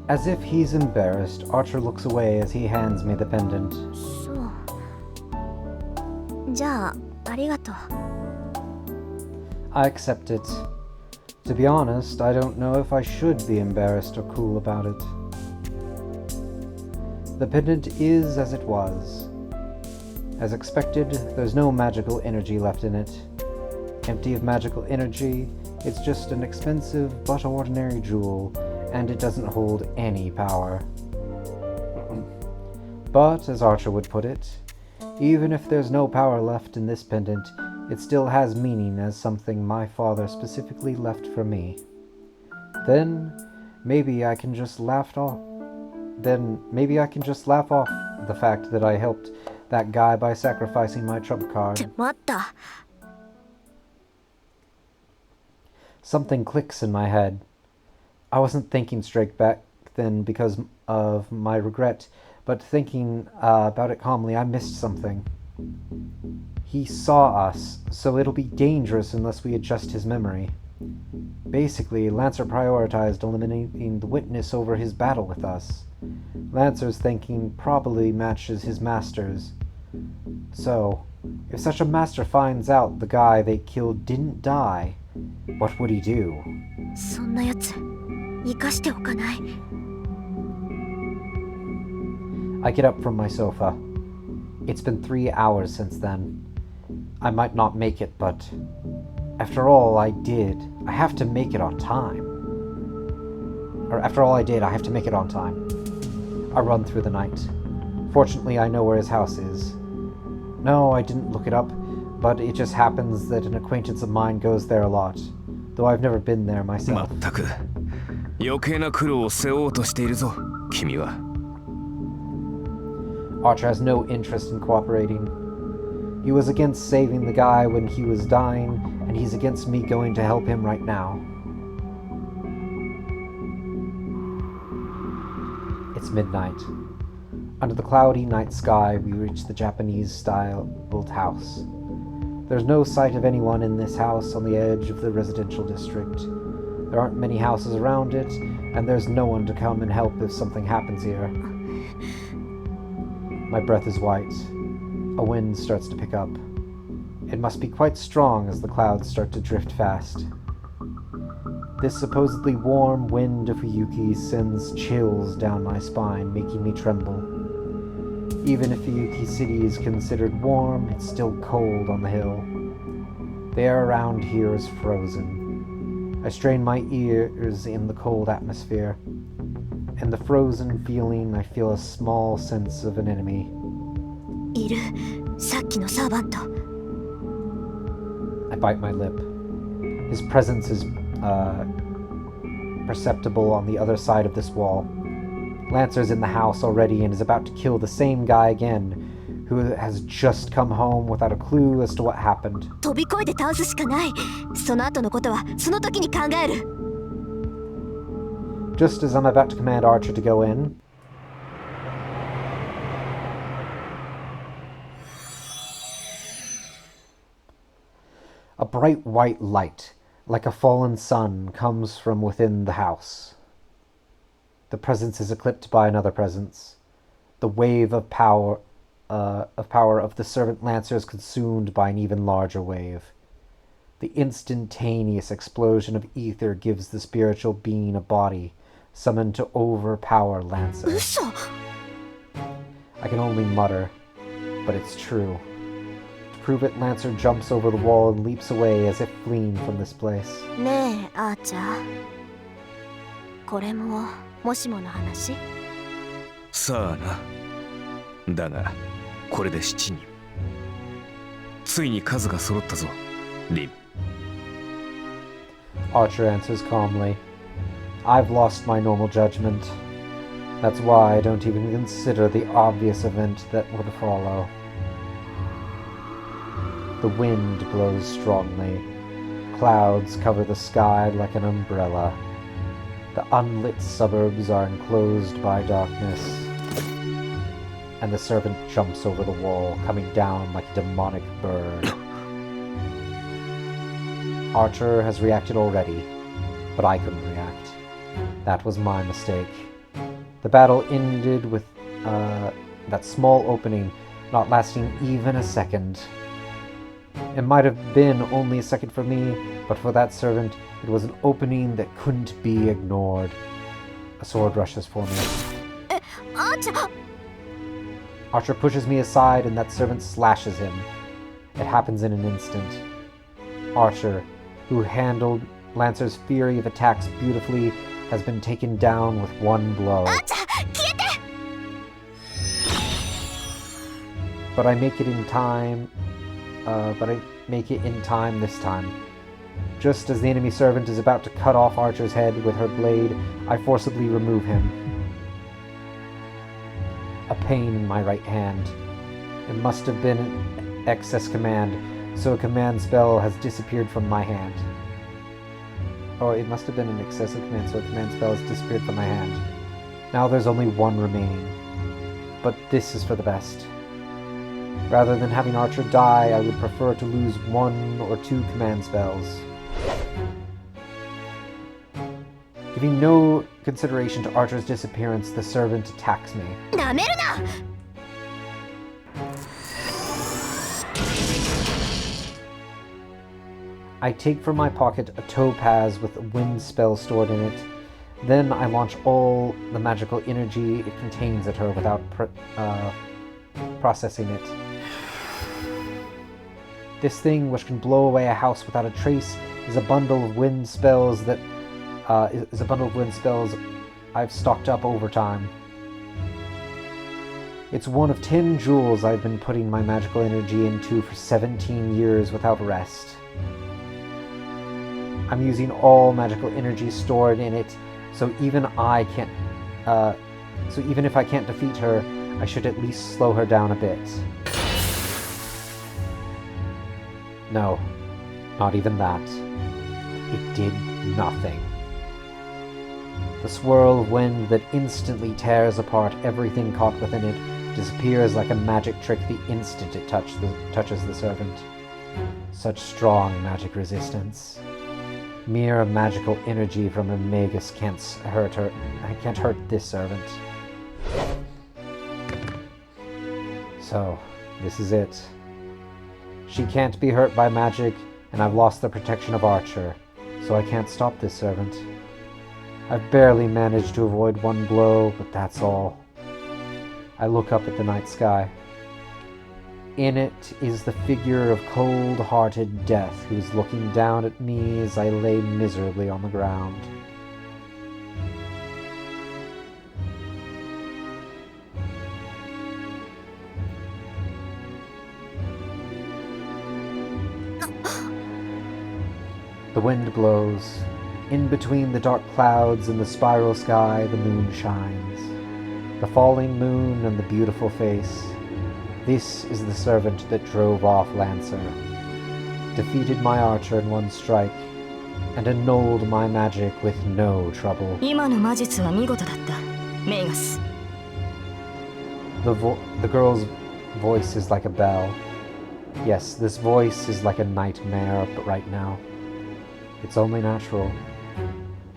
S1: As if he's embarrassed, Archer looks away as he hands me the pendant.
S2: そう。じゃあ、ありがとう。
S1: I accept it. To be honest, I don't know if I should be embarrassed or cool about it. The pendant is as it was. As expected, there's no magical energy left in it. Empty of magical energy, it's just an expensive but ordinary jewel, and it doesn't hold any power. But, as Archer would put it, even if there's no power left in this pendant, it still has meaning as something my father specifically left for me. Then, maybe I can just laugh off the fact that I helped that guy by sacrificing my trump card.
S2: 待った。
S1: Something clicks in my head. I wasn't thinking straight back then because of my regret, but thinking about it calmly, I missed something. He saw us, so it'll be dangerous unless we adjust his memory. Basically, Lancer prioritized eliminating the witness over his battle with us. Lancer's thinking probably matches his master's. So, if such a master finds out the guy they killed didn't die, what would he do?
S2: そんなやつ生かしておかない。
S1: I get up from my sofa. It's been 3 hours since then. I might not make it, but after all I did, I have to make it on time. Or after all I did, I have to make it on time. I run through the night. Fortunately, I know where his house is. No, I didn't look it up, but it just happens that an acquaintance of mine goes there a lot, though I've never been there myself.
S3: まったく余計な苦労を背負おうとしているぞ君は。
S1: Archer has no interest in cooperating. He was against saving the guy when he was dying, and he's against me going to help him right now. It's midnight. Under the cloudy night sky, we reach the Japanese-style-built house. There's no sight of anyone in this house on the edge of the residential district. There aren't many houses around it, and there's no one to come and help if something happens here. My breath is white. A wind starts to pick up. It must be quite strong as the clouds start to drift fast. This supposedly warm wind of Fuyuki sends chills down my spine, making me tremble. Even if Fuyuki City is considered warm, it's still cold on the hill. The air around here is frozen. I strain my ears in the cold atmosphere. In the frozen feeling, I feel a small sense of an enemy.
S2: いる、さっきのサーバント。
S1: I bite my lip. His presence is perceptible on the other side of this wall. Lancer's in the house already and is about to kill the same guy again, who has just come home without a clue as to what happened.
S2: 飛び越えて倒すしかない。その後のことはその時に考える。
S1: Just as I'm about to command Archer to go in, a bright white light, like a fallen sun, comes from within the house. The presence is eclipsed by another presence. The wave of power of the servant Lancer is consumed by an even larger wave. The instantaneous explosion of ether gives the spiritual being a body, summoned to overpower Lancer.
S2: 嘘。
S1: I can only mutter, but it's true. To prove it, Lancer jumps over the wall and leaps away as if fleeing from this place.
S2: ねえ、アーチャー。これももしもの話？
S3: さあな。だがこれで7人。ついに数が揃ったぞ、リン。
S1: Archer answers calmly. I've lost my normal judgment. That's why I don't even consider the obvious event that would follow. The wind blows strongly. Clouds cover the sky like an umbrella. The unlit suburbs are enclosed by darkness. And the servant jumps over the wall, coming down like a demonic bird. Archer has reacted already, but I couldn't react. That was my mistake. The battle ended with that small opening not lasting even a second. It might have been only a second for me, but for that servant, it was an opening that couldn't be ignored. A sword rushes for me.
S2: え、アーチャー。
S1: Archer pushes me aside and that servant slashes him. It happens in an instant. Archer, who handled Lancer's fury of attacks beautifully, has been taken down with one blow.
S2: アーチャー、消えて。
S1: But I make it in time. This time. Just as the enemy servant is about to cut off Archer's head with her blade, I forcibly remove him. A pain in my right hand. It must have been an excess command, so a command spell has disappeared from my hand. Oh, it must have been an excessive command, so a command spell has disappeared from my hand. Now there's only one remaining. But this is for the best. Rather than having Archer die, I would prefer to lose 1 or 2 command spells. Giving no consideration to Archer's disappearance, the servant attacks me.
S2: なめるな!
S1: I take from my pocket a topaz with a wind spell stored in it. Then I launch all the magical energy it contains at her without processing it. This thing, which can blow away a house without a trace, is a bundle of wind spells that I've stocked up over time. It's one of 10 jewels I've been putting my magical energy into for 17 years without rest. I'm using all magical energy stored in it, so even if I can't defeat her, I should at least slow her down a bit. No, not even that. It did nothing. The swirl of wind that instantly tears apart everything caught within it disappears like a magic trick the instant it touches the servant. Such strong magic resistance. Mere magical energy from a magus can't hurt this servant. So, this is it. She can't be hurt by magic, and I've lost the protection of Archer, so I can't stop this servant. I've barely managed to avoid 1 blow, but that's all. I look up at the night sky. In it is the figure of cold-hearted death, who is looking down at me as I lay miserably on the ground. The wind blows. In between the dark clouds and the spiral sky, the moon shines. The falling moon and the beautiful face. This is the servant that drove off Lancer, defeated my archer in 1 strike, and annulled my magic with no trouble.
S2: 今の魔術は見事だった、メガス。
S1: The girl's voice is like a bell. Yes, this voice is like a nightmare right now. It's only natural.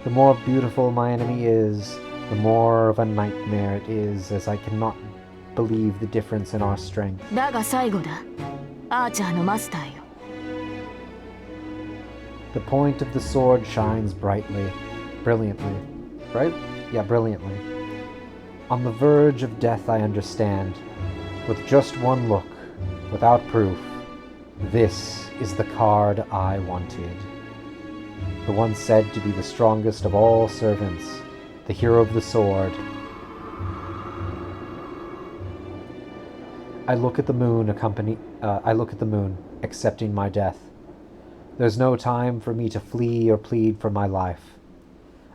S1: The more beautiful my enemy is, the more of a nightmare it is, as I cannot believe the difference in our strength.
S2: だが最後だ、アーチャーのマスターよ。
S1: The point of the sword shines brilliantly. Right? Yeah, brilliantly. On the verge of death, I understand. With just 1 look, without proof, this is the card I wanted. The one said to be the strongest of all servants, the hero of the sword. I look at the moon, accepting my death. There's no time for me to flee or plead for my life.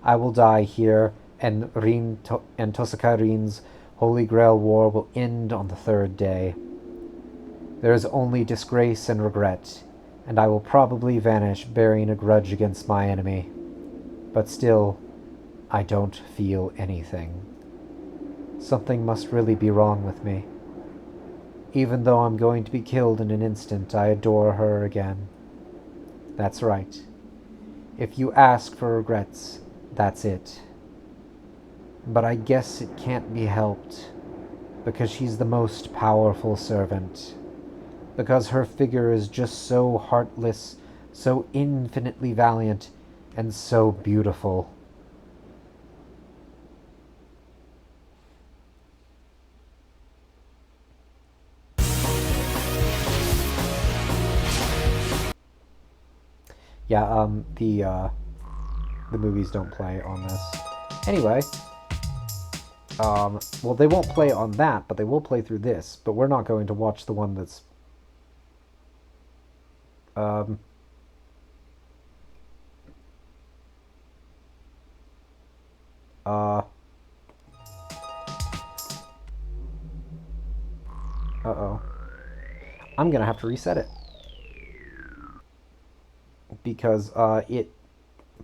S1: I will die here, and Tosaka Rin's Holy Grail War will end on the 3rd day. There is only disgrace and regret, and I will probably vanish bearing a grudge against my enemy. But still, I don't feel anything. Something must really be wrong with me. Even though I'm going to be killed in an instant, I adore her again. That's right. If you ask for regrets, that's it. But I guess it can't be helped, because she's the most powerful servant. Because her figure is just so heartless, so infinitely valiant, and so beautiful. Yeah, the movies don't play on this. Anyway, well, they won't play on that, but they will play through this. But we're not going to watch the one that's, uh-oh. I'm gonna have to reset it. Because, it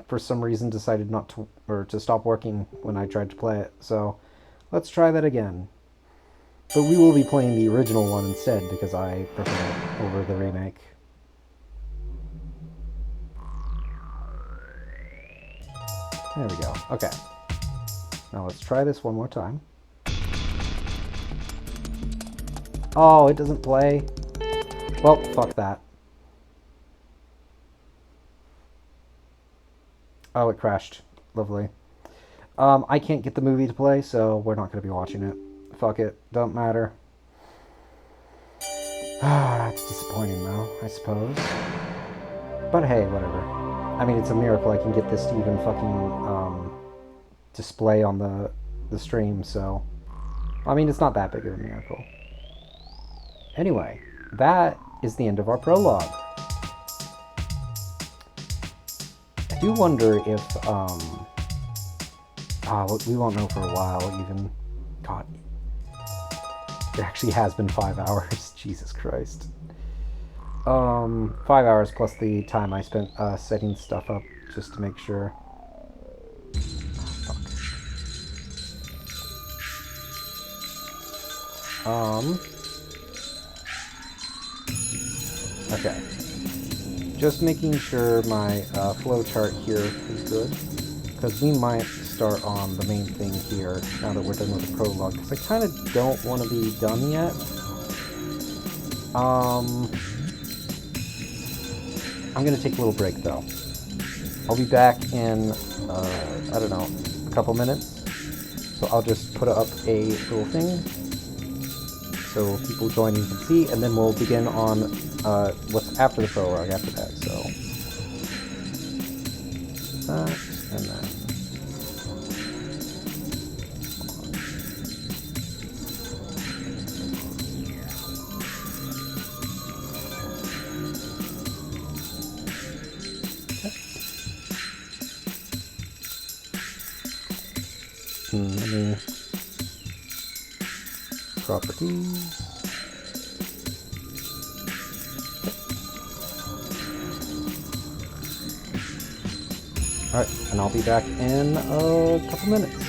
S1: for some reason decided not to, or to stop working when I tried to play it. So let's try that again. But we will be playing the original one instead because I prefer it over the remake. There we go. Okay. Now let's try this one more time. Oh, it doesn't play. Well, fuck that. Oh, it crashed. Lovely. I can't get the movie to play, so we're not going to be watching it. Fuck it. Don't matter. It's disappointing, though, I suppose. But hey, whatever. I mean, it's a miracle I can get this to even fucking display on the stream, so... I mean, it's not that big of a miracle. Anyway, that is the end of our prologue. I do wonder if, we won't know for a while, even. God. It actually has been 5 hours. Jesus Christ. 5 hours plus the time I spent, setting stuff up just to make sure. Okay. Just making sure my flow chart here is good, because we might start on the main thing here now that we're done with the prologue, because I kind of don't want to be done yet. I'm going to take a little break, though. I'll be back in, I don't know, a couple minutes. So I'll just put up a little thing so people joining can see, and then we'll begin on what's after the prologue after that. So that, and then properties. Alright, and I'll be back in a couple minutes.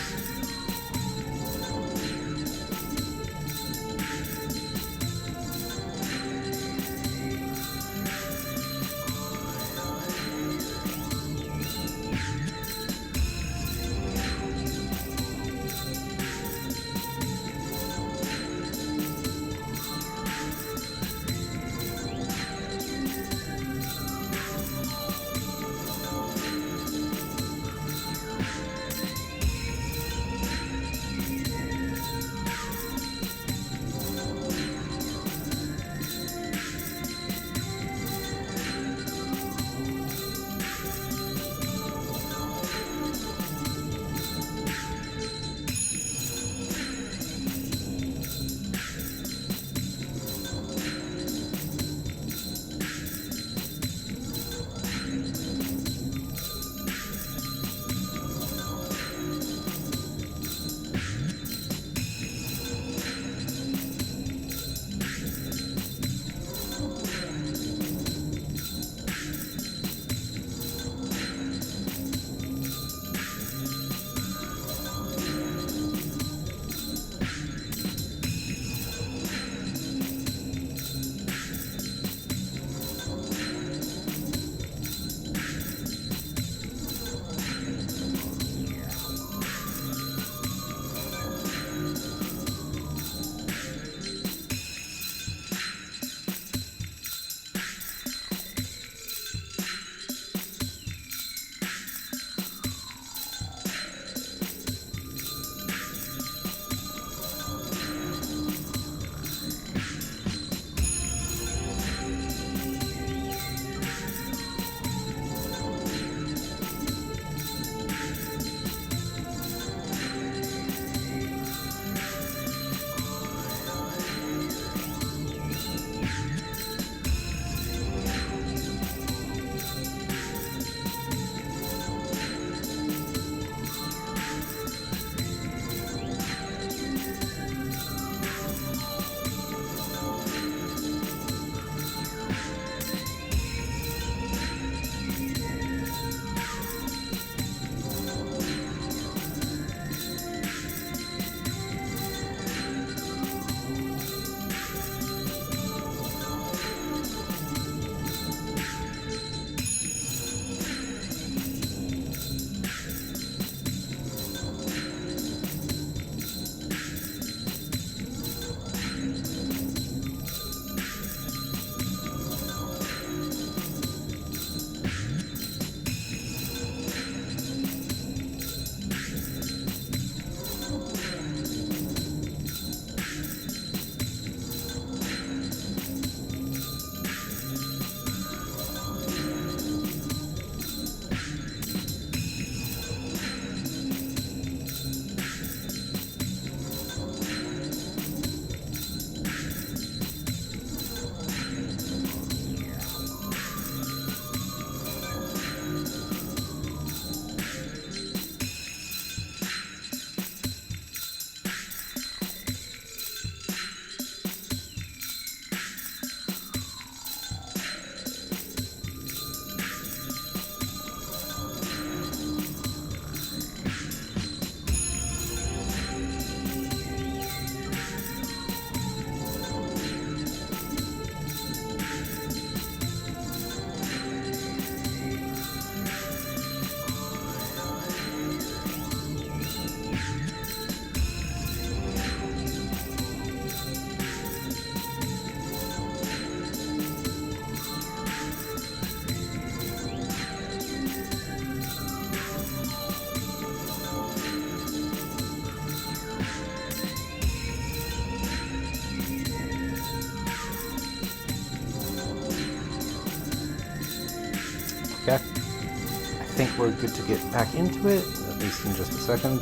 S1: Okay. I think we're good to get back into it, at least in just a second,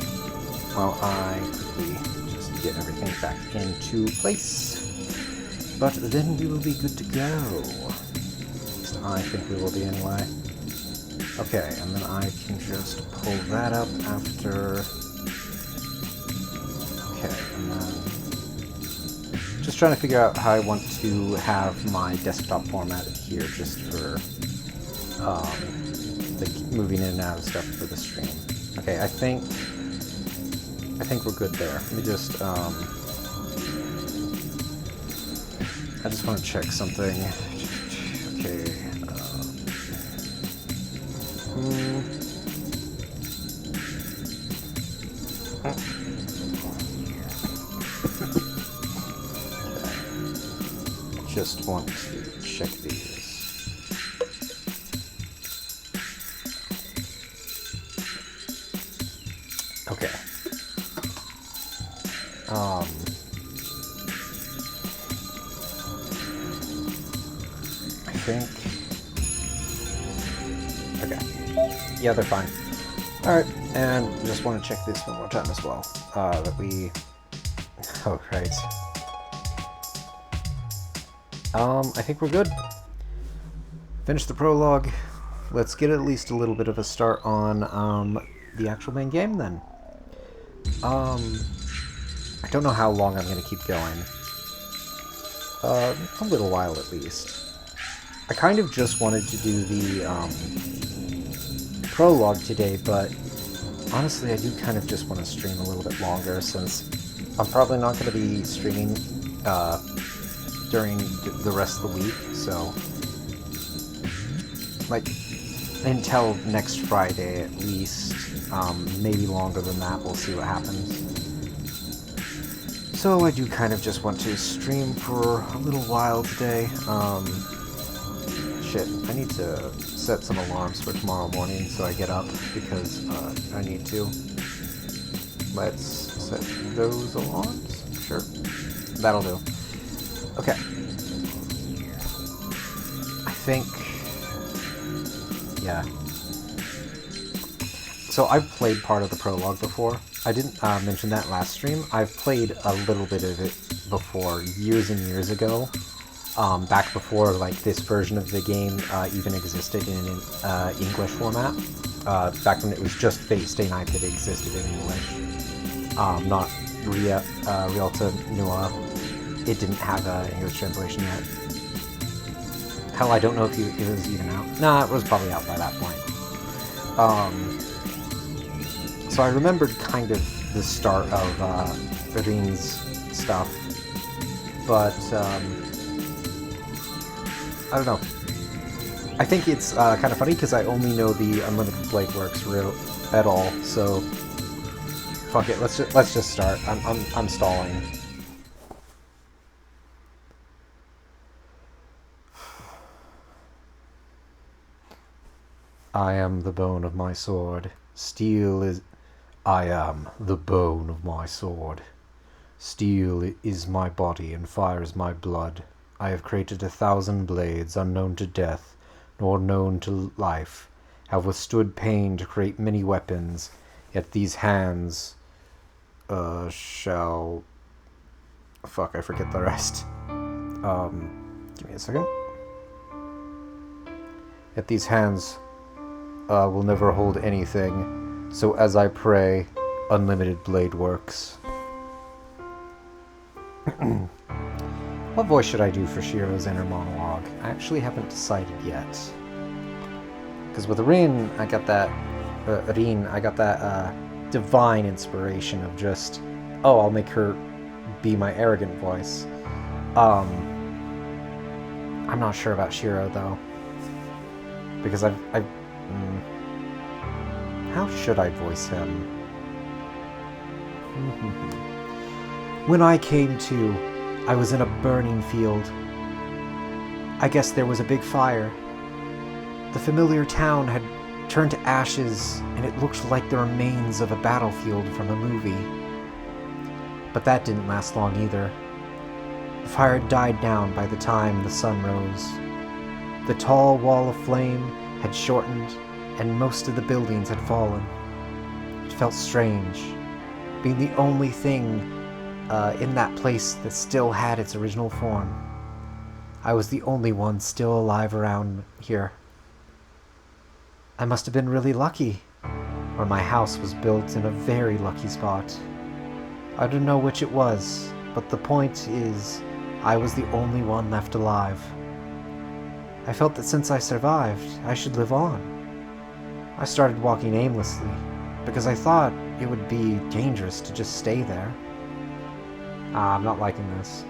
S1: while I quickly just get everything back into place. But then we will be good to go. At least I think we will be anyway. Okay, and then I can just pull that up after... Okay, and then... Just trying to figure out how I want to have my desktop formatted here, just for, like, moving in and out of stuff for the stream. Okay, I think we're good there. Let me just, I just want to check something. Okay, just want to check these. Okay. I think... Okay. Yeah, they're fine. Alright, and just want to check this one more time as well. That we... Oh, right. I think we're good. Finish the prologue. Let's get at least a little bit of a start on, the actual main game, then. I don't know how long I'm going to keep going. A little while at least. I kind of just wanted to do the, prologue today, but honestly I do kind of just want to stream a little bit longer, since I'm probably not going to be streaming, during the rest of the week, so... Like, until next Friday at least. Maybe longer than that, we'll see what happens. So I do kind of just want to stream for a little while today. Shit, I need to set some alarms for tomorrow morning so I get up, because I need to. Let's set those alarms? Sure. That'll do. Okay. I think... Yeah. So I've played part of the prologue before. I didn't mention that last stream. I've played a little bit of it before, years and years ago. Back before, like, this version of the game even existed in English format. Back when it was just Fate Stay Night that existed in English. Not Realta Nua. It didn't have an English translation yet. Hell, I don't know if it was even out. Nah, it was probably out by that point. So I remembered kind of the start of Rin's stuff, but I don't know. I think it's kind of funny because I only know the Unlimited Blade Works at all. So fuck it. Let's just start. I'm stalling. I am the bone of my sword. Steel is... I am the bone of my sword. Steel is my body and fire is my blood. I have created 1,000 blades, unknown to death, nor known to life, have withstood pain to create many weapons, yet these hands shall... Fuck, I forget the rest. Give me a second. Yet these hands will never hold anything. So as I pray, Unlimited Blade Works. What voice should I do for Shiro's inner monologue? I actually haven't decided yet. Because with Rin, I got that divine inspiration of just, oh, I'll make her be my arrogant voice. I'm not sure about Shiro though, because how should I voice him? When I came to, I was in a burning field. I guess there was a big fire. The familiar town had turned to ashes, and it looked like the remains of a battlefield from a movie. But that didn't last long either. The fire died down by the time the sun rose. The tall wall of flame had shortened, and most of the buildings had fallen. It felt strange, being the only thing in that place that still had its original form. I was the only one still alive around here. I must have been really lucky, or my house was built in a very lucky spot. I don't know which it was, but the point is, I was the only one left alive. I felt that since I survived, I should live on. I started walking aimlessly, because I thought it would be dangerous to just stay there. I'm not liking this.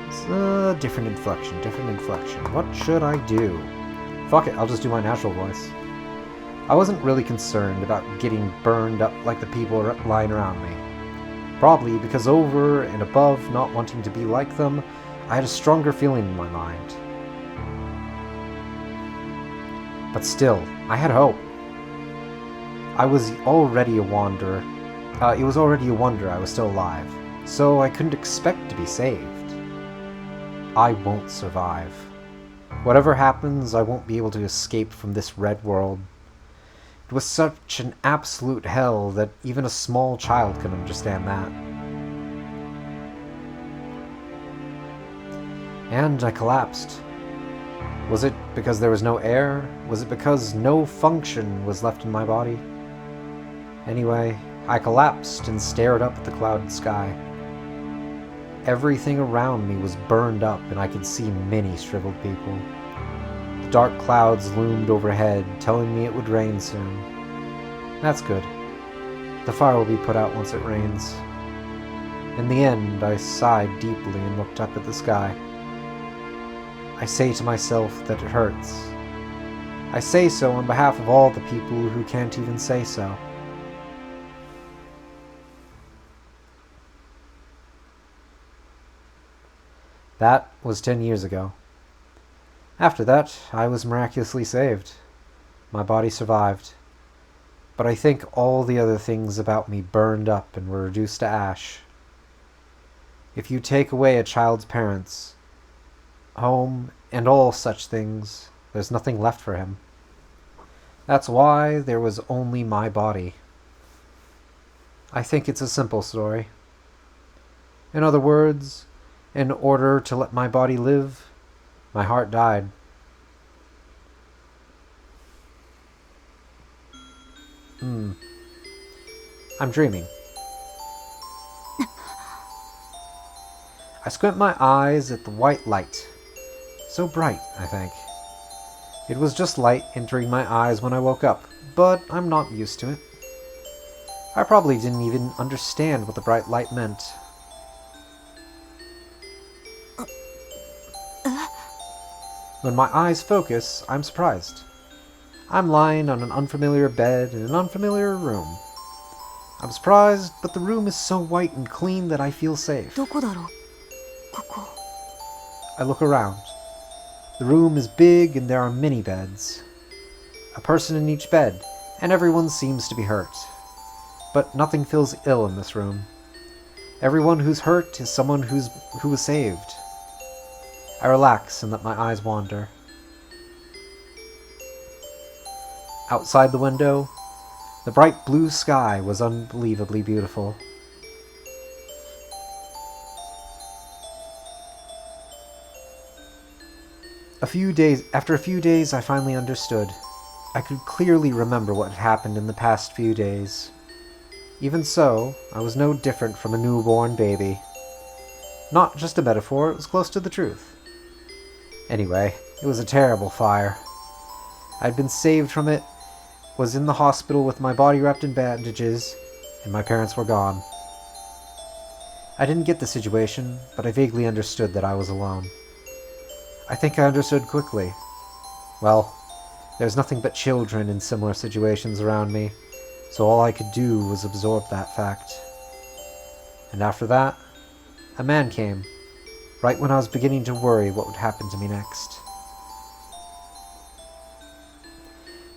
S1: It's different inflection. What should I do? Fuck it, I'll just do my natural voice. I wasn't really concerned about getting burned up like the people lying around me. Probably because over and above not wanting to be like them, I had a stronger feeling in my mind. But still, I had hope. I was already a wanderer. It was already a wonder I was still alive, so I couldn't expect to be saved. I won't survive. Whatever happens, I won't be able to escape from this red world. It was such an absolute hell that even a small child could understand that. And I collapsed. Was it because there was no air? Was it because no function was left in my body? Anyway, I collapsed and stared up at the clouded sky. Everything around me was burned up, and I could see many shriveled people. The dark clouds loomed overhead, telling me it would rain soon. That's good. The fire will be put out once it rains. In the end, I sighed deeply and looked up at the sky. I say to myself that it hurts. I say so on behalf of all the people who can't even say so. That was 10 years ago. After that, I was miraculously saved. My body survived. But I think all the other things about me burned up and were reduced to ash. If you take away a child's parents, home, and all such things, there's nothing left for him. That's why there was only my body. I think it's a simple story. In other words, in order to let my body live, my heart died. I'm dreaming. I squint my eyes at the white light. So bright, I think. It was just light entering my eyes when I woke up, but I'm not used to it. I probably didn't even understand what the bright light meant. When my eyes focus, I'm surprised. I'm lying on an unfamiliar bed in an unfamiliar room. I'm surprised, but the room is so white and clean that I feel safe.
S2: どこだろう？ここ。
S1: I look around. The room is big and there are many beds. A person in each bed, and everyone seems to be hurt. But nothing feels ill in this room. Everyone who's hurt is someone who was saved. I relax and let my eyes wander. Outside the window, the bright blue sky was unbelievably beautiful. After a few days, I finally understood. I could clearly remember what had happened in the past few days. Even so, I was no different from a newborn baby. Not just a metaphor, it was close to the truth. Anyway, it was a terrible fire. I'd been saved from it, was in the hospital with my body wrapped in bandages, and my parents were gone. I didn't get the situation, but I vaguely understood that I was alone. I think I understood quickly. Well, there's nothing but children in similar situations around me, so all I could do was absorb that fact. And after that, a man came, right when I was beginning to worry what would happen to me next.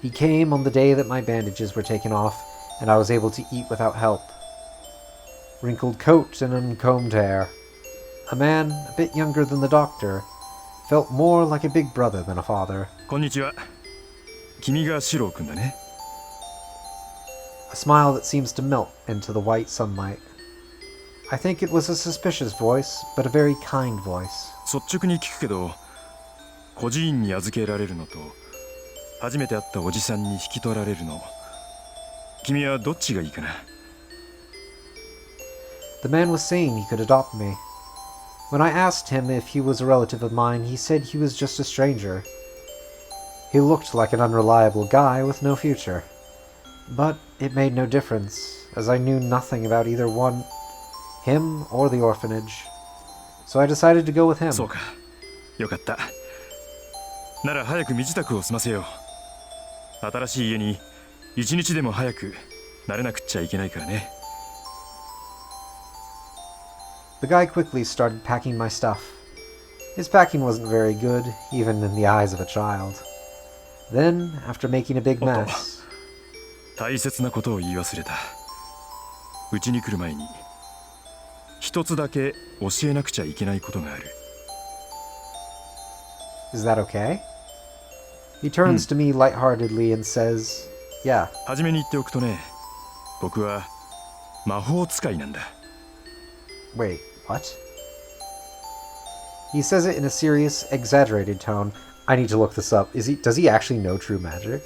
S1: He came on the day that my bandages were taken off, and I was able to eat without help. Wrinkled coat and uncombed hair. A man a bit younger than the doctor, felt more like a big brother than a father.
S7: こんにちは。君がシロー君だね。
S1: A smile that seems to melt into the white sunlight. I think it was a suspicious voice, but a very kind voice.
S7: 率直に聞くけど、孤児院に預けられるのと、初めて会ったおじさんに引き取られるの、君はどっちがいいかな？
S1: The man was saying he could adopt me. When I asked him if he was a relative of mine, he said he was just a stranger. He looked like an unreliable guy with no future. But it made no difference, as I knew nothing about either him or the orphanage. So I decided to go with him.
S7: そうか。よかった。なら早く身支度を済ませよう。新しい家に一日でも早く慣れなくっちゃいけないからね。
S1: The guy quickly started packing my stuff. His packing wasn't very good, even in the eyes of a child. Then, after making a big mess...
S7: 大切なことを言い忘れた。うちに来る前に一つだけ教えなくちゃいけないことがある。
S1: Is that okay? He turns to me lightheartedly and says, Yeah.
S7: はじめに言っておくとね、僕は魔法使いなんだ。
S1: Wait, what? He says it in a serious, exaggerated tone. I need to look this up. Does he actually know true magic?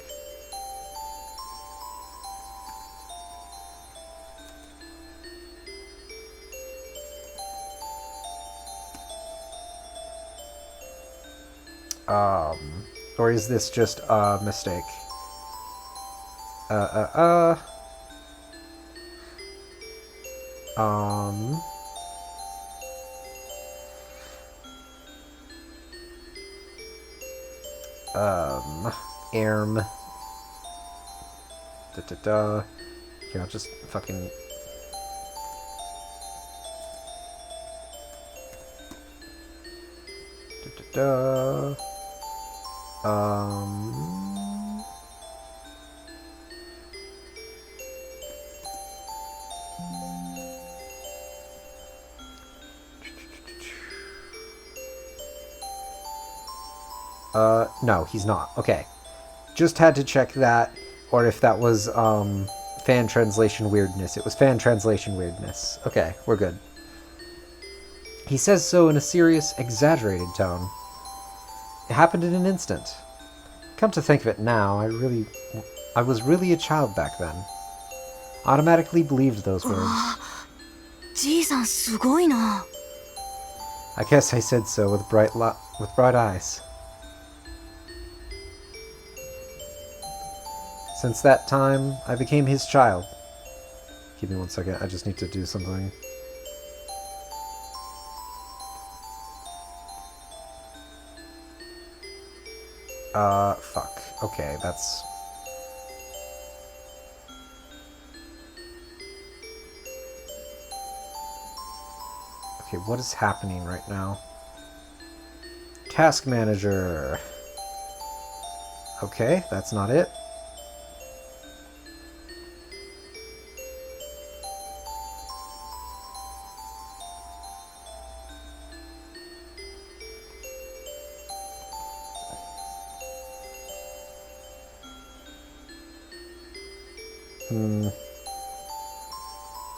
S1: Or is this just a mistake? Erm. Here, I'll just fucking... No, he's not. Okay. Just had to check that, or if that was, fan translation weirdness. It was fan translation weirdness. Okay, we're good. He says so in a serious, exaggerated tone. It happened in an instant. Come to think of it now, I was really a child back then. Automatically believed those words.
S2: じいさんすごいな。
S1: I guess I said so with bright eyes. Since that time, I became his child. Give me 1 second, I just need to do something. Fuck. Okay, that's... Okay, what is happening right now? Task manager. Okay, that's not it.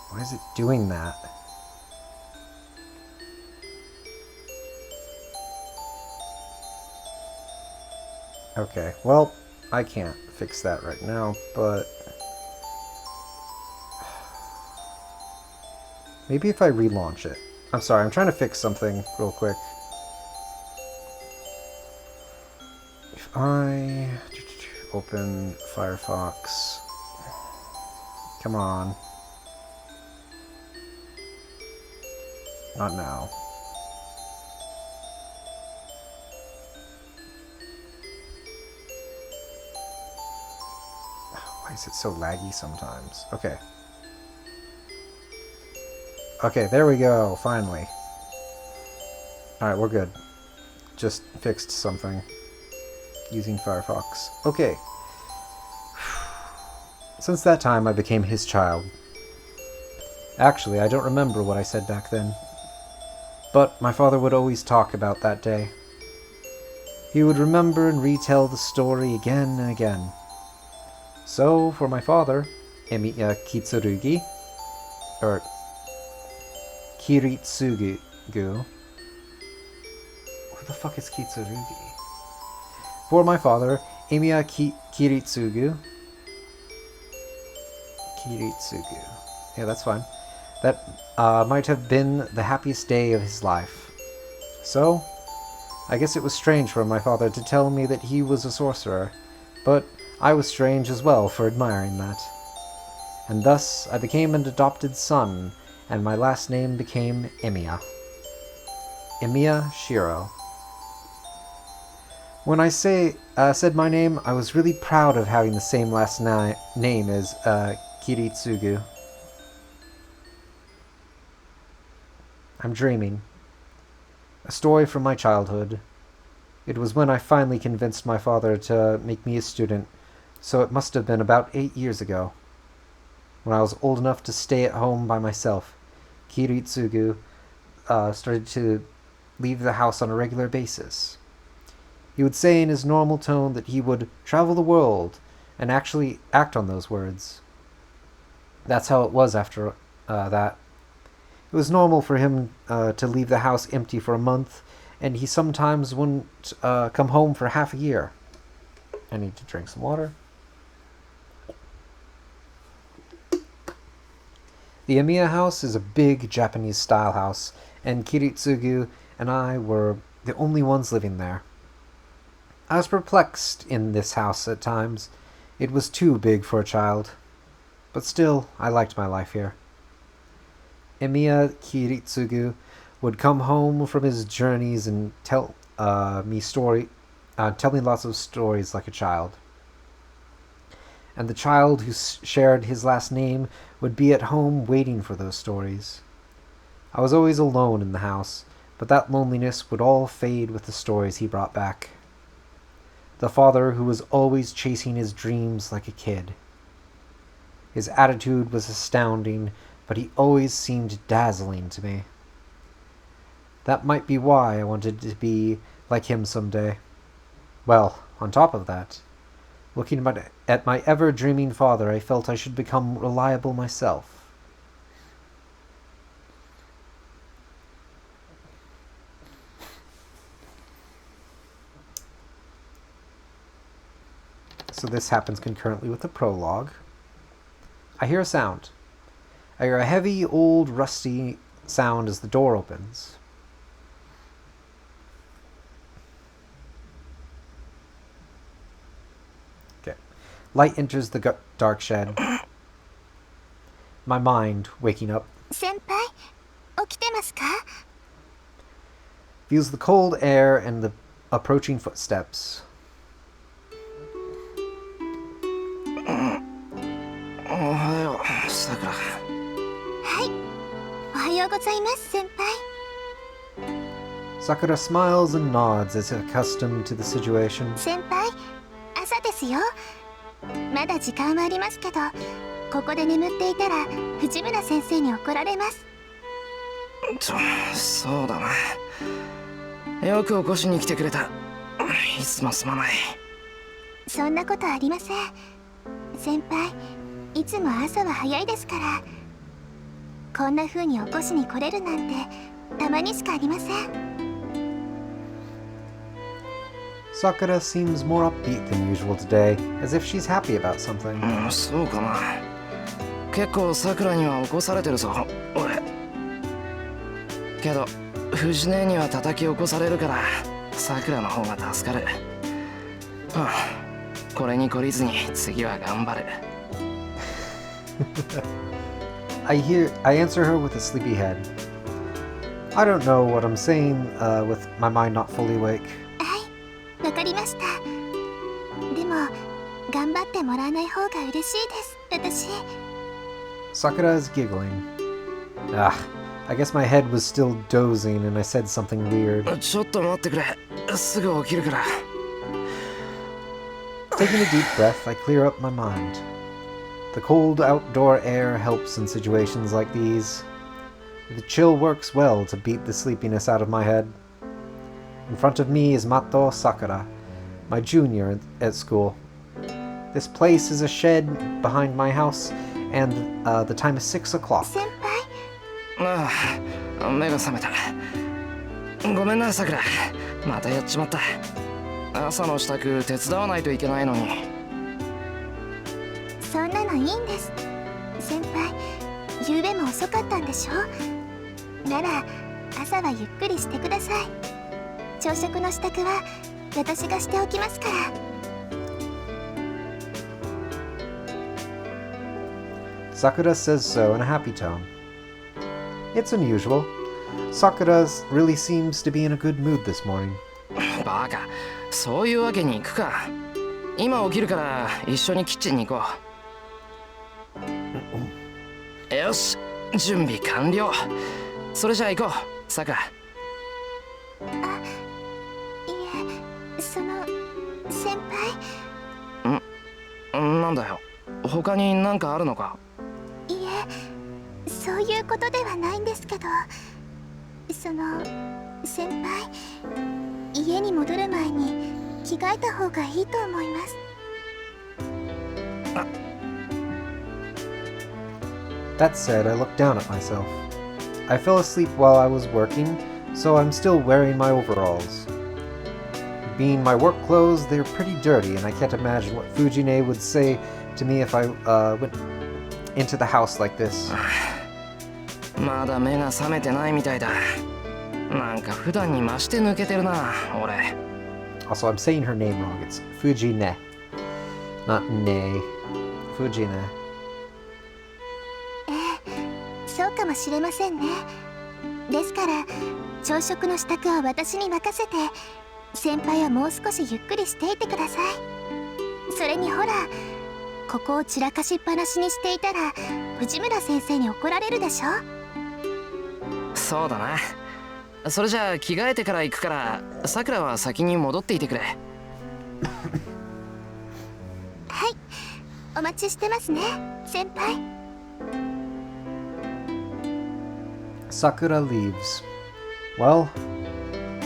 S1: Why is it doing that? Okay, well, I can't fix that right now, but... Maybe if I relaunch it. I'm sorry, I'm trying to fix something real quick. If I... Open Firefox... Come on. Not now. Why is it so laggy sometimes? Okay. Okay, there we go, finally. Alright, we're good. Just fixed something. Using Firefox. Okay. Since that time, I became his child. Actually, I don't remember what I said back then. But my father would always talk about that day. He would remember and retell the story again and again. So, for my father, Emiya Kitsurugi, or Kiritsugu. Who the fuck is Kitsurugi? For my father, Emiya Kiritsugu. Yeah, that's fine. That might have been the happiest day of his life. So, I guess it was strange for my father to tell me that he was a sorcerer, but I was strange as well for admiring that. And thus I became an adopted son, and my last name became Emiya. Emiya Shiro. When I said my name, I was really proud of having the same last name as Kiritsugu. I'm dreaming. A story from my childhood. It was when I finally convinced my father to make me a student, so it must have been about 8 years ago. When I was old enough to stay at home by myself, Kiritsugu started to leave the house on a regular basis. He would say in his normal tone that he would travel the world and actually act on those words. That's how it was after that. It was normal for him to leave the house empty for a month, and he sometimes wouldn't come home for half a year. I need to drink some water. The Emiya house is a big Japanese-style house, and Kiritsugu and I were the only ones living there. I was perplexed in this house at times. It was too big for a child. But still, I liked my life here. Emiya Kiritsugu would come home from his journeys and tell me lots of stories like a child. And the child who shared his last name would be at home waiting for those stories. I was always alone in the house, but that loneliness would all fade with the stories he brought back. The father who was always chasing his dreams like a kid. His attitude was astounding, but he always seemed dazzling to me. That might be why I wanted to be like him someday. Well, on top of that, looking at my ever-dreaming father, I felt I should become reliable myself. So this happens concurrently with the prologue. I hear a sound. I hear a heavy, old, rusty sound as the door opens. Okay. Light enters the dark shed. My mind waking up.
S5: 先輩、起きてますか?
S1: Feels the cold air and the approaching footsteps.
S6: おはよう、さくら。
S5: はい、おはようございます、先輩。
S1: Sakura smiles and nods as if accustomed to the situation.
S5: 先輩、朝ですよ。まだ時間はありますけど、ここで眠っていたら藤村先生に怒られます。
S6: そうだな。よく起こしに来てくれた。いつもすまない。
S5: そんなことありません。先輩、いつも朝は早いですから。こんな風に起こしに来れるなんてたまにしかありません。
S1: Sakura seems more upbeat than usual today, as if she's happy about something.
S6: そうかな。結構さくらには起こされてるぞ、俺。けど藤姉には叩き起こされるからさくらの方が助かる。これに懲りずに次は頑張る。
S1: I answer her with a sleepy head. I don't know what I'm saying with my mind not fully awake.
S5: はい、わかりました。でも頑張ってもらわない方が嬉しいです、私。
S1: Sakura is giggling. I guess my head was still dozing and I said something weird.
S6: ちょっと待ってくれ。すぐ起きるから。
S1: Taking a deep breath, I clear up my mind. The cold outdoor air helps in situations like these. The chill works well to beat the sleepiness out of my head. In front of me is Mato Sakura, my junior at school. This place is a shed behind my house, and the time is 6 o'clock.
S5: 先輩、
S6: ああ、目が覚めた。ごめんな、さくら。またやっちまった。朝の支度手伝わないといけないのに。
S5: そんなのいいんです。先輩、夕べも遅かったんでしょ。なら朝はゆっくりしてください。朝食の支度は私がしておきますから。
S1: Sakura says so in a happy tone. It's unusual. Sakura really seems to be in a good mood this morning.
S6: バカ、そういうわけにいくか。今起きるから一緒にキッチンに行こう。よし、準備完了。それじゃあ行こう、さくら。
S5: いえ、その先輩。
S6: なんだよ、他に何かあるのか。
S5: いえ、そういうことではないんですけど、その先輩、家に戻る前に着替えた方がいいと思います。
S1: That said, I looked down at myself. I fell asleep while I was working, so I'm still wearing my overalls. Being my work clothes, they're pretty dirty, and I can't imagine what Fujine would say to me if I went into the house like this.
S6: まだ目が覚めてないみたいだ。なんか普段に増して抜けてるな、俺。
S1: Also, I'm saying her name wrong. It's Fujine, not Ne. Fujine.
S5: そうかもしれませんね。ですから朝食の支度は私に任せて、先輩はもう少しゆっくりしていてください。それにほら、ここを散らかしっぱなしにしていたら藤村先生に怒られるでしょ。
S6: そうだな。それじゃあ着替えてから行くから、さくらは先に戻っていてくれ。
S5: はい、お待ちしてますね、先輩。
S1: Sakura leaves. Well,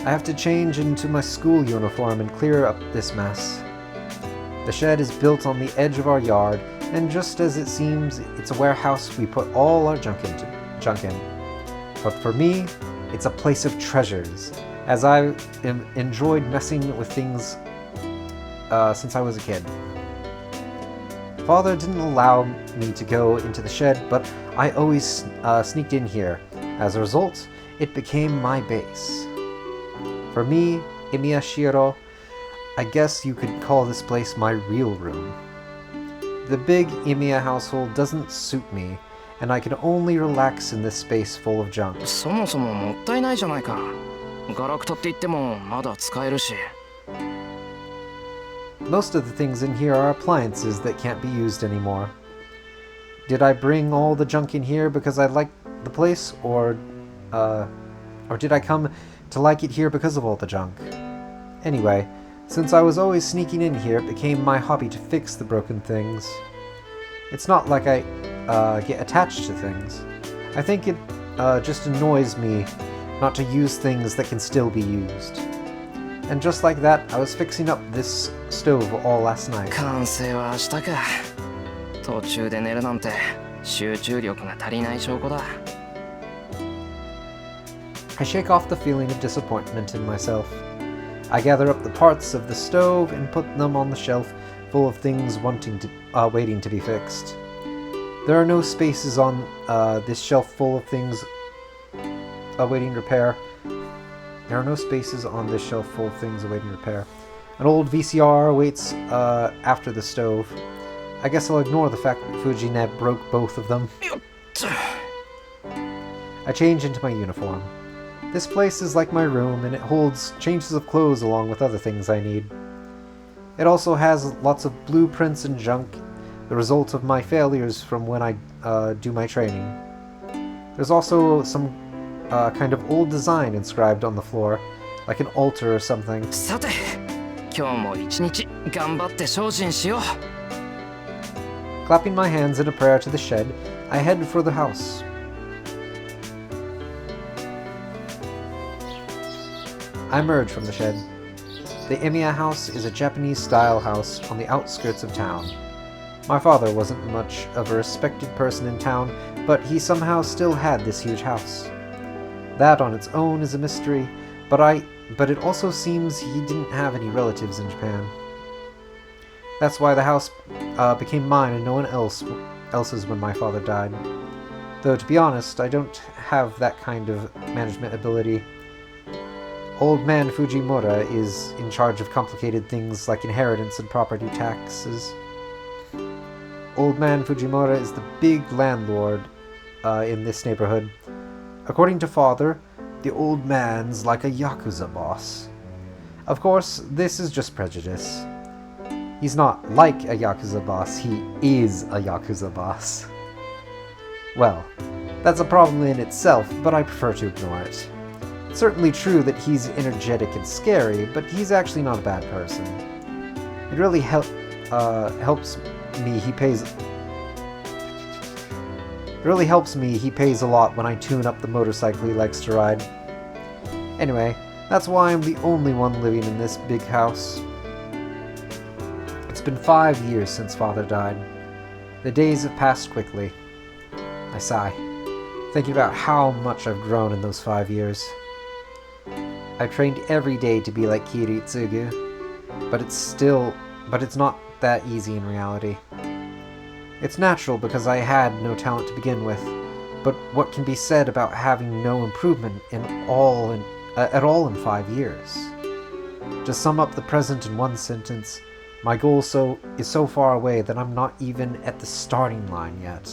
S1: I have to change into my school uniform and clear up this mess. The shed is built on the edge of our yard, and just as it seems, it's a warehouse we put all our junk in. But for me, it's a place of treasures, as I enjoyed messing with things since I was a kid. Father didn't allow me to go into the shed, but I always sneaked in here. As a result, it became my base. For me, Imiya Shiro, I guess you could call this place my real room. The big Imiya household doesn't suit me, and I can only relax in this space full of junk.
S6: そもそももったいないじゃないか。ガラクタって言ってもまだ使えるし。
S1: Most of the things in here are appliances that can't be used anymore. Did I bring all the junk in here because I liked the place, or did I come to like it here because of all the junk? Anyway, since I was always sneaking in here, it became my hobby to fix the broken things. It's not like I get attached to things. I think it just annoys me not to use things that can still be used. And just like that, I was fixing up this stove all last night.
S6: 完成は明日か。途中で寝るなんて集中力が足りない証拠だ。
S1: I shake off the feeling of disappointment in myself. I gather up the parts of the stove and put them on the shelf full of things waiting to be fixed. There are no spaces on this shelf full of things awaiting repair. There are no spaces on this shelf full of things awaiting repair. An old VCR waits after the stove. I guess I'll ignore the fact that Fujine broke both of them. I change into my uniform. This place is like my room, and it holds changes of clothes along with other things I need. It also has lots of blueprints and junk, the result of my failures from when I do my training. There's also some kind of old design inscribed on the floor, like an altar or something.
S6: さて、今日も一日頑張って精進しよう。
S1: Clapping my hands in a prayer to the shed, I head for the house. I emerge from the shed. The Emiya house is a Japanese-style house on the outskirts of town. My father wasn't much of a respected person in town, but he somehow still had this huge house. That on its own is a mystery, but it also seems he didn't have any relatives in Japan. That's why the house became mine and no one else's when my father died. Though, to be honest, I don't have that kind of management ability. Old man Fujimura is in charge of complicated things like inheritance and property taxes. Old man Fujimura is the big landlord in this neighborhood. According to father, the old man's like a Yakuza boss. Of course, this is just prejudice. He's not like a Yakuza boss, he is a Yakuza boss. Well, that's a problem in itself, but I prefer to ignore it. It's certainly true that he's energetic and scary, but he's actually not a bad person. It really helps me, he pays a lot when I tune up the motorcycle he likes to ride. Anyway, that's why I'm the only one living in this big house. It's been 5 years since father died. The days have passed quickly. I sigh, thinking about how much I've grown in those 5 years. I trained every day to be like Kiritsugu, but it's not that easy in reality. It's natural because I had no talent to begin with, but what can be said about having no improvement at all in 5 years? To sum up the present in one sentence, my goal is so far away that I'm not even at the starting line yet.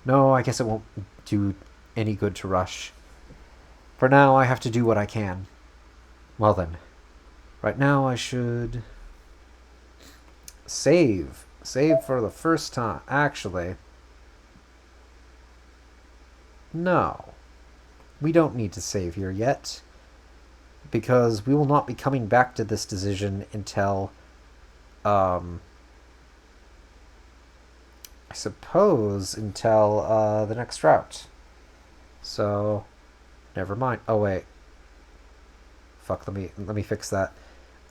S1: No, I guess it won't do any good to rush. For now, I have to do what I can. Well then, right now I should save. Save for the first time. Actually, no. We don't need to save here yet, because we will not be coming back to this decision until, I suppose, until the next route. So, never mind. Oh wait. Fuck, let me fix that.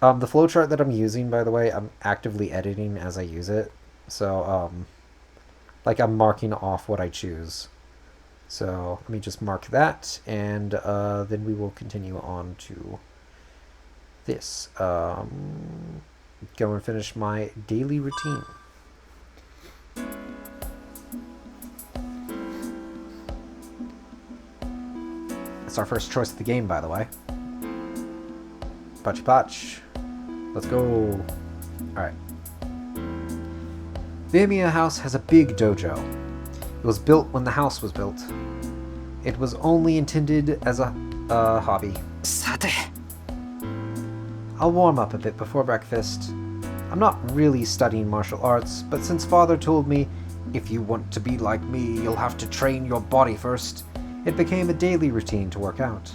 S1: The flowchart that I'm using, by the way, I'm actively editing as I use it. So, like I'm marking off what I choose. So, let me just mark that, and then we will continue on to this. Go and finish my daily routine. That's our first choice of the game, by the way. Patch patch. Let's go. Alright. The Emiya house has a big dojo. It was built when the house was built. It was only intended as a hobby. I'll warm up a bit before breakfast. I'm not really studying martial arts, but since father told me, if you want to be like me, you'll have to train your body first, it became a daily routine to work out.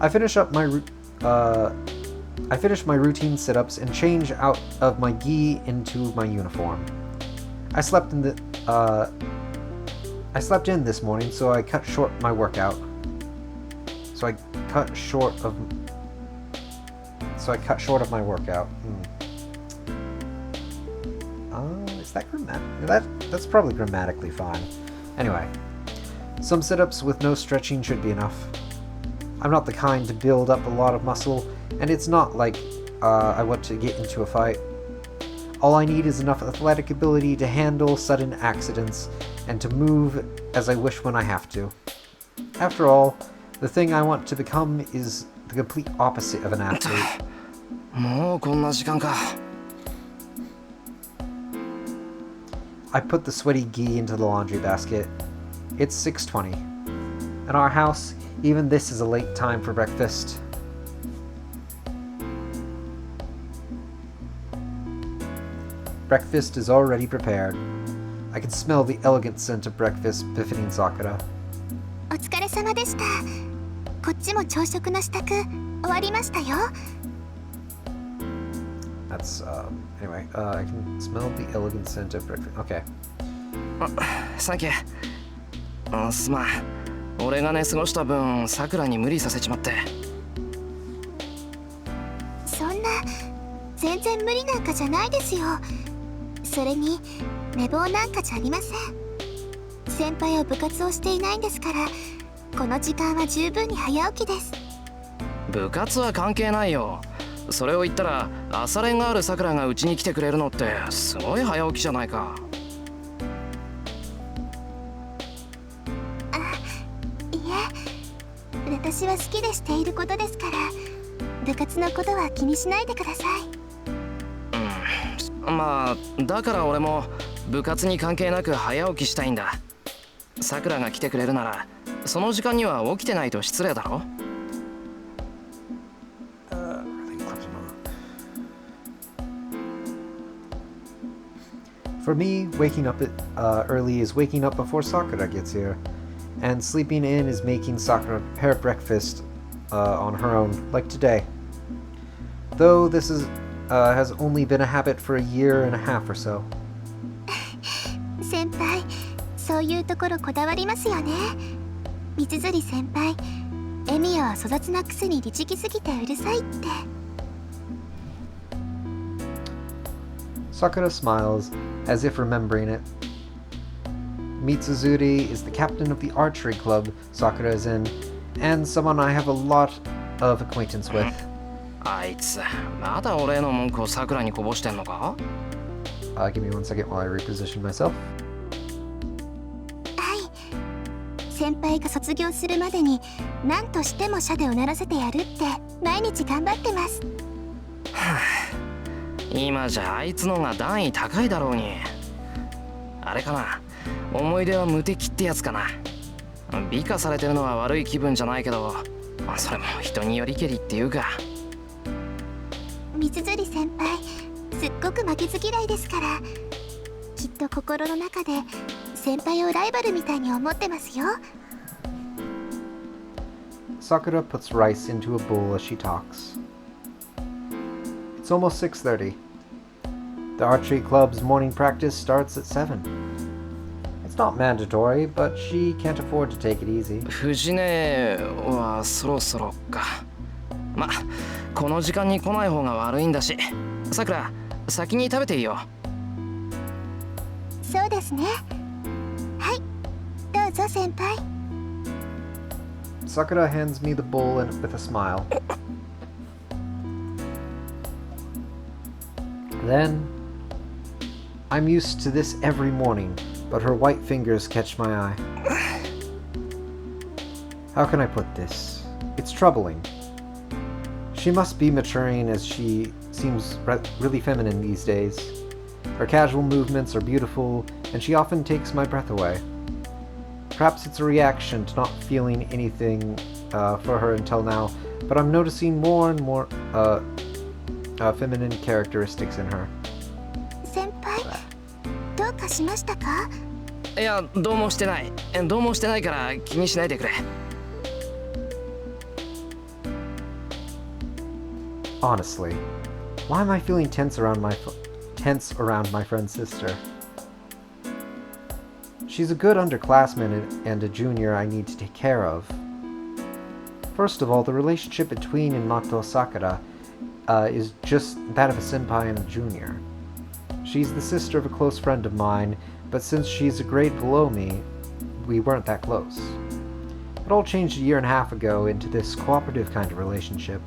S1: I finish my routine sit-ups and change out of my gi into my uniform. I slept in this morning, so I cut short my workout. So I cut short of my workout. Is that that's probably grammatically fine. Anyway, some sit-ups with no stretching should be enough. I'm not the kind to build up a lot of muscle, and it's not like I want to get into a fight. All I need is enough athletic ability to handle sudden accidents and to move as I wish when I have to. After all, the thing I want to become is the complete opposite of an athlete. I put the sweaty gi into the laundry basket. It's 6:20. In our house, even this is a late time for breakfast. Breakfast is already prepared. I can smell the elegant scent of breakfast befitting Sakura.
S5: お疲れ様でした。こっちも朝食の支度終わりましたよ。
S1: That's, anyway, I can smell the elegant scent of breakfast. Okay.
S6: サンキュー。すまん。俺が寝過ごした分、さくらに無理させちまって。
S5: そんな全然無理なんかじゃないですよ。それに寝坊なんかじゃありません。先輩は部活をしていないんですから、この時間は十分に早起きです。
S6: 部活は関係ないよ。それを言ったら朝練があるさくらがうちに来てくれるのってすごい早起きじゃないか。
S5: いえ、私は好きでしていることですから、部活のことは気にしないでください。
S6: まあだから俺も部活に関係なく早起きしたいんだ。さくらが来てくれるならその時間には起きてないと失礼だろ。
S1: For me, waking up early is waking up before Sakura gets here, and sleeping in is making Sakura prepare breakfast on her own, like today. Though this has only been a habit for a year and a half or so.
S5: 先輩、そういうところこだわりますよね。三辻先輩、エミヤは粗雑なくせに律儀すぎてうるさいって。
S1: Sakura smiles, as if remembering it. Mitsuzuri is the captain of the archery club Sakura is in, and someone I have a lot of acquaintance with.
S6: あいつまだ俺の文句をさくらにこぼしてんのか。
S1: Give me one second while I reposition myself.
S5: はい。先輩が卒業するまでに何としても社でを鳴らせてやるって毎日頑張ってます。
S6: 今じゃあいつのが段位高いだろうに。あれかな、思い出は無敵ってやつかな。美化されてるのは悪い気分じゃないけど、それも人によりけりっていうか。
S5: 三辻先輩、すっごく負けず嫌いですから、きっと心の中で先輩をライバルみたいに思ってますよ。
S1: Sakura puts rice into a bowl as she talks. It's almost 6:30. The archery club's morning practice starts at 7. It's not mandatory, but she can't afford to take it easy.
S6: 藤根はそろそろか。ま、この時間に来ない方が悪いんだし、さくら先に食べていいよ。
S5: そうですね。はい、どうぞ先輩。
S1: Sakura hands me the bowl with a smile. Then, I'm used to this every morning, but her white fingers catch my eye. How can I put this? It's troubling. She must be maturing, as she seems really feminine these days. Her casual movements are beautiful, and she often takes my breath away. Perhaps it's a reaction to not feeling anything for her until now, but I'm noticing more and more feminine characteristics in her.
S5: 先輩、どうかしましたか？
S6: いや、どうもしてない。どうもしてないから気にしないでくれ。
S1: Honestly, why am I feeling tense around my friend's sister? She's a good underclassman and a junior I need to take care of. First of all, the relationship between Mato Sakura is just that of a senpai and a junior. She's the sister of a close friend of mine, but since she's a grade below me, we weren't that close. It all changed a year and a half ago into this cooperative kind of relationship.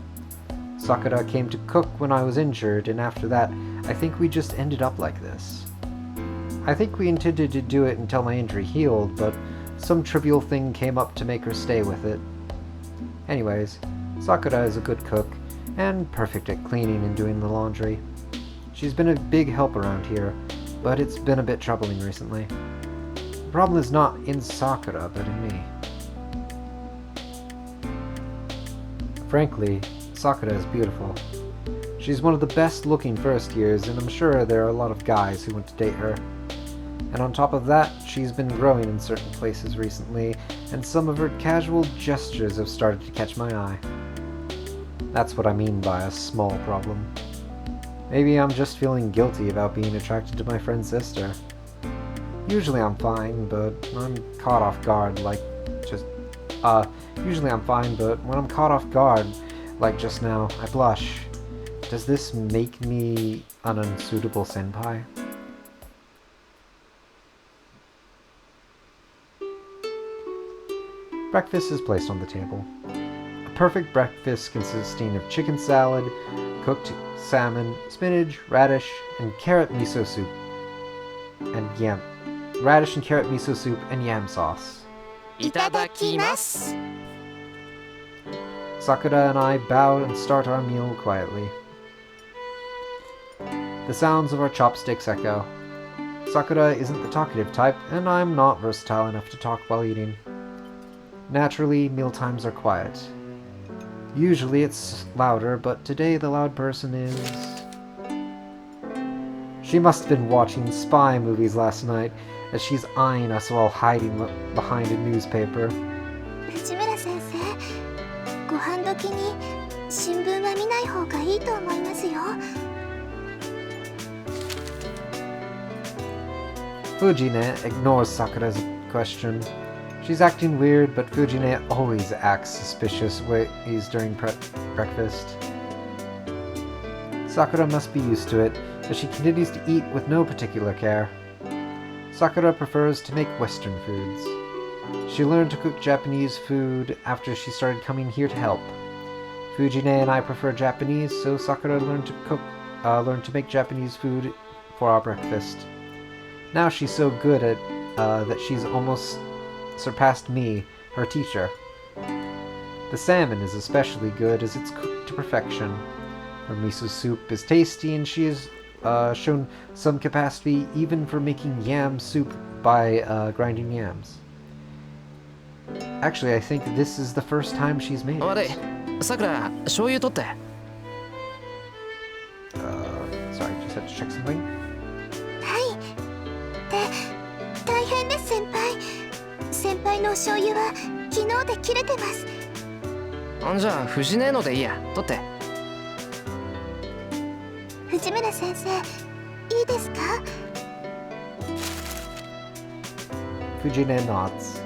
S1: Sakura came to cook when I was injured, and after that, I think we just ended up like this. I think we intended to do it until my injury healed, but some trivial thing came up to make her stay with it. Anyways, Sakura is a good cook, and perfect at cleaning and doing the laundry. She's been a big help around here, but it's been a bit troubling recently. The problem is not in Sakura, but in me. Frankly, Sakura is beautiful. She's one of the best looking first years, and I'm sure there are a lot of guys who want to date her. And on top of that, she's been growing in certain places recently, and some of her casual gestures have started to catch my eye. That's what I mean by a small problem. Maybe I'm just feeling guilty about being attracted to my friend's sister. Usually I'm fine, but I'm caught off guard usually I'm fine, but when I'm caught off guard, like just now, I blush. Does this make me an unsuitable senpai? Breakfast is placed on the table. A perfect breakfast consisting of chicken salad, cooked salmon, spinach, radish, and carrot miso soup, and yam sauce.
S6: いただきます。
S1: Sakura and I bow and start our meal quietly. The sounds of our chopsticks echo. Sakura isn't the talkative type, and I'm not versatile enough to talk while eating. Naturally, mealtimes are quiet. Usually it's louder, but today the loud person is... She must have been watching spy movies last night, as she's eyeing us while hiding behind a newspaper.
S5: 藤村先生、ご飯時に新聞は見ない方がいいと思いますよ。
S1: Fujine ignores Sakura's question. She's acting weird, but Fujine always acts suspicious ways during breakfast. Sakura must be used to it, as she continues to eat with no particular care. Sakura prefers to make Western foods. She learned to cook Japanese food after she started coming here to help. Fujine and I prefer Japanese, so Sakura learned to make Japanese food for our breakfast. Now she's so good at that she's almost surpassed me, her teacher. The salmon is especially good as it's cooked to perfection. Her miso soup is tasty, and she has shown some capacity even for making yam soup by grinding yams. Actually, I think this is the first time she's made it.
S6: 悪い。さくら、醤油取って。
S1: Sorry, just had to check something.
S5: はい。大変です先輩。先輩のお醤油は昨日で切れてます。
S6: じゃあ藤姉のでいいや。取って。
S5: 藤村先生、いいですか？
S1: Fujine nods.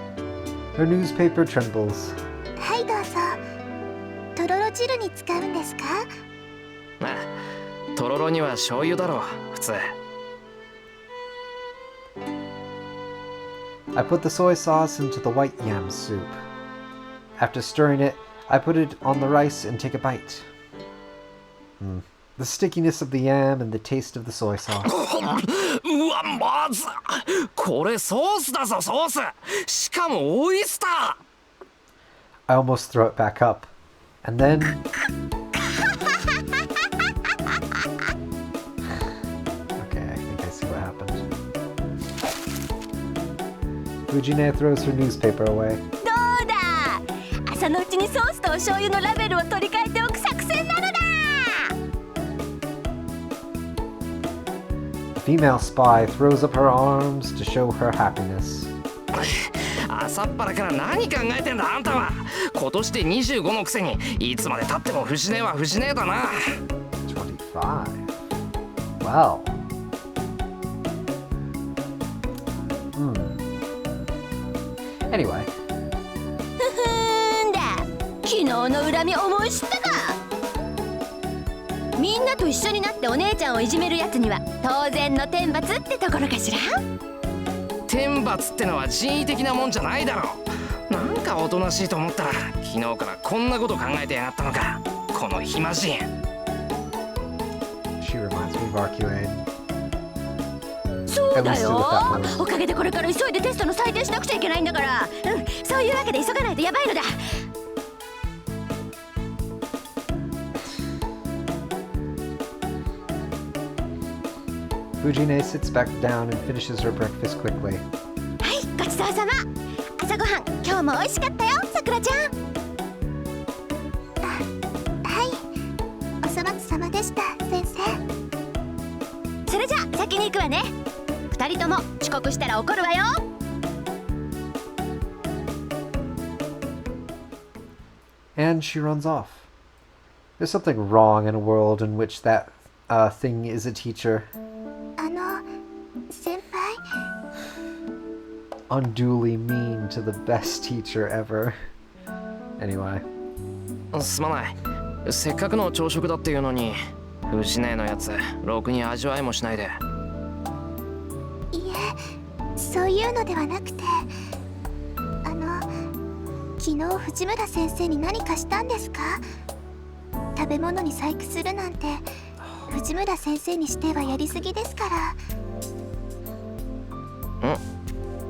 S1: Her newspaper trembles.
S5: はいどうぞ。とろろ汁に使うんですか？
S6: まあ、とろろには醤油だろう、普通。
S1: I put the soy sauce into the white yam soup. After stirring it, I put it on the rice and take a bite. The stickiness of the yam and the taste of the soy sauce.
S6: うわ、まずこれソースだぞ、ソース。しかもオイスター。
S1: I almost throw it back up. And then... Okay, I think I see what happened. Fujine throws her newspaper away.
S2: どうだ、朝のうちにソースとお醤油のラベルを取り替えておく作戦なのだ。
S1: The female spy throws up her arms to show her happiness.
S6: 朝っぱらから何考えてんだあんたは。今年で25のくせにいつまで経っても藤姉は藤姉だな。
S1: 25. Well. Anyway.
S2: ふふんだ。昨日の恨み思い知ったか。みんなと一緒になってお姉ちゃんをいじめるやつには当然の天罰ってところかしら。
S6: 天罰ってのは人為的なもんじゃないだろう。なんかおとなしいと思ったら昨日からこんなこと考えてやがったのか、この暇人。
S1: She reminds me of Arcuade.
S2: そうだよ。おかげでこれから急いでテストの採点しなくちゃいけないんだから。そういうわけで急がないとやばいのだ。
S1: Fujine sits back down and finishes her breakfast quickly.
S2: はい、ごちそうさま。朝ごはん、今日も美味しかったよ、さくらちゃん。
S5: はい。お粗末様でした、先生。
S2: それじゃあ先に行くわね。二人とも遅刻したら怒るわよ。
S1: And she runs off. There's something wrong in a world in which that thing is a teacher.
S5: 先輩。
S1: unduly mean to the best teacher ever. Anyway.
S6: すまない。せっかくの朝食だっていうのに、藤姉のやつ、ろくに味わいもしないで。
S5: いえ、そういうのではなくて、昨日藤村先生に何かしたんですか？食べ物に細工するなんて藤村先生にしてはやりすぎですか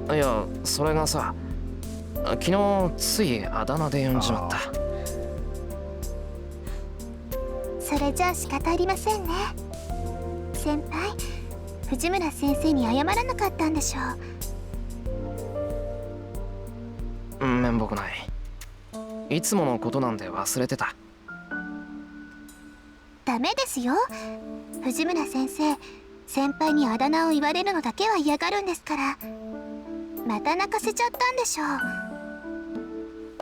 S5: ら。
S6: いや、それがさ、昨日ついあだ名で呼んじまった。
S5: それじゃあ仕方ありませんね。先輩、藤村先生に謝らなかったんでしょう。
S6: 面目ない。いつものことなんで忘れてた。
S5: ダメですよ。藤村先生、先輩にあだ名を言われるのだけは嫌がるんですから。また泣かせちゃったんでしょう。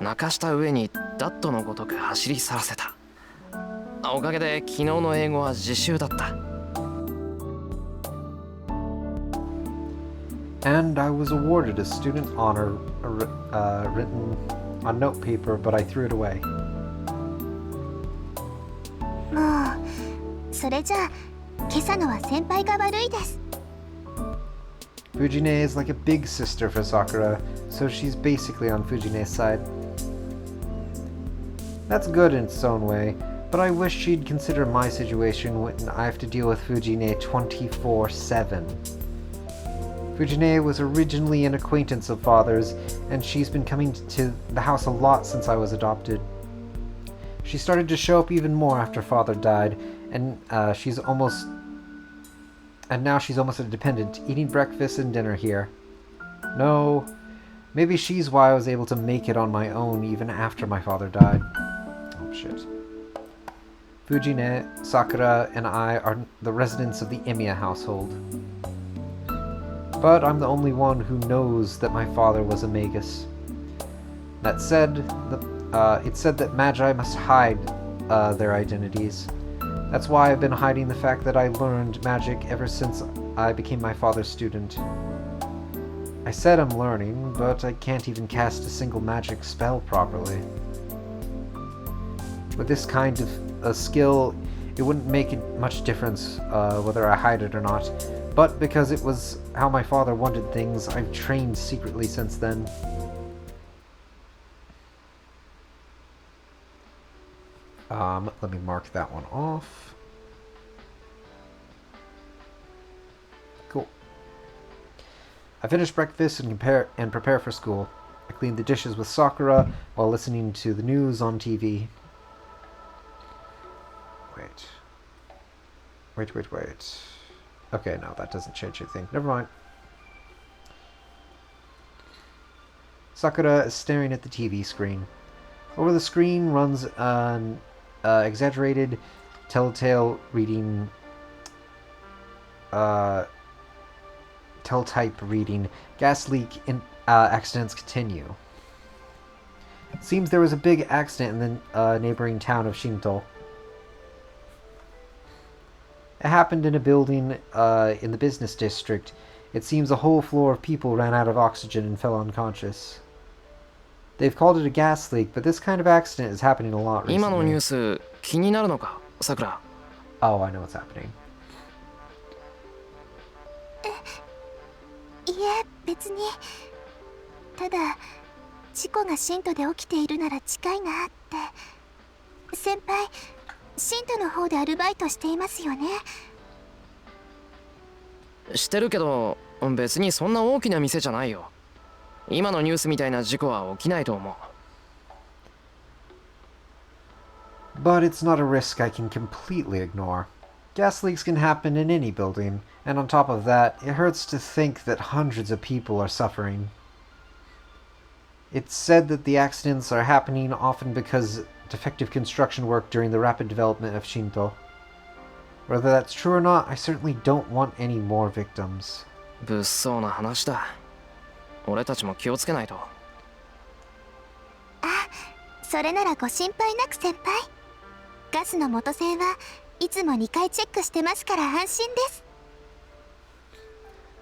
S6: 泣かした上にダットのごとく走り去らせた。おかげで昨日の英語は自習だった。
S1: And I was awarded a student honor written on note paper, but I threw it away.
S5: もう、それじゃあ今朝のは先輩が悪いです。
S1: Fujine is like a big sister for Sakura, so she's basically on Fujine's side. That's good in its own way, but I wish she'd consider my situation when I have to deal with Fujine 24/7. Fujine was originally an acquaintance of Father's, and she's been coming to the house a lot since I was adopted. She started to show up even more after Father died, and now she's almost a dependent, eating breakfast and dinner here. No, maybe she's why I was able to make it on my own even after my father died. Oh shit. Fujine, Sakura, and I are the residents of the Emiya household. But I'm the only one who knows that my father was a magus. That said, it's said that magi must hide their identities. That's why I've been hiding the fact that I learned magic ever since I became my father's student. I said I'm learning, but I can't even cast a single magic spell properly. With this kind of a skill, it wouldn't make much difference whether I hide it or not. But because it was how my father wanted things, I've trained secretly since then. Let me mark that one off. Cool. I finished breakfast and prepare for school. I cleaned the dishes with Sakura while listening to the news on TV. Wait. Okay, no, that doesn't change anything. Never mind. Sakura is staring at the TV screen. Over the screen runs an exaggerated telltale reading, telltype reading. Gas leak accidents continue. It seems there was a big accident in the neighboring town of Shinto. It happened in a building in the business district. It seems a whole floor of people ran out of oxygen and fell unconscious. They've called it a gas leak, but this kind of accident is happening a lot recently.
S6: 今のニュース気になるのか、さくら。
S1: Oh, I know what's happening.
S5: いえ、別に。ただ、事故が新都で起きているなら近いなって。先輩、新都の方でアルバイトしていますよね。
S6: してるけど、別にそんな大きな店じゃないよ。今のニュースみたいな事故は起きないと思う。
S1: But it's not a risk I can completely ignore. Gas leaks can happen in any building, and on top of that, it hurts to think that hundreds of people are suffering. It's said that the accidents are happening often because defective construction work during the rapid development of Shinto. Whether that's true or not, I certainly don't want any more victims.
S6: 物騒な話だ。俺たちも気をつけないと。
S5: あ、それならご心配なく先輩。ガスの元栓はいつも2回チェックしてますから安心です。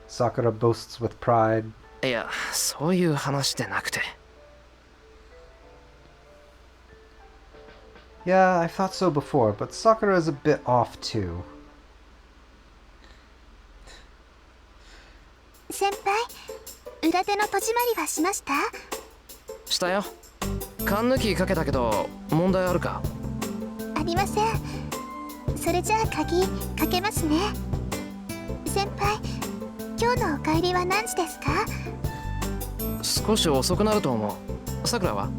S1: Sakura boasts with pride.
S6: いや、そういう話でなくて。
S1: Yeah, I thought so before, but Sakura is a bit off too.
S5: 先輩、裏手の戸締まりはしました？
S6: したよ。缶抜きかけたけど問題あるか？
S5: ありません。それじゃあ鍵かけますね。先輩、今日のお帰りは何時ですか？
S6: 少し遅くなると思う。さくらは？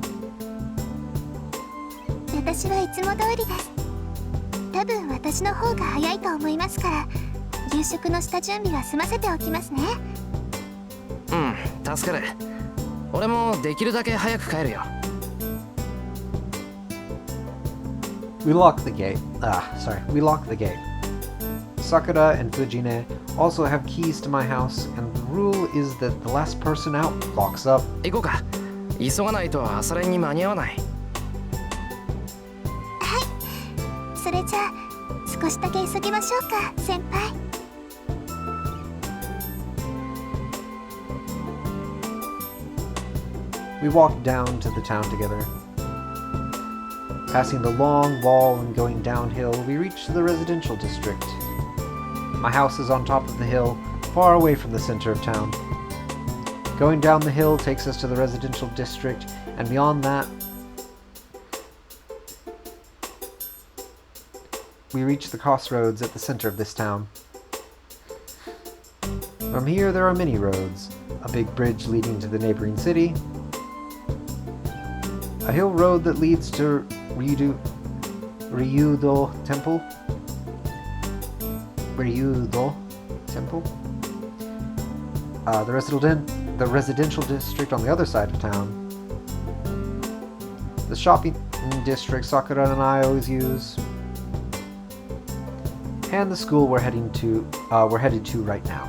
S5: 私はいつも通りです。多分私の方が早いと思いますから、夕食の下準備は済ませておきますね。
S6: うん、助かる。俺もできるだけ早く帰るよ。
S1: We lock the gate. We lock the gate. Sakura and Fujine also have keys to my house, and the rule is that the last person out locks up.
S6: 行こうか。急がないと朝練に間に合わない。
S5: それじゃあ少しだけ急ぎましょうか、先輩。
S1: We walk down to the town together. Passing the long wall and going downhill, we reach the residential district. My house is on top of the hill, far away from the center of town. Going down the hill takes us to the residential district, and beyond that, we reach the crossroads at the center of this town. From here, there are many roads. A big bridge leading to the neighboring city, a hill road that leads to Ryudo Temple. Ryudo Temple. The residential district on the other side of town. The shopping district Sakura and I always use. And the school we're headed to right now.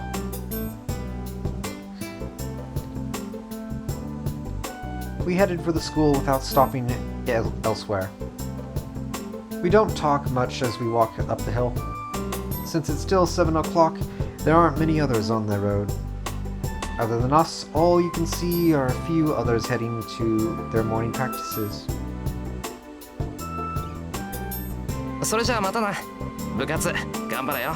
S1: We headed for the school without stopping elsewhere. We don't talk much as we walk up the hill. Since it's still 7 o'clock, there aren't many others on the road. Other than us, all you can see are a few others heading to their morning practices.
S6: それじゃあまたな。部活頑張れよ。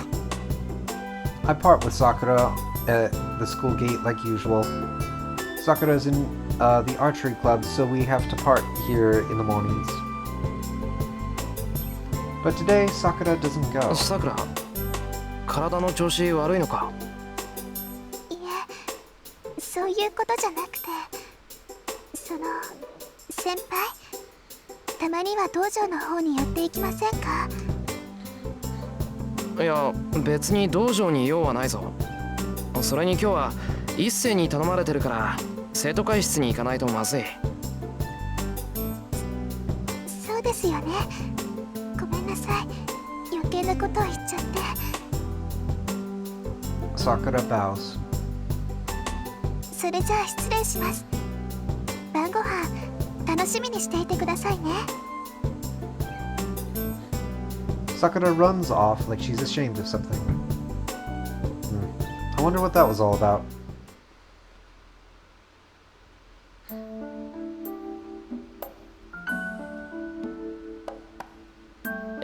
S1: I part with Sakura at the school gate like usual. Sakura's in the archery club, so we have to part here in the mornings. But today, Sakura doesn't go.
S6: さくら、体の調子悪いのか？
S5: いえ、そういうことじゃなくて、先輩、たまには道場の方に寄っていきませんか？
S6: いや、別に道場に用はないぞ。それに今日は一斉に頼まれてるから生徒会室に行かないとまずい。
S5: そうですよね。ごめんなさい。余計なことを言っちゃって。
S1: Sakura bows.
S5: それじゃあ失礼します。晩ご飯楽しみにしていてくださいね。
S1: Sakura runs off like she's ashamed of something. I wonder what that was all about.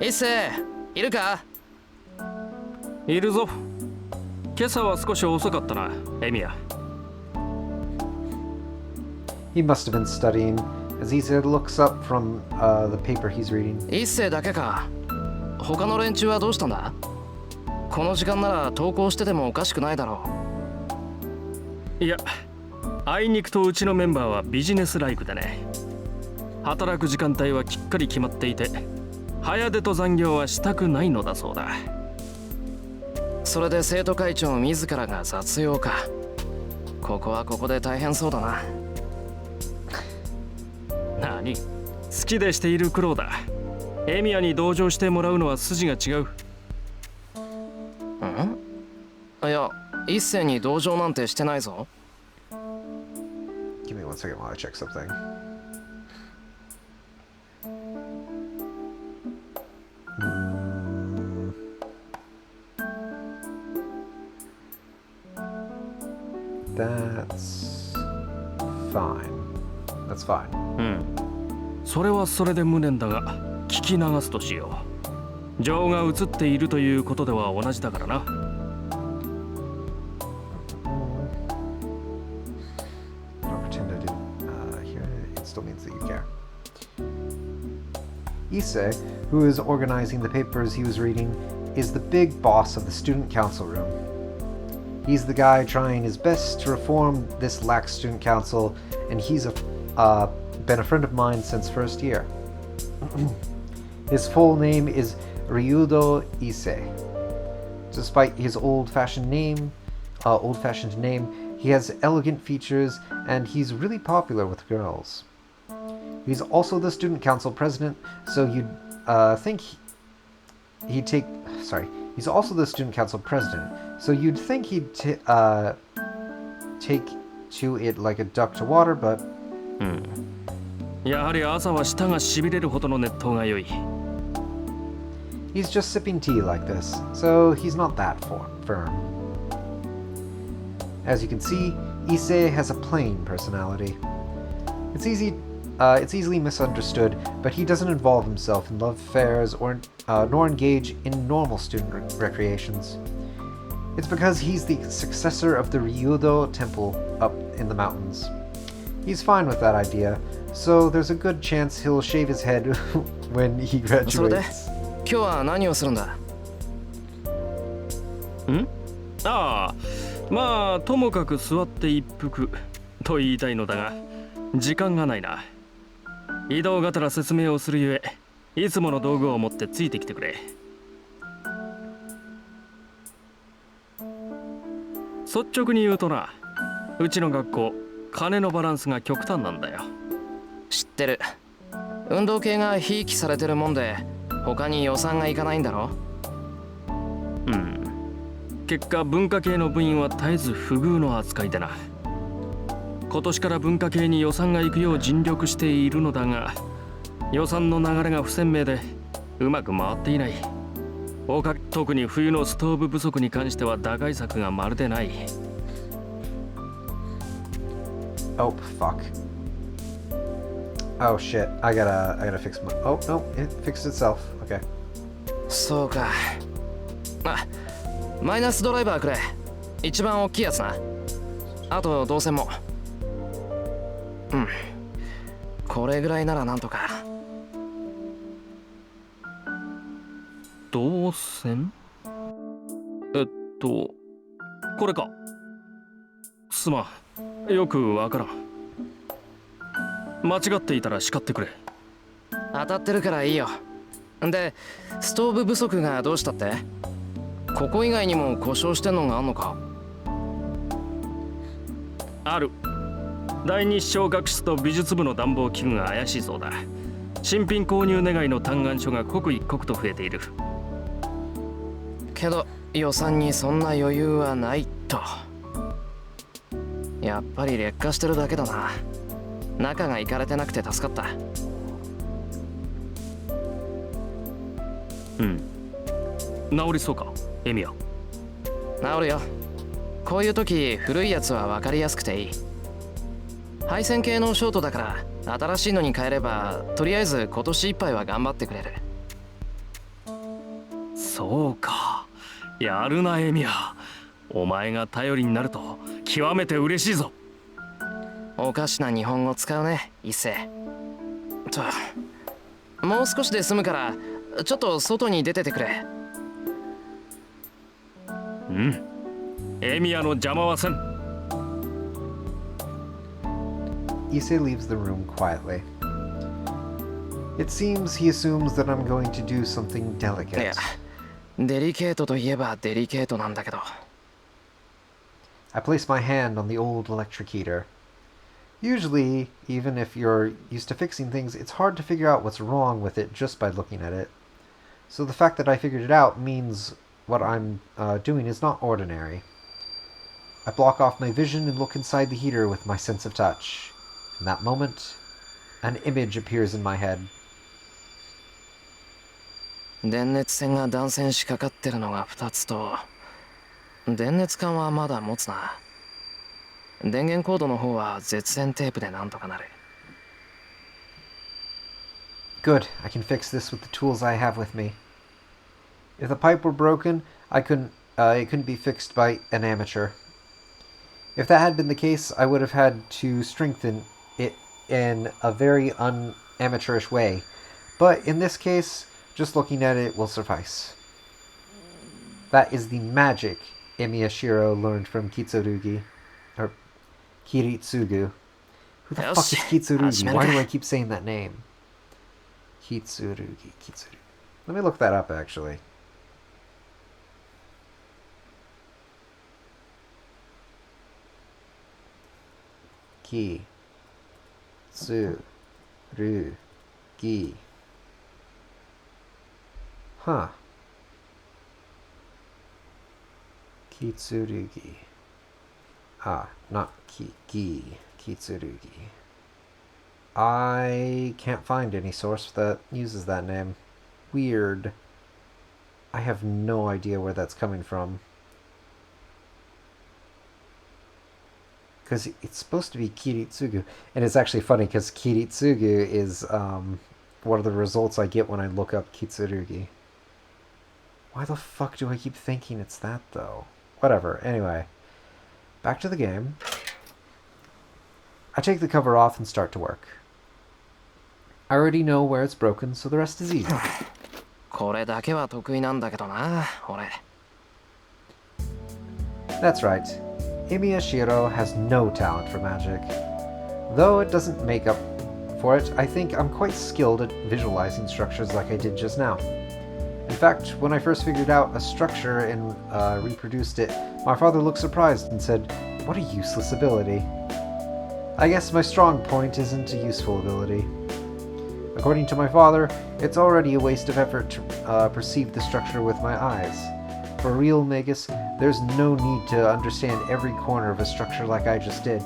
S6: 一斉、いるか？
S8: いるぞ。今朝は少し遅かったな、エミヤ。
S1: He must have been studying, as he looks up from the paper he's reading.
S6: 一斉だけか。他の連中はどうしたんだ？この時間なら登校しててもおかしくないだろ
S8: いや、あいにくとうちのメンバーはビジネスライクでね。働く時間帯はきっかり決まっていて、早出と残業はしたくないのだそうだ。
S6: それで生徒会長自らが雑用か。ここはここで大変そうだな。
S8: 何？好きでしている苦労だ。エミヤに同情してもらうのは筋が違う。
S6: いや、一斉に同情なんてしてないぞ。
S1: Give me 1 second while I check something. That's fine. That's fine.
S8: うん。それはそれで無念だが、聞き流すとしよう。情が映っているということでは同じだからな。
S1: Don't pretend I didn't hear it. It still means that you care. Issei, who is organizing the papers he was reading, is the big boss of the student council room. He's the guy trying his best to reform this lax student council, and he's been a friend of mine since first year. His full name is Ryudo Issei. Despite his old-fashioned name, he has elegant features, and he's really popular with girls. He's also the student council president, so you'd think he'd take... Sorry. He's also the student council president, so you'd think he'd take to it like a duck to water, but...
S8: やはり朝は舌がしびれるほどの熱湯が良い。
S1: He's just sipping tea like this, so he's not that firm. As you can see, Issei has a plain personality. It's easily misunderstood, but he doesn't involve himself in love affairs nor engage in normal student recreations. It's because he's the successor of the Ryudo temple up in the mountains. He's fine with that idea, so there's a good chance he'll shave his head when he graduates.
S6: それで今日は何をするんだ？
S8: ん？ああ、まあともかく座って一服と言いたいのだが、時間がないな。移動がてら説明をするゆえ、いつもの道具を持ってついてきてくれ。率直に言うとな、うちの学校、金のバランスが極端なんだよ。
S6: 知ってる。運動系がひいきされてるもんで、他に予算がいかないんだろ？
S8: うん。結果、文化系の部員は絶えず不遇の扱いでな。今年から文化系に予算が行くよう尽力しているのだが、予算の流れが不鮮明でうまく回っていない。特に冬のストーブ不足に関しては打開策がまるでない。
S1: Oh, fuck. Oh, shit. I gotta fix my... Oh, no. It fixed itself. Okay.
S6: そうか。あ、マイナスドライバーくれ。一番大きいやつな。あと導線も。うん。これぐらいならなんとか。
S8: 導線？これか。すまん。よくわからん。間違っていたら叱ってくれ。
S6: 当たってるからいいよ。で、ストーブ不足がどうしたって？ここ以外にも故障してんのがあんのか？
S8: ある。第二視聴学室と美術部の暖房器具が怪しいそうだ。新品購入願いの嘆願書が刻一刻と増えている。
S6: けど予算にそんな余裕はないと。やっぱり劣化してるだけだな。中がいかれてなくて助かった。
S8: うん。治りそうか、エミヤ。
S6: 治るよ。こういう時古いやつは分かりやすくていい。配線系のショートだから新しいのに変えればとりあえず今年いっぱいは頑張ってくれる。
S8: そうか。やるなエミヤ。お前が頼りになると極めて嬉しいぞ。
S6: おかしな日本語使うね、一世。もう少しで済むからちょっと外に出ててくれ。
S8: うん。エミヤの邪魔はせん。
S1: Issei leaves the room quietly. It seems he assumes that I'm going to do something
S6: いや、
S1: delicate.
S6: デリケートといえばデリケートなんだけど。
S1: I place my hand on the old electric heater. Usually, even if you're used to fixing things, it's hard to figure out what's wrong with it just by looking at it. So the fact that I figured it out means what I'm doing is not ordinary. I block off my vision and look inside the heater with my sense of touch. In that moment, an image appears in my head.
S6: 電熱線が断線しかかってるのが2つと、電熱管はまだ持つな。電源コードの方は絶縁テープでなんとかなる。
S1: Good, I can fix this with the tools I have with me. If the pipe were broken, it couldn't be fixed by an amateur. If that had been the case, I would have had to strengthen it in a very unamateurish way. But in this case, just looking at it will suffice. That is the magic Emiyashiro learned from Kitsurugi. Or Kiritsugu. Who the fuck is Kitsurugi? Why do I keep saying that name? Kitsurugi. Let me look that up, actually. Kitsurugi. Huh. Kitsurugi. Ah, not Kitsurugi. I can't find any source that uses that name. Weird. I have no idea where that's coming from. Because it's supposed to be Kiritsugu. And it's actually funny because Kiritsugu is one of the results I get when I look up Kitsurugi. Why the fuck do I keep thinking it's that, though? Whatever. Anyway. Back to the game. I take the cover off and start to work. I already know where it's broken, so the rest is easy.
S6: これだけは得意なんだけどな、俺。
S1: That's right. Emiyashiro has no talent for magic. Though it doesn't make up for it, I think I'm quite skilled at visualizing structures like I did just now. In fact, when I first figured out a structure and reproduced it, my father looked surprised and said, "What a useless ability." I guess my strong point isn't a useful ability. According to my father, it's already a waste of effort to perceive the structure with my eyes. For real Magus, there's no need to understand every corner of a structure like I just did.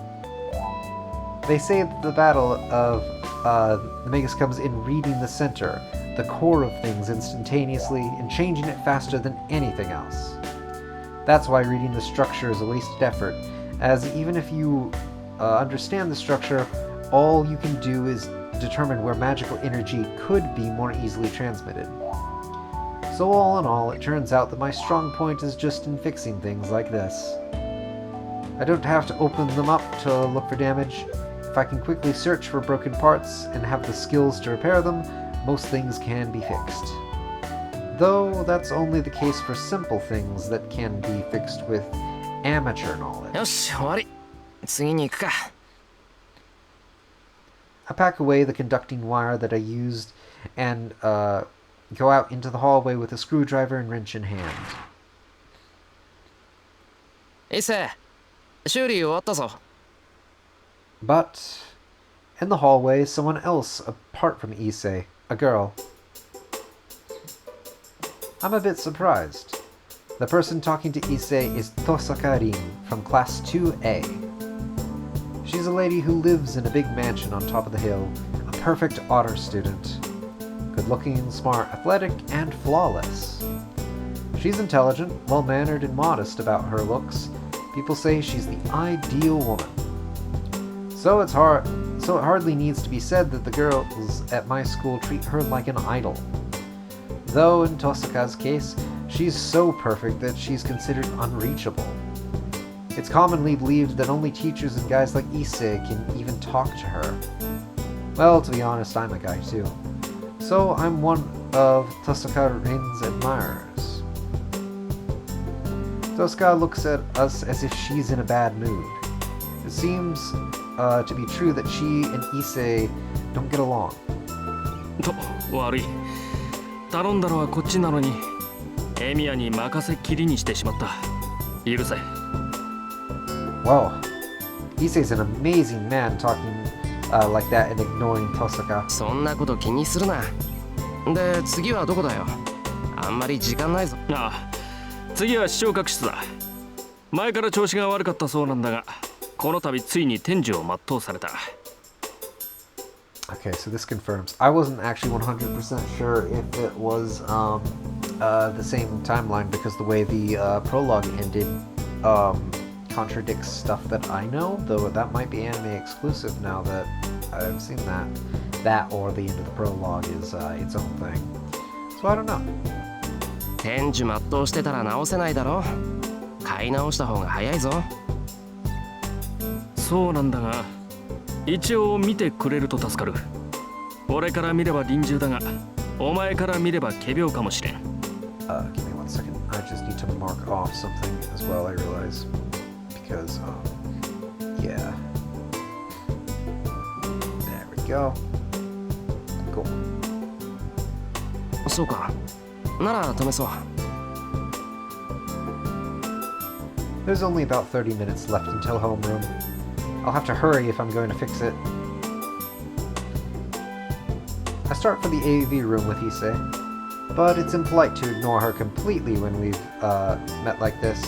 S1: They say that the battle of the Magus comes in reading the center, the core of things instantaneously, and changing it faster than anything else. That's why reading the structure is a wasted effort, as even if you understand the structure, all you can do is determine where magical energy could be more easily transmitted. So all in all, it turns out that my strong point is just in fixing things like this. I don't have to open them up to look for damage. If I can quickly search for broken parts and have the skills to repair them, most things can be fixed. Though that's only the case for simple things that can be fixed with amateur knowledge.
S6: よし、終わり。次に行くか。
S1: I pack away the conducting wire that I used and go out into the hallway with a screwdriver and wrench in hand.
S6: 伊勢、修理終わったぞ。
S1: But in the hallway, someone else apart from Issei, a girl. I'm a bit surprised. The person talking to Issei is Tosaka Rin from Class 2A. She's a lady who lives in a big mansion on top of the hill, a perfect honor student. Good-looking, smart, athletic, and flawless. She's intelligent, well-mannered, and modest about her looks. People say she's the ideal woman. So it hardly needs to be said that the girls at my school treat her like an idol. Though in Tosaka's case, she's so perfect that she's considered unreachable. It's commonly believed that only teachers and guys like Issei can even talk to her. Well, to be honest, I'm a guy too. So I'm one of Tosaka Rin's admirers. Tosaka looks at us as if she's in a bad mood. It seems to be true that she and Issei don't get along.
S8: 悪い。頼んだのはこっちなのに、エミヤに任せっきりにしてしまった。許せ。
S1: Whoa. Issei's an amazing man talking like that and ignoring Tosaka.
S6: そんなこと気にするな。で、次はどこだよ。あんまり時間ないぞ。
S8: ああ、次は視聴覚室だ。前から調子が悪かったそうなんだが、この度ついに天寿を全うされた。
S1: Okay, so this confirms. I wasn't actually 100% sure if it was the same timeline because the way the prologue ended contradicts stuff that I know, though that might be anime exclusive now that I've seen that. That or the end of the prologue is its own thing. So I don't know.
S6: 天寿全うしてたら直せないだろ。買い直した方が早いぞ。
S8: そうなんだが、一応見てくれると助かる。俺から見れば臨終だが、お前から見れば仮病かもしれん。
S1: Give me one second. I just need to mark off something as well, I realize. Because, yeah. There we go. Cool.
S6: そうか。なら試そう。
S1: There's only about 30 minutes left until homeroom. I'll have to hurry if I'm going to fix it. I start for the AV room with Issei, but it's impolite to ignore her completely when we've met like this.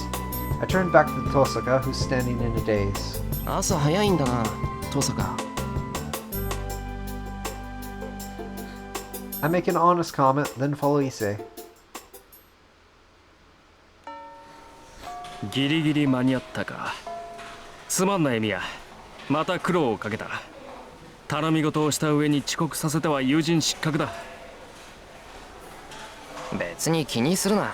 S1: I turn back to Tosaka, who's standing in a daze.
S6: 朝早いんだな、登坂。
S1: I make an honest comment, then follow Issei.
S8: ギリギリ間に合ったか。すまんなエミヤ。また苦労をかけた。頼み事をした上に遅刻させては友人失格だ。
S6: 別に気にするな。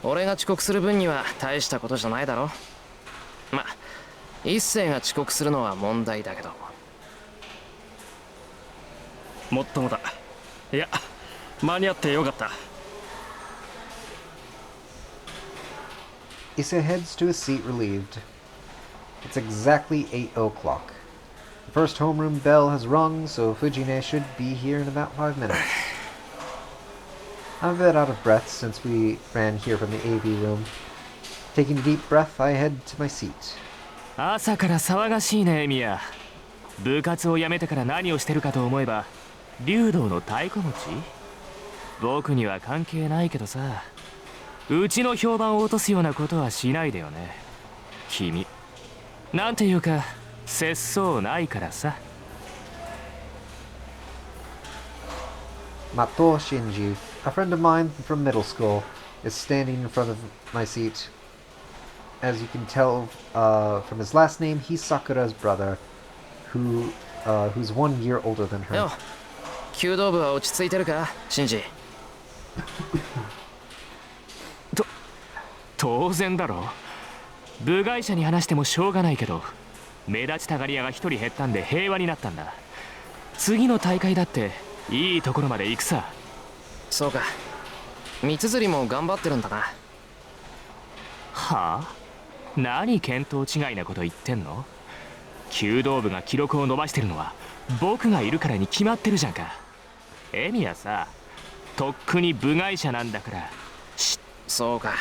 S6: 俺が遅刻する分には大したことじゃないだろ。ま、一星が遅刻するのは問題だけど。
S8: もっともだ。いや、間に合ってよかった。
S1: Issei heads to his seat relieved. It's exactly 8 o'clock. The first homeroom bell has rung, so Fujine should be here in about 5 minutes. I'm a bit out of breath since we ran here from the AV room. Taking a deep breath, I head to my seat.
S9: 朝から騒がしいね、エミヤ。部活を辞めてから何をしてるかと思えば、竜道の太鼓持ち？僕には関係ないけどさ、うちの評判を落とすようなことはしないでよね。君、なんていうか、節操ないからさ。
S1: Mato Shinji, a friend of mine from middle school, is standing in front of my seat. As you can tell from his last name, he's Sakura's brother, who's 1 year older than her.
S6: よ、弓道部は落ち着いてるか、シンジ。
S9: 当然だろ。部外者に話してもしょうがないけど、目立ちたがり屋が一人減ったんで平和になったんだ。次の大会だっていいところまで行くさ。
S6: そうか。三綴も頑張ってるんだな。
S9: はあ？何見当違いなこと言ってんの？弓道部が記録を伸ばしてるのは僕がいるからに決まってるじゃんか。エミはさ、とっくに部外者なんだから。
S6: そうか。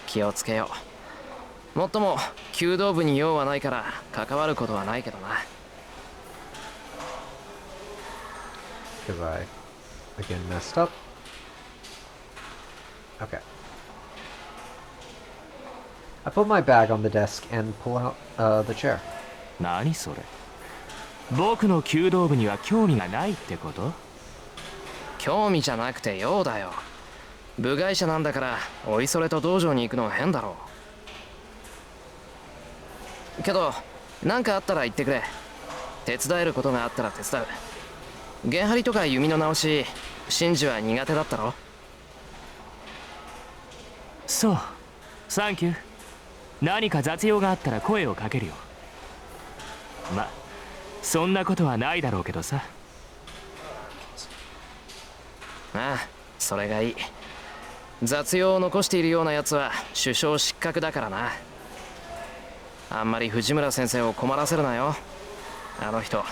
S6: 気をつけよう。もっとも弓道部に用はないから関わることはないけどな。
S1: Because I again messed up. Okay. I put my bag on the desk and pull out the chair.
S9: 何それ？僕の弓道部には興味がないってこと？
S6: 興味じゃなくて用だよ。部外者なんだからおいそれと道場に行くのは変だろう。けど何かあったら言ってくれ。手伝えることがあったら手伝う。弦張りとか弓の直し、真珠は苦手だったろ。
S9: そう、サンキュー。何か雑用があったら声をかけるよ。ま、そんなことはないだろうけどさ。
S6: ああ、それがいい。雑用を残しているようなやつは首相失格だからな。あんまり藤村先生を困らせるなよ。あの人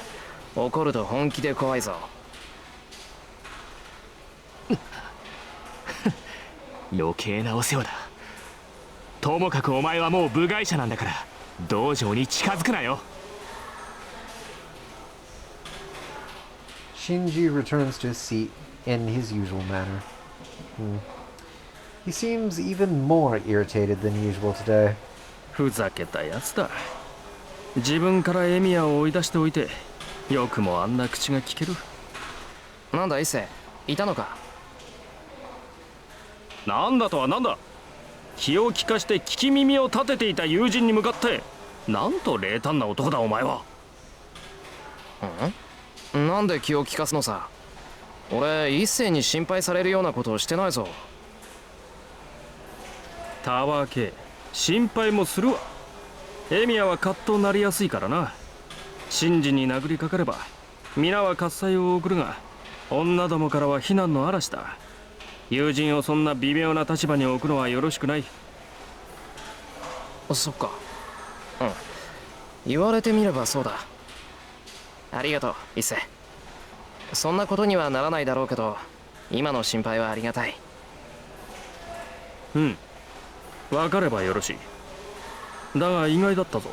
S6: 怒ると本気で怖いぞ。
S9: 余計なお世話だ。ともかくお前はもう部外者なんだから道場に近づくなよ。
S1: Shinji returns to his seat in his usual manner. He seems even more irritated than usual today.
S8: ふざけたやつだ。自分からエミヤを追い出しておいて、よくもあんな口が聞ける。
S6: なんだ伊勢、いたのか。
S8: なんだとはなんだ。気を利かして聞き耳を立てていた友人に向かって、なんと冷淡な男だお前は。
S6: なんで気を利かすのさ。俺一斉に心配されるようなことをしてないぞ。
S8: たわけ、心配もするわ。エミヤはカッとなりやすいからな。真珠に殴りかかれば皆は喝采を送るが、女どもからは非難の嵐だ。友人をそんな微妙な立場に置くのはよろしくない。
S6: そっか。言われてみればそうだ。ありがとう一斉。そんなことにはならないだろうけど、今の心配はありがたい。
S8: 分かればよろしい。だが意外だったぞ。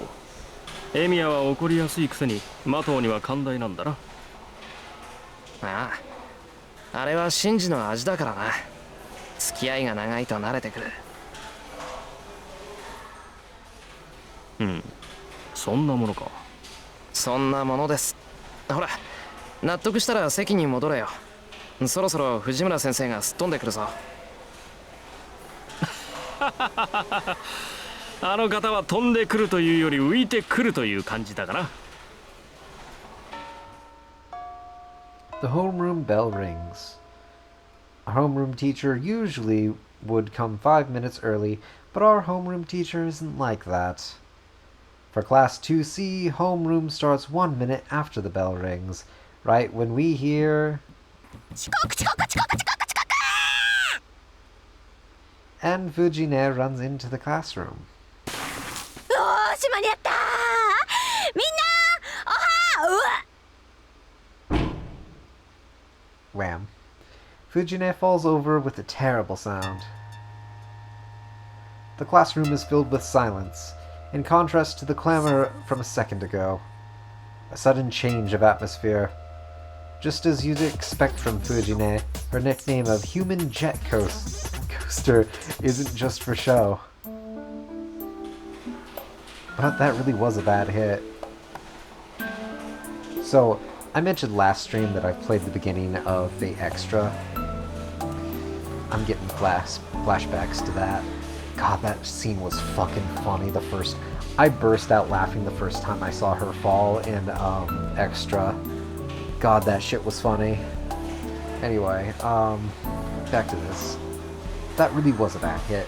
S8: エミヤは怒りやすいくせにマトウには寛大なんだな。
S6: ああ、あれはシンジの味だからな。付き合いが長いと慣れてくる。
S8: そんなものか。
S6: そんなものです。ほら、納得したら席に戻れよ。そろそろ藤村先生がすっ飛んでくるぞ。
S8: あの方は飛んでくるというより浮いてくるという感じだかな。
S1: The homeroom bell rings. Our homeroom teacher usually would come 5 minutes early, but our homeroom teacher isn't like that. For Class 2C, homeroom starts 1 minute after the bell rings, right when we hear... And Fujine runs into the classroom. Wham. Fujine falls over with a terrible sound. The classroom is filled with silence, in contrast to the clamor from a second ago. A sudden change of atmosphere. Just as you'd expect from Fujine, her nickname of Human Jet Coaster isn't just for show. But that really was a bad hit. So, I mentioned last stream that I played the beginning of the extra. I'm getting flashbacks to that. God, that scene was fucking funny. I burst out laughing the first time I saw her fall in extra. God, that shit was funny. Anyway, back to this. That really was a bad hit.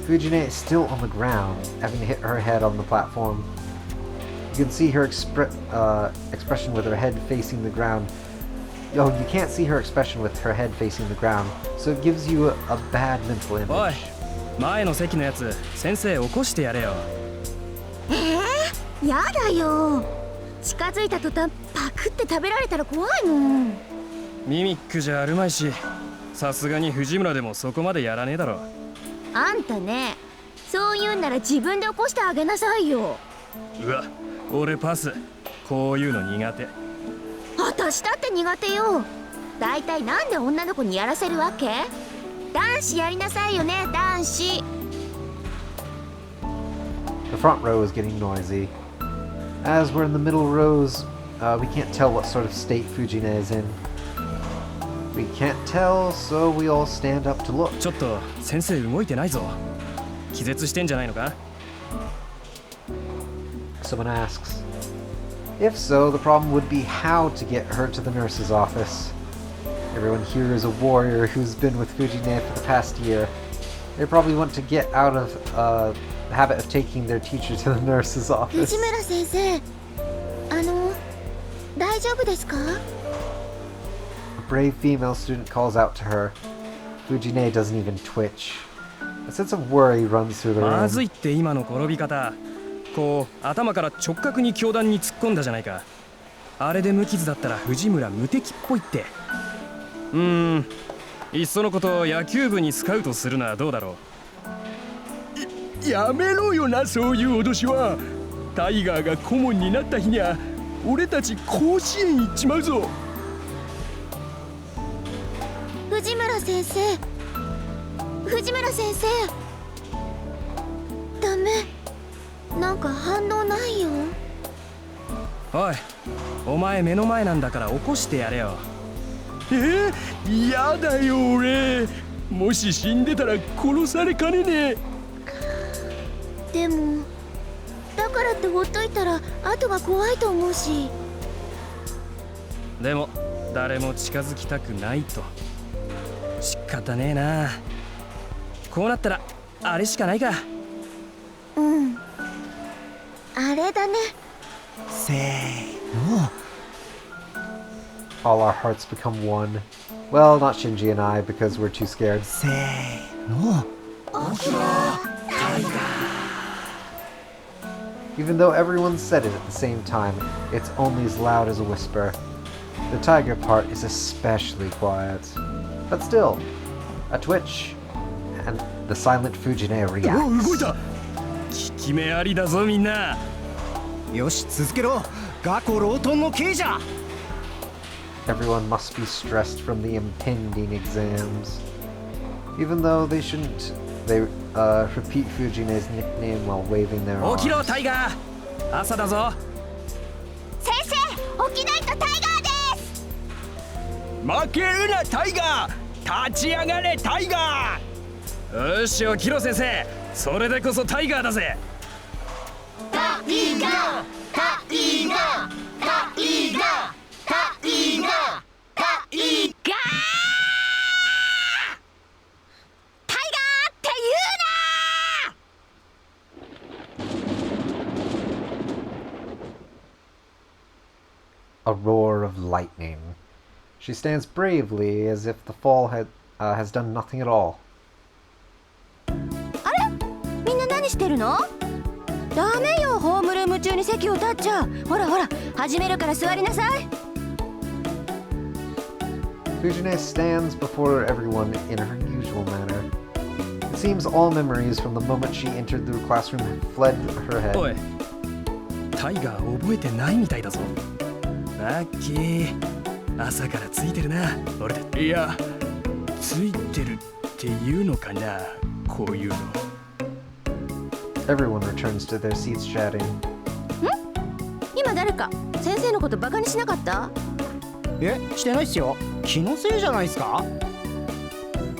S1: Fujine is still on the ground, having hit her head on the platform. You can see her expression with her head facing the ground. Oh, you can't see her expression with her head facing the ground, so it gives you a bad mental image.
S8: おい、前の席のやつ、先生起こしてやれよ。
S2: やだよ。近づいた途端パクって食べられたら怖いもん。
S8: ミミックじゃあるまいし、さすがに藤村でもそこまでやらねえだろ。
S2: あんたね、そう言うんなら自分で起こしてあげなさいよ。
S8: うわ、俺パス。こういうの苦手。
S2: 私だって苦手よ。だいたいなんで女の子にやらせるわけ？男子やりなさいよね、男子。
S1: The front row is getting noisy. As we're in the middle rows, we can't tell what sort of state Fujine is in. We can't tell, so we all stand up to look.
S8: ちょっと先生動いてないぞ。気絶してんじゃないのか？
S1: Someone asks. If so, the problem would be how to get her to the nurse's office. Everyone here is a warrior who's been with Fujine for the past year. They probably want to get out of the habit of taking their teacher to the nurse's office.
S2: 藤村先生、大丈夫ですか？
S1: A brave female student calls out to her. Fujine doesn't even twitch. A sense of worry runs through the
S8: まず
S1: room.
S8: いって今の転び方。こう頭から直角に教壇に突っ込んだじゃないか。あれで無傷だったら藤村無敵っぽいって。いっそのこと野球部にスカウトするのはどうだろう。やめろよな、そういう脅しは。タイガーが顧問になった日には俺たち甲子園行っちまうぞ。
S2: 藤村先生、藤村先生。ダメ。なんか反応ないよ。
S8: おい、お前目の前なんだから起こしてやれよ。やだよ俺。もし死んでたら殺されかねね
S2: でもだからってほっといたら後が怖いと思うし。
S8: え。でも誰も近づきたくないと仕方ねえな。こうなったらあれしかないか。
S2: うん、あれだね。
S10: せーの。
S1: All our hearts become one. Well, not Shinji and I, because we're too scared.
S10: せーの。
S1: Even though everyone said it at the same time, it's only as loud as a whisper. The tiger part is especially quiet. But still, a twitch, and the silent Fujine
S8: 動い
S1: reacts.
S8: た。効き目ありだぞみんな。
S10: よし続けろ。ガコロートンの刑じゃ。
S1: Everyone must be stressed from the impending exams. Even though they shouldn't, they repeat Fujine's nickname while waving their
S8: 起きろ
S1: arms.
S8: タイガー。朝だぞ。
S2: 先生、起きないとタイガーです。
S8: 負けるなタイガー。立ち上がれタイガー。よし起きろ先生。それでこそタイガーだぜ。
S2: タイガー、タイガー、タイガー、タイガー、タイガー。タイガーって言うな。
S1: A roar of lightning. She stands bravely as if the fall has done nothing at all.
S2: あれ、みんな何してるの？ダメよ、ホームルーム中に席を立っちゃ。ほらほら、始めるから座りなさい。
S1: Fujine stands before everyone in her usual manner. It seems all memories from the moment she entered the classroom have fled her head.
S8: おい、タイガー覚えてないみたいだぞ。ラッキー。朝からついてるな。俺だ。いや、ついてるっていうのかな。こういうの。
S1: Everyone returns to their seats chatting.
S2: 今誰か先生のことバカにしなかった？
S10: え、してないっすよ。気のせいじゃないっすか。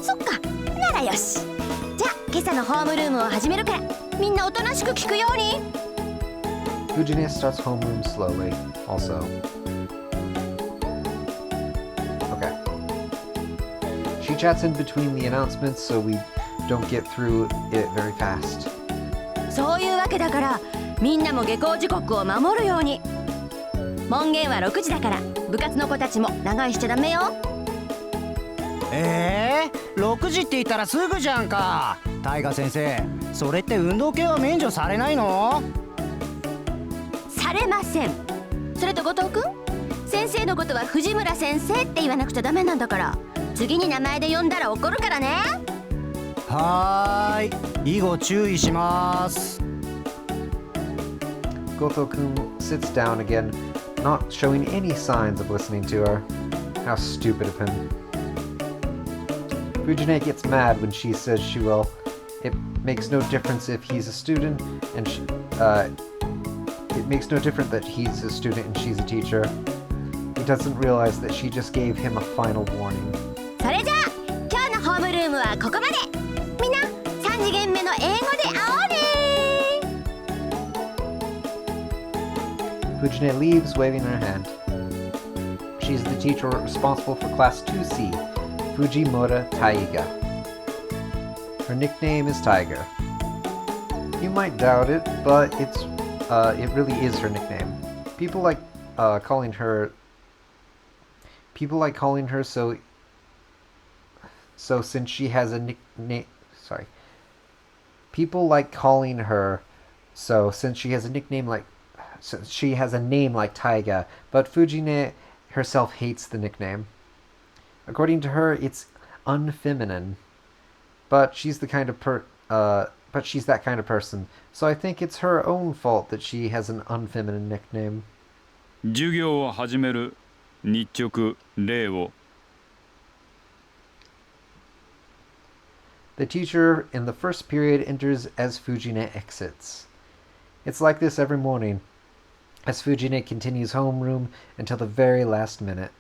S2: そっか、ならよし。じゃあ今朝のホームルームを始めるから、みんなおとなしく聞くように。
S1: Fujine starts homeroom slowly, also. Okay. She chats in between the announcements so we don't get through it very fast.
S2: そういうわけだから、みんなも下校時刻を守るように。門限は6時だから、部活の子たちも長居しちゃダメよ。
S10: 6時って言ったらすぐじゃんか。タイガ先生、それって運動系は免除されないの？
S2: されません。それと後藤くん、先生のことは藤村先生って言わなくちゃダメなんだから、次に名前で呼んだら怒るからね。
S10: はーい、以後注意します。
S1: Goto-kun sits down again, not showing any signs of listening to her. How stupid of him. Fujine gets mad when she says she will. It makes no difference if he's a student and it makes no difference that he's a student and she's a teacher. He doesn't realize that she just gave him a final warning.
S2: それじゃあ今日のホームルームはここまで。みんな3次元目の英語で会おうね。
S1: Fujine leaves, waving her hand. She's the teacher responsible for Class 2C, Fujimura Taiga. Her nickname is Tiger. You might doubt it, but it really is her nickname. People like calling her so since she has a nickname. Sorry. People like calling her so since she has a nickname like. Since she has a name like Taiga, but Fujine herself hates the nickname. According to her, it's unfeminine. But she's that kind of person. So I think it's her own fault that she has an unfeminine nickname.
S11: 授業を始める。日直礼を。
S1: The teacher in the first period enters as Fujine exits. It's like this every morning, as Fujine continues homeroom until the very last minute.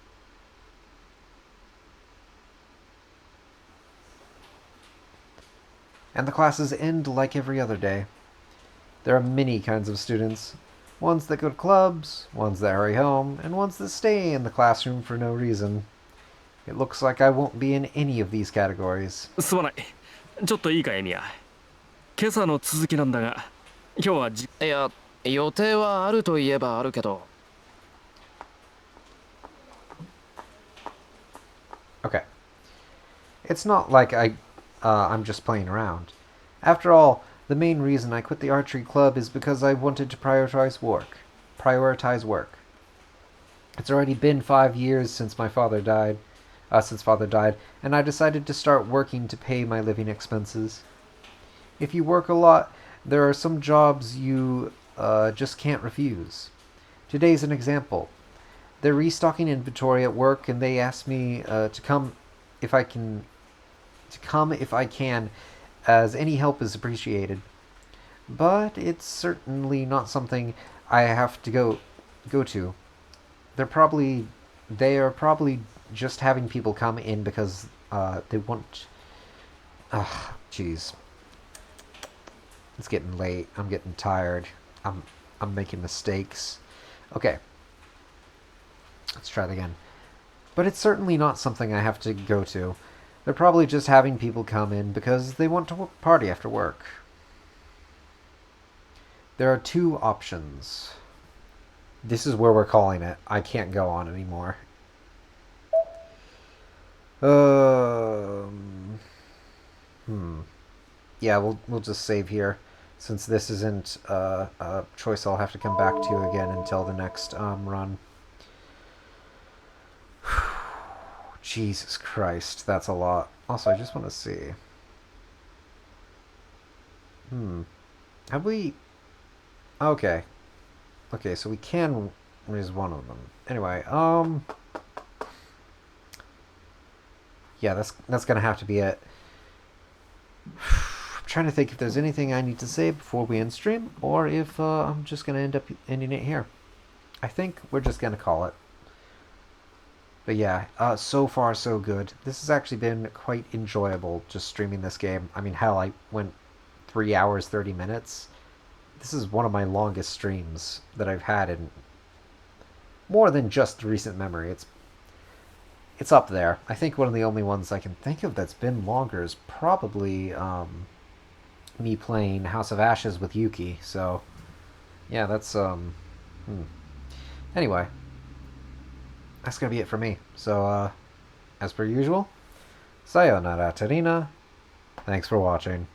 S1: and the classes end like every other day. There are many kinds of students. Ones that go to clubs, ones that hurry home, and ones that stay in the classroom for no reason. It looks like I won't be in any of these categories.
S8: すまない。ちょっといいかエミヤ。今朝の続きなんだが、今日は
S6: いや、予定はあるといえばあるけど。
S1: Okay. It's not like I'm just playing around. After all, the main reason I quit the archery club is because I wanted to prioritize work. It's already been 5 years since father died, and I decided to start working to pay my living expenses. If you work a lot, there are some jobs you just can't refuse. Today's an example. They're restocking inventory at work, and they asked me to come if I can, as any help is appreciated. But it's certainly not something I have to go to. They are probably just having people come in because they want. Jeez. It's getting late. I'm getting tired. I'm making mistakes. Okay. Let's try it again. But it's certainly not something I have to go to. They're probably just having people come in because they want to party after work. There are 2 options. This is where we're calling it. I can't go on anymore. Yeah, we'll just save here, since this isn't a choice I'll have to come back to again until the next run. Jesus Christ, that's a lot. Also, I just want to see. Have we... Okay. Okay, so we can raise one of them. Anyway, yeah, that's gonna have to be it. I'm trying to think if there's anything I need to say before we end stream, or if I'm just gonna end up ending it here. I think we're just gonna call it. But yeah, so far so good. This has actually been quite enjoyable, just streaming this game. I mean, hell, I went 3 hours, 30 minutes. This is one of my longest streams that I've had in more than just recent memory. It's up there. I think one of the only ones I can think of that's been longer is probably me playing House of Ashes with Yuki. So, yeah, that's... Anyway. That's going to be it for me. So, as per usual, sayonara, Tarina. Thanks for watching.